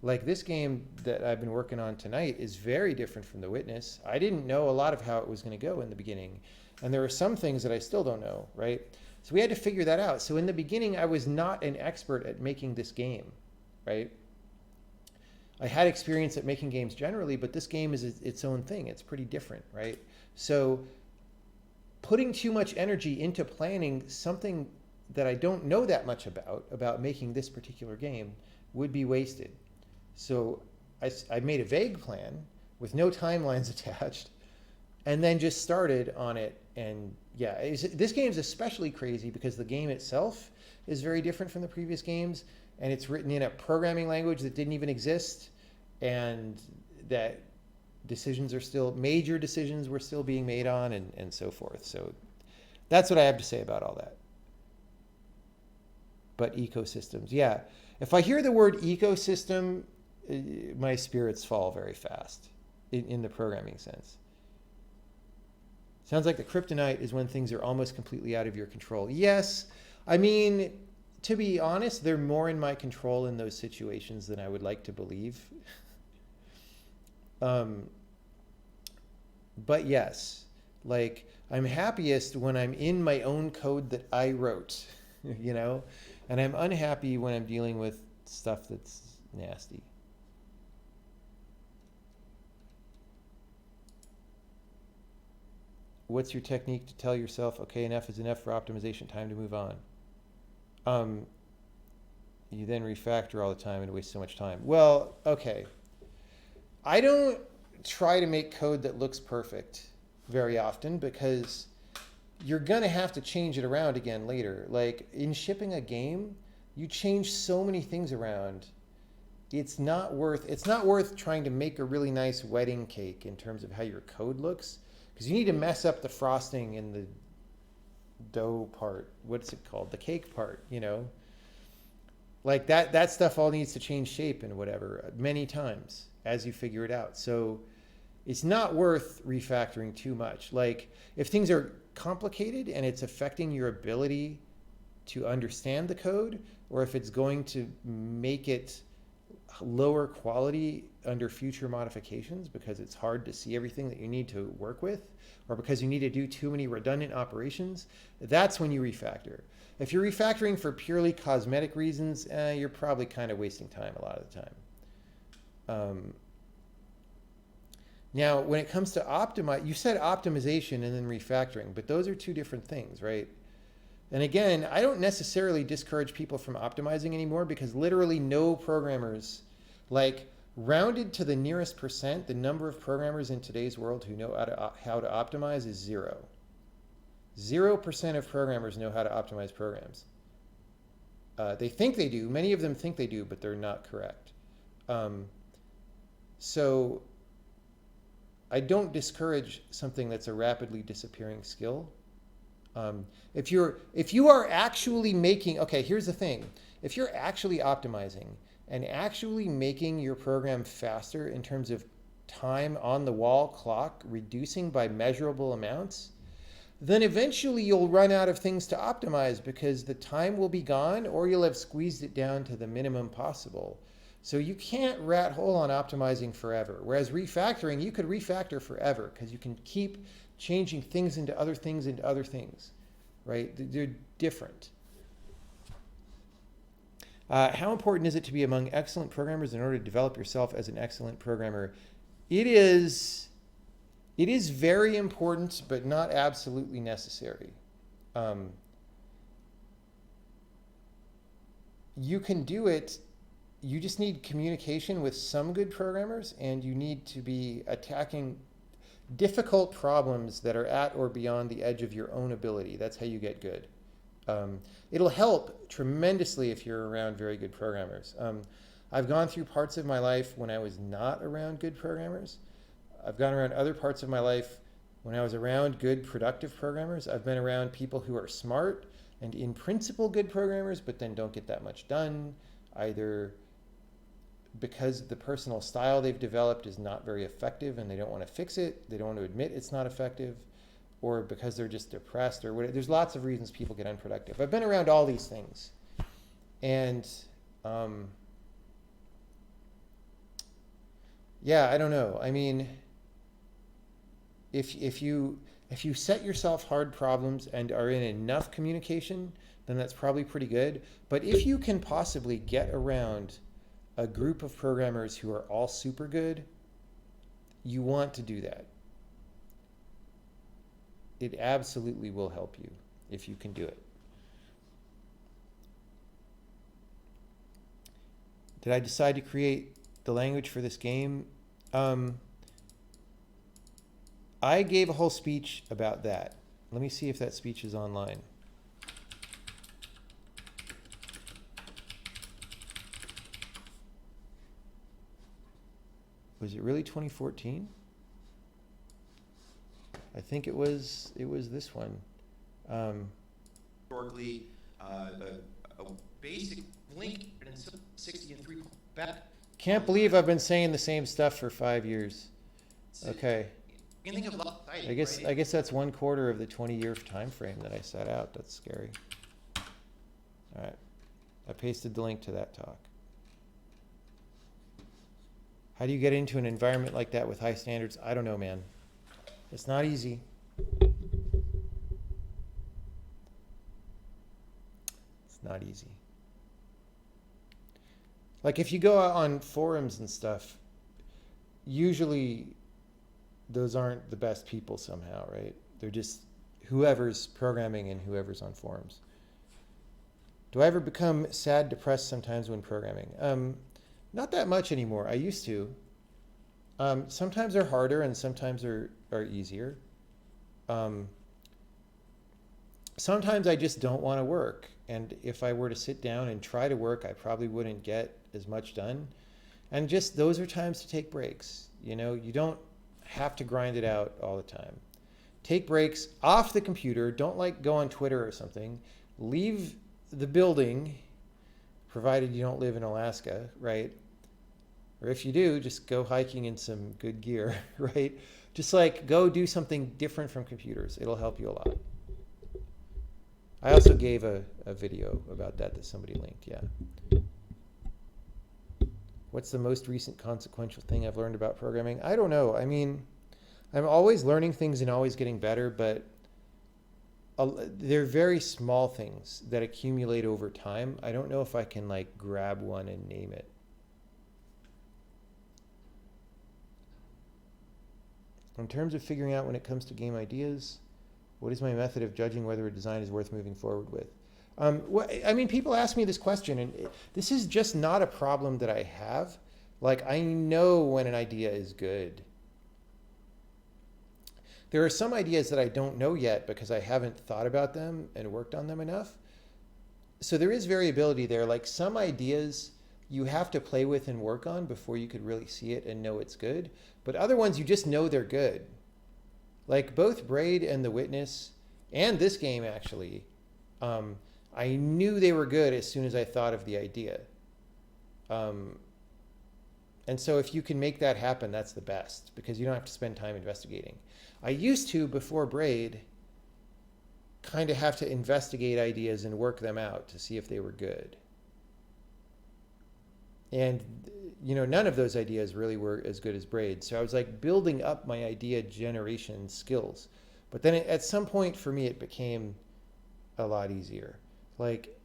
Like, this game that I've been working on tonight is very different from The Witness. I didn't know a lot of how it was going to go in the beginning. And there are some things that I still don't know, right? So we had to figure that out. So in the beginning, I was not an expert at making this game, right? I had experience at making games generally, but this game is its own thing. It's pretty different, right? So putting too much energy into planning something that I don't know that much about making this particular game, would be wasted. So I made a vague plan with no timelines attached, and then just started on it. And yeah, this game is especially crazy because the game itself is very different from the previous games, and it's written in a programming language that didn't even exist, and that major decisions were still being made on, and so forth. So that's what I have to say about all that. But ecosystems, yeah. If I hear the word ecosystem, my spirits fall very fast in the programming sense. Sounds like the kryptonite is when things are almost completely out of your control. Yes, I mean, to be honest, they're more in my control in those situations than I would like to believe. But yes, like, I'm happiest when I'm in my own code that I wrote, you know, and I'm unhappy when I'm dealing with stuff that's nasty. What's your technique to tell yourself, okay, enough is enough for optimization, time to move on? You then refactor all the time and waste so much time. Well, okay. I don't try to make code that looks perfect very often, because you're going to have to change it around again later. Like, in shipping a game, you change so many things around. It's not worth trying to make a really nice wedding cake in terms of how your code looks, because you need to mess up the frosting and the dough part. What's it called? The cake part, you know? Like, that stuff all needs to change shape and whatever many times as you figure it out. So it's not worth refactoring too much. Like, if things are complicated and it's affecting your ability to understand the code, or if it's going to make it lower quality under future modifications because it's hard to see everything that you need to work with, or because you need to do too many redundant operations, that's when you refactor. If you're refactoring for purely cosmetic reasons, you're probably kind of wasting time a lot of the time. Now, when it comes to optimize, you said optimization and then refactoring, but those are two different things, right? And again, I don't necessarily discourage people from optimizing anymore, because literally no programmers, like, rounded to the nearest percent, the number of programmers in today's world who know how to optimize is 0. 0% of programmers know how to optimize programs. They think they do. Many of them think they do, but they're not correct. So I don't discourage something that's a rapidly disappearing skill. If you are actually making, okay, here's the thing. If you're actually optimizing and actually making your program faster in terms of time on the wall clock reducing by measurable amounts, then eventually you'll run out of things to optimize, because the time will be gone, or you'll have squeezed it down to the minimum possible. So you can't rat hole on optimizing forever. Whereas refactoring, you could refactor forever because you can keep changing things into other things into other things, right? They're different. How important is it to be among excellent programmers in order to develop yourself as an excellent programmer? It is very important, but not absolutely necessary. You can do it. You just need communication with some good programmers, and you need to be attacking difficult problems that are at or beyond the edge of your own ability. That's how you get good. It'll help tremendously if you're around very good programmers. I've gone through parts of my life when I was not around good programmers. I've gone around other parts of my life when I was around good productive programmers. I've been around people who are smart and in principle good programmers, but then don't get that much done, either because the personal style they've developed is not very effective and they don't want to fix it, they don't want to admit it's not effective, or because they're just depressed or whatever. There's lots of reasons people get unproductive. I've been around all these things. And yeah, I don't know. I mean, if you set yourself hard problems and are in enough communication, then that's probably pretty good. But if you can possibly get around a group of programmers who are all super good, you want to do that. It absolutely will help you if you can do it. Did I decide to create the language for this game? I gave a whole speech about that. Let me see if that speech is online. Was it really 2014? I think it was this one. Historically, a basic link in 60 and 3 back. Can't believe I've been saying the same stuff for 5 years. Okay. I guess that's 1/4 of the 20-year time frame that I set out. That's scary. All right. I pasted the link to that talk. How do you get into an environment like that with high standards? I don't know, man. It's not easy. It's not easy. Like if you go out on forums and stuff, usually those aren't the best people somehow, right? They're just whoever's programming and whoever's on forums. Do I ever become sad, depressed sometimes when programming? Not that much anymore. I used to. Sometimes they're harder and sometimes are easier. Sometimes I just don't want to work. And if I were to sit down and try to work, I probably wouldn't get as much done. And just those are times to take breaks. You know, you don't have to grind it out all the time. Take breaks off the computer. Don't like go on Twitter or something. Leave the building, provided you don't live in Alaska, right? Or if you do, just go hiking in some good gear, right? Just like go do something different from computers. It'll help you a lot. I also gave a video about that somebody linked, yeah. What's the most recent consequential thing I've learned about programming? I don't know. I mean, I'm always learning things and always getting better, but they're very small things that accumulate over time. I don't know if I can like grab one and name it. In terms of figuring out when it comes to game ideas, what is my method of judging whether a design is worth moving forward with? I mean, people ask me this question, and this is just not a problem that I have. Like, I know when an idea is good. There are some ideas that I don't know yet because I haven't thought about them and worked on them enough. So there is variability there. Like some ideas you have to play with and work on before you could really see it and know it's good. But other ones you just know they're good. Like both Braid and The Witness, and this game actually, I knew they were good as soon as I thought of the idea. And so if you can make that happen, that's the best because you don't have to spend time investigating. I used to, before Braid, kind of have to investigate ideas and work them out to see if they were good. And none of those ideas really were as good as Braid. So I was like building up my idea generation skills. But then at some point for me, it became a lot easier. Like,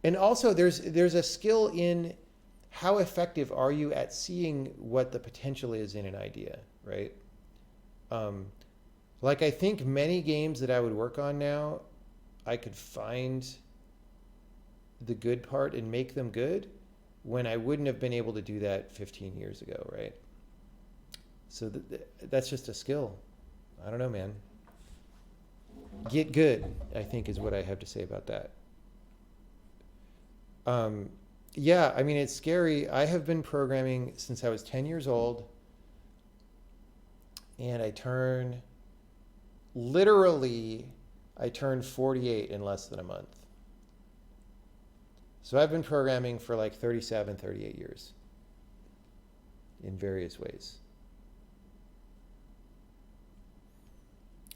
and also there's a skill in how effective are you at seeing what the potential is in an idea, right? Like I think many games that I would work on now, I could find the good part and make them good when I wouldn't have been able to do that 15 years ago, right? So that's just a skill. I don't know, man. Get good, I think, is what I have to say about that. Yeah, I mean, it's scary. I have been programming since I was 10 years old, and I turned 48 in less than a month. So I've been programming for like 37, 38 years in various ways.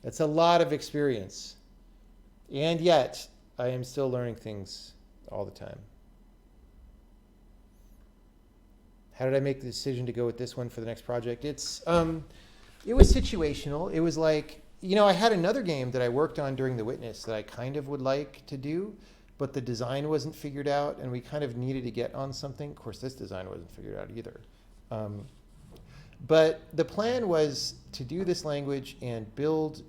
That's a lot of experience. And yet, I am still learning things all the time. How did I make the decision to go with this one for the next project? It was situational. It was like, I had another game that I worked on during The Witness that I kind of would like to do, but the design wasn't figured out, and we kind of needed to get on something. Of course, this design wasn't figured out either. But the plan was to do this language and build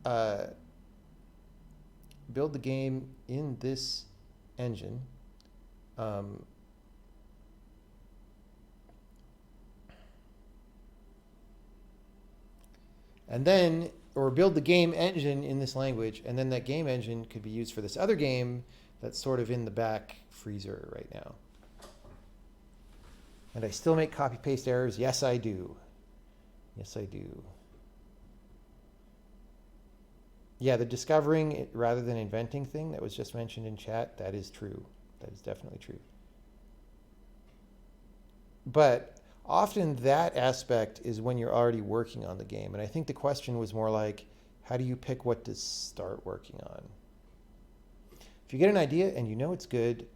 the game in this engine. And then, or build the game engine in this language, and then that game engine could be used for this other game that's sort of in the back freezer right now. And I still make copy-paste errors. Yes, I do. Yes, I do. Yeah, the discovering rather than inventing thing that was just mentioned in chat, that is true. That is definitely true. But often that aspect is when you're already working on the game. And I think the question was more like, how do you pick what to start working on? If you get an idea and you know it's good,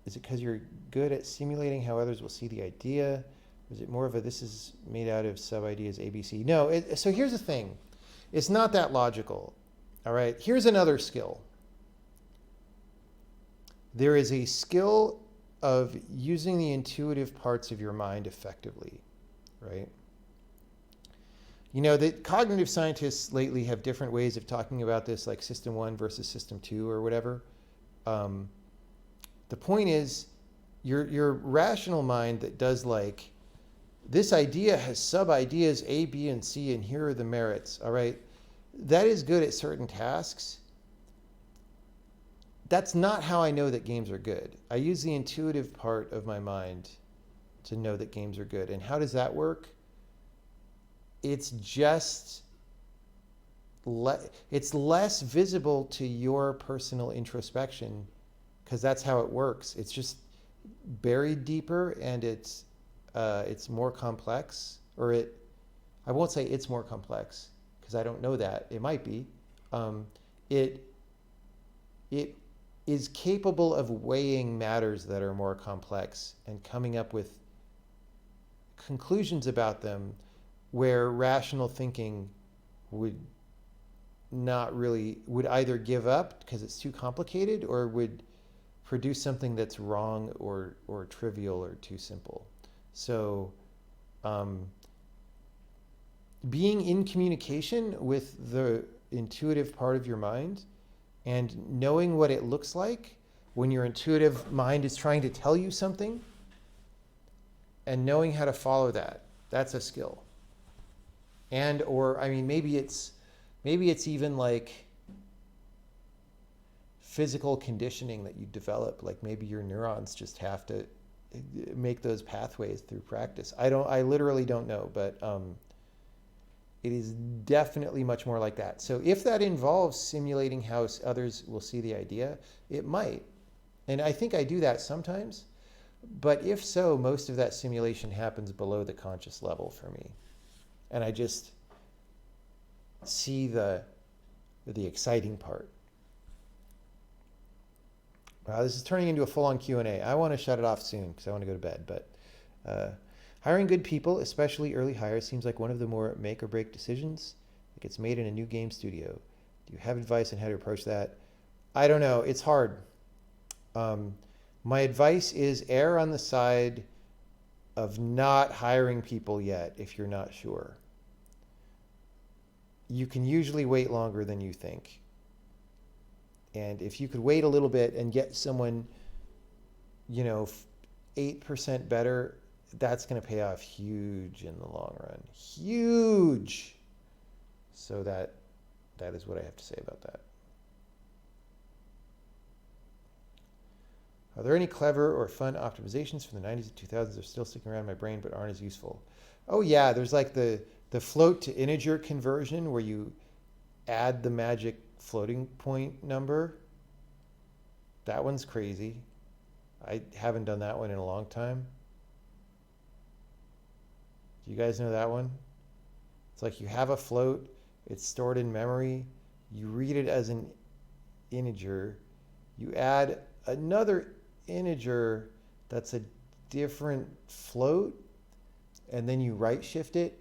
is it because you're good at simulating how others will see the idea? Is it more of a, this is made out of sub-ideas ABC? No, so here's the thing. It's not that logical, all right? Here's another skill. There is a skill of using the intuitive parts of your mind effectively, right? The cognitive scientists lately have different ways of talking about this, like system 1 versus system 2 or whatever. The point is, your rational mind that does like, this idea has sub-ideas A, B, and C, and here are the merits, all right? That is good at certain tasks. That's not how I know that games are good. I use the intuitive part of my mind to know that games are good. And how does that work? It's just, it's less visible to your personal introspection because that's how it works. It's just buried deeper, and it's more complex, or I won't say it's more complex because I don't know that. It might be. It is capable of weighing matters that are more complex and coming up with conclusions about them where rational thinking would either give up because it's too complicated, or would produce something that's wrong or trivial or too simple. So being in communication with the intuitive part of your mind and knowing what it looks like when your intuitive mind is trying to tell you something, and knowing how to follow that, that's a skill. Maybe it's even like physical conditioning that you develop. Like maybe your neurons just have to make those pathways through practice. I literally don't know, but it is definitely much more like that. So if that involves simulating how others will see the idea, it might. And I think I do that sometimes. But if so, most of that simulation happens below the conscious level for me. And I just see the exciting part. Wow, this is turning into a full-on Q&A. I want to shut it off soon because I want to go to bed. But hiring good people, especially early hires, seems like one of the more make or break decisions that gets made in a new game studio. Do you have advice on how to approach that? I don't know. It's hard. My advice is err on the side of not hiring people yet if you're not sure. You can usually wait longer than you think. And if you could wait a little bit and get someone, 8% better, that's going to pay off huge in the long run. Huge. So that is what I have to say about that. Are there any clever or fun optimizations from the 90s and 2000s that are still sticking around in my brain but aren't as useful? Oh yeah, there's like the float to integer conversion where you add the magic floating point number. That one's crazy. I haven't done that one in a long time. Do you guys know that one? It's like you have a float, it's stored in memory, you read it as an integer, you add another integer that's a different float, and then you right shift it,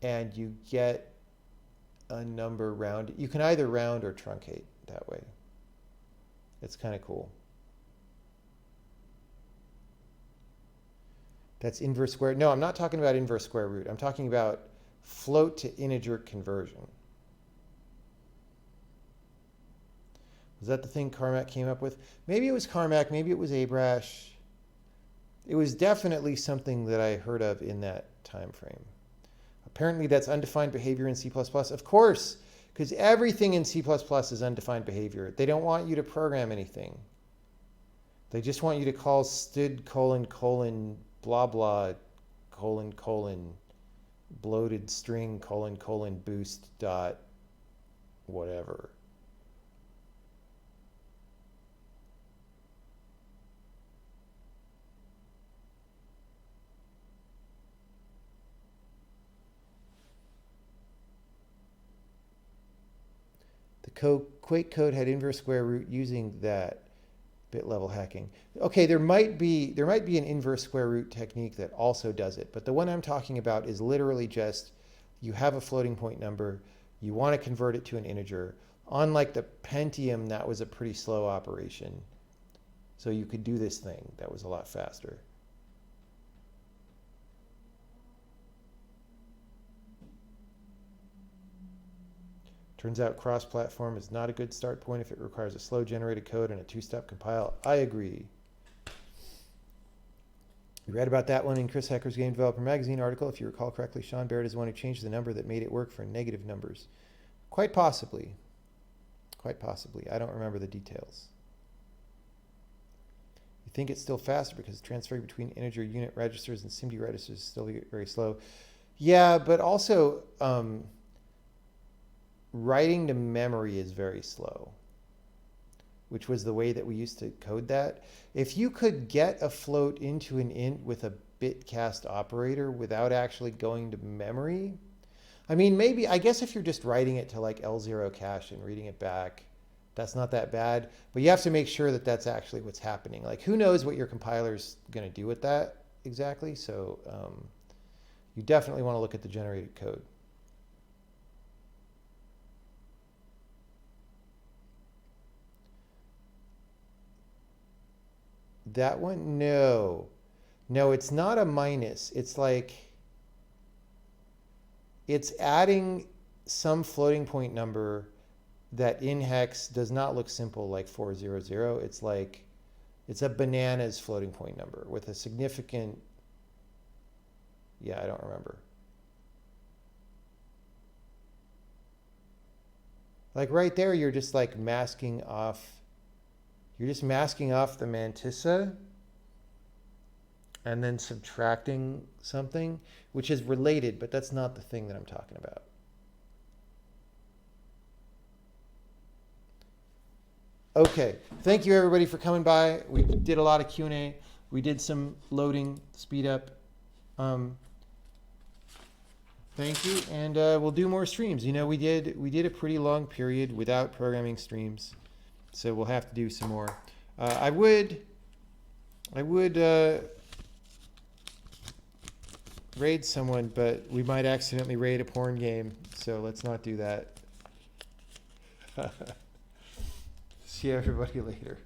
and you get a number rounded. You can either round or truncate that way. It's kind of cool. That's inverse square. No, I'm not talking about inverse square root. I'm talking about float to integer conversion. Was that the thing Carmack came up with? Maybe it was Carmack, maybe it was Abrash. It was definitely something that I heard of in that time frame. Apparently that's undefined behavior in C++. Of course, because everything in C++ is undefined behavior. They don't want you to program anything. They just want you to call std : blah blah : bloated string : boost dot whatever. Quake code had inverse square root using that bit level hacking. Okay, there might be an inverse square root technique that also does it, but the one I'm talking about is literally just you have a floating point number, you want to convert it to an integer. Unlike the Pentium, that was a pretty slow operation. So you could do this thing that was a lot faster. Turns out cross-platform is not a good start point if it requires a slow generated code and a two-step compile. I agree. We read about that one in Chris Hecker's Game Developer Magazine article. If you recall correctly, Sean Barrett is the one who changed the number that made it work for negative numbers. Quite possibly. Quite possibly. I don't remember the details. You think it's still faster because transferring between integer unit registers and SIMD registers is still very slow. Yeah, but also writing to memory is very slow, which was the way that we used to code that. If you could get a float into an int with a bitcast operator without actually going to memory, I mean, maybe, I guess if you're just writing it to like L0 cache and reading it back, that's not that bad, but you have to make sure that that's actually what's happening. Like, who knows what your compiler's going to do with that exactly? So you definitely want to look at the generated code. That one? No. No, it's not a minus. It's like, it's adding some floating point number that in hex does not look simple like 400. It's like, it's a bananas floating point number with a significant, yeah, I don't remember. Like right there, you're just like masking off. You're just masking off the mantissa and then subtracting something, which is related, but that's not the thing that I'm talking about. Okay, thank you everybody for coming by. We did a lot of Q&A. We did some loading, speed up. Thank you, and we'll do more streams. You know, we did a pretty long period without programming streams. So we'll have to do some more. I would raid someone, but we might accidentally raid a porn game, so let's not do that. See everybody later.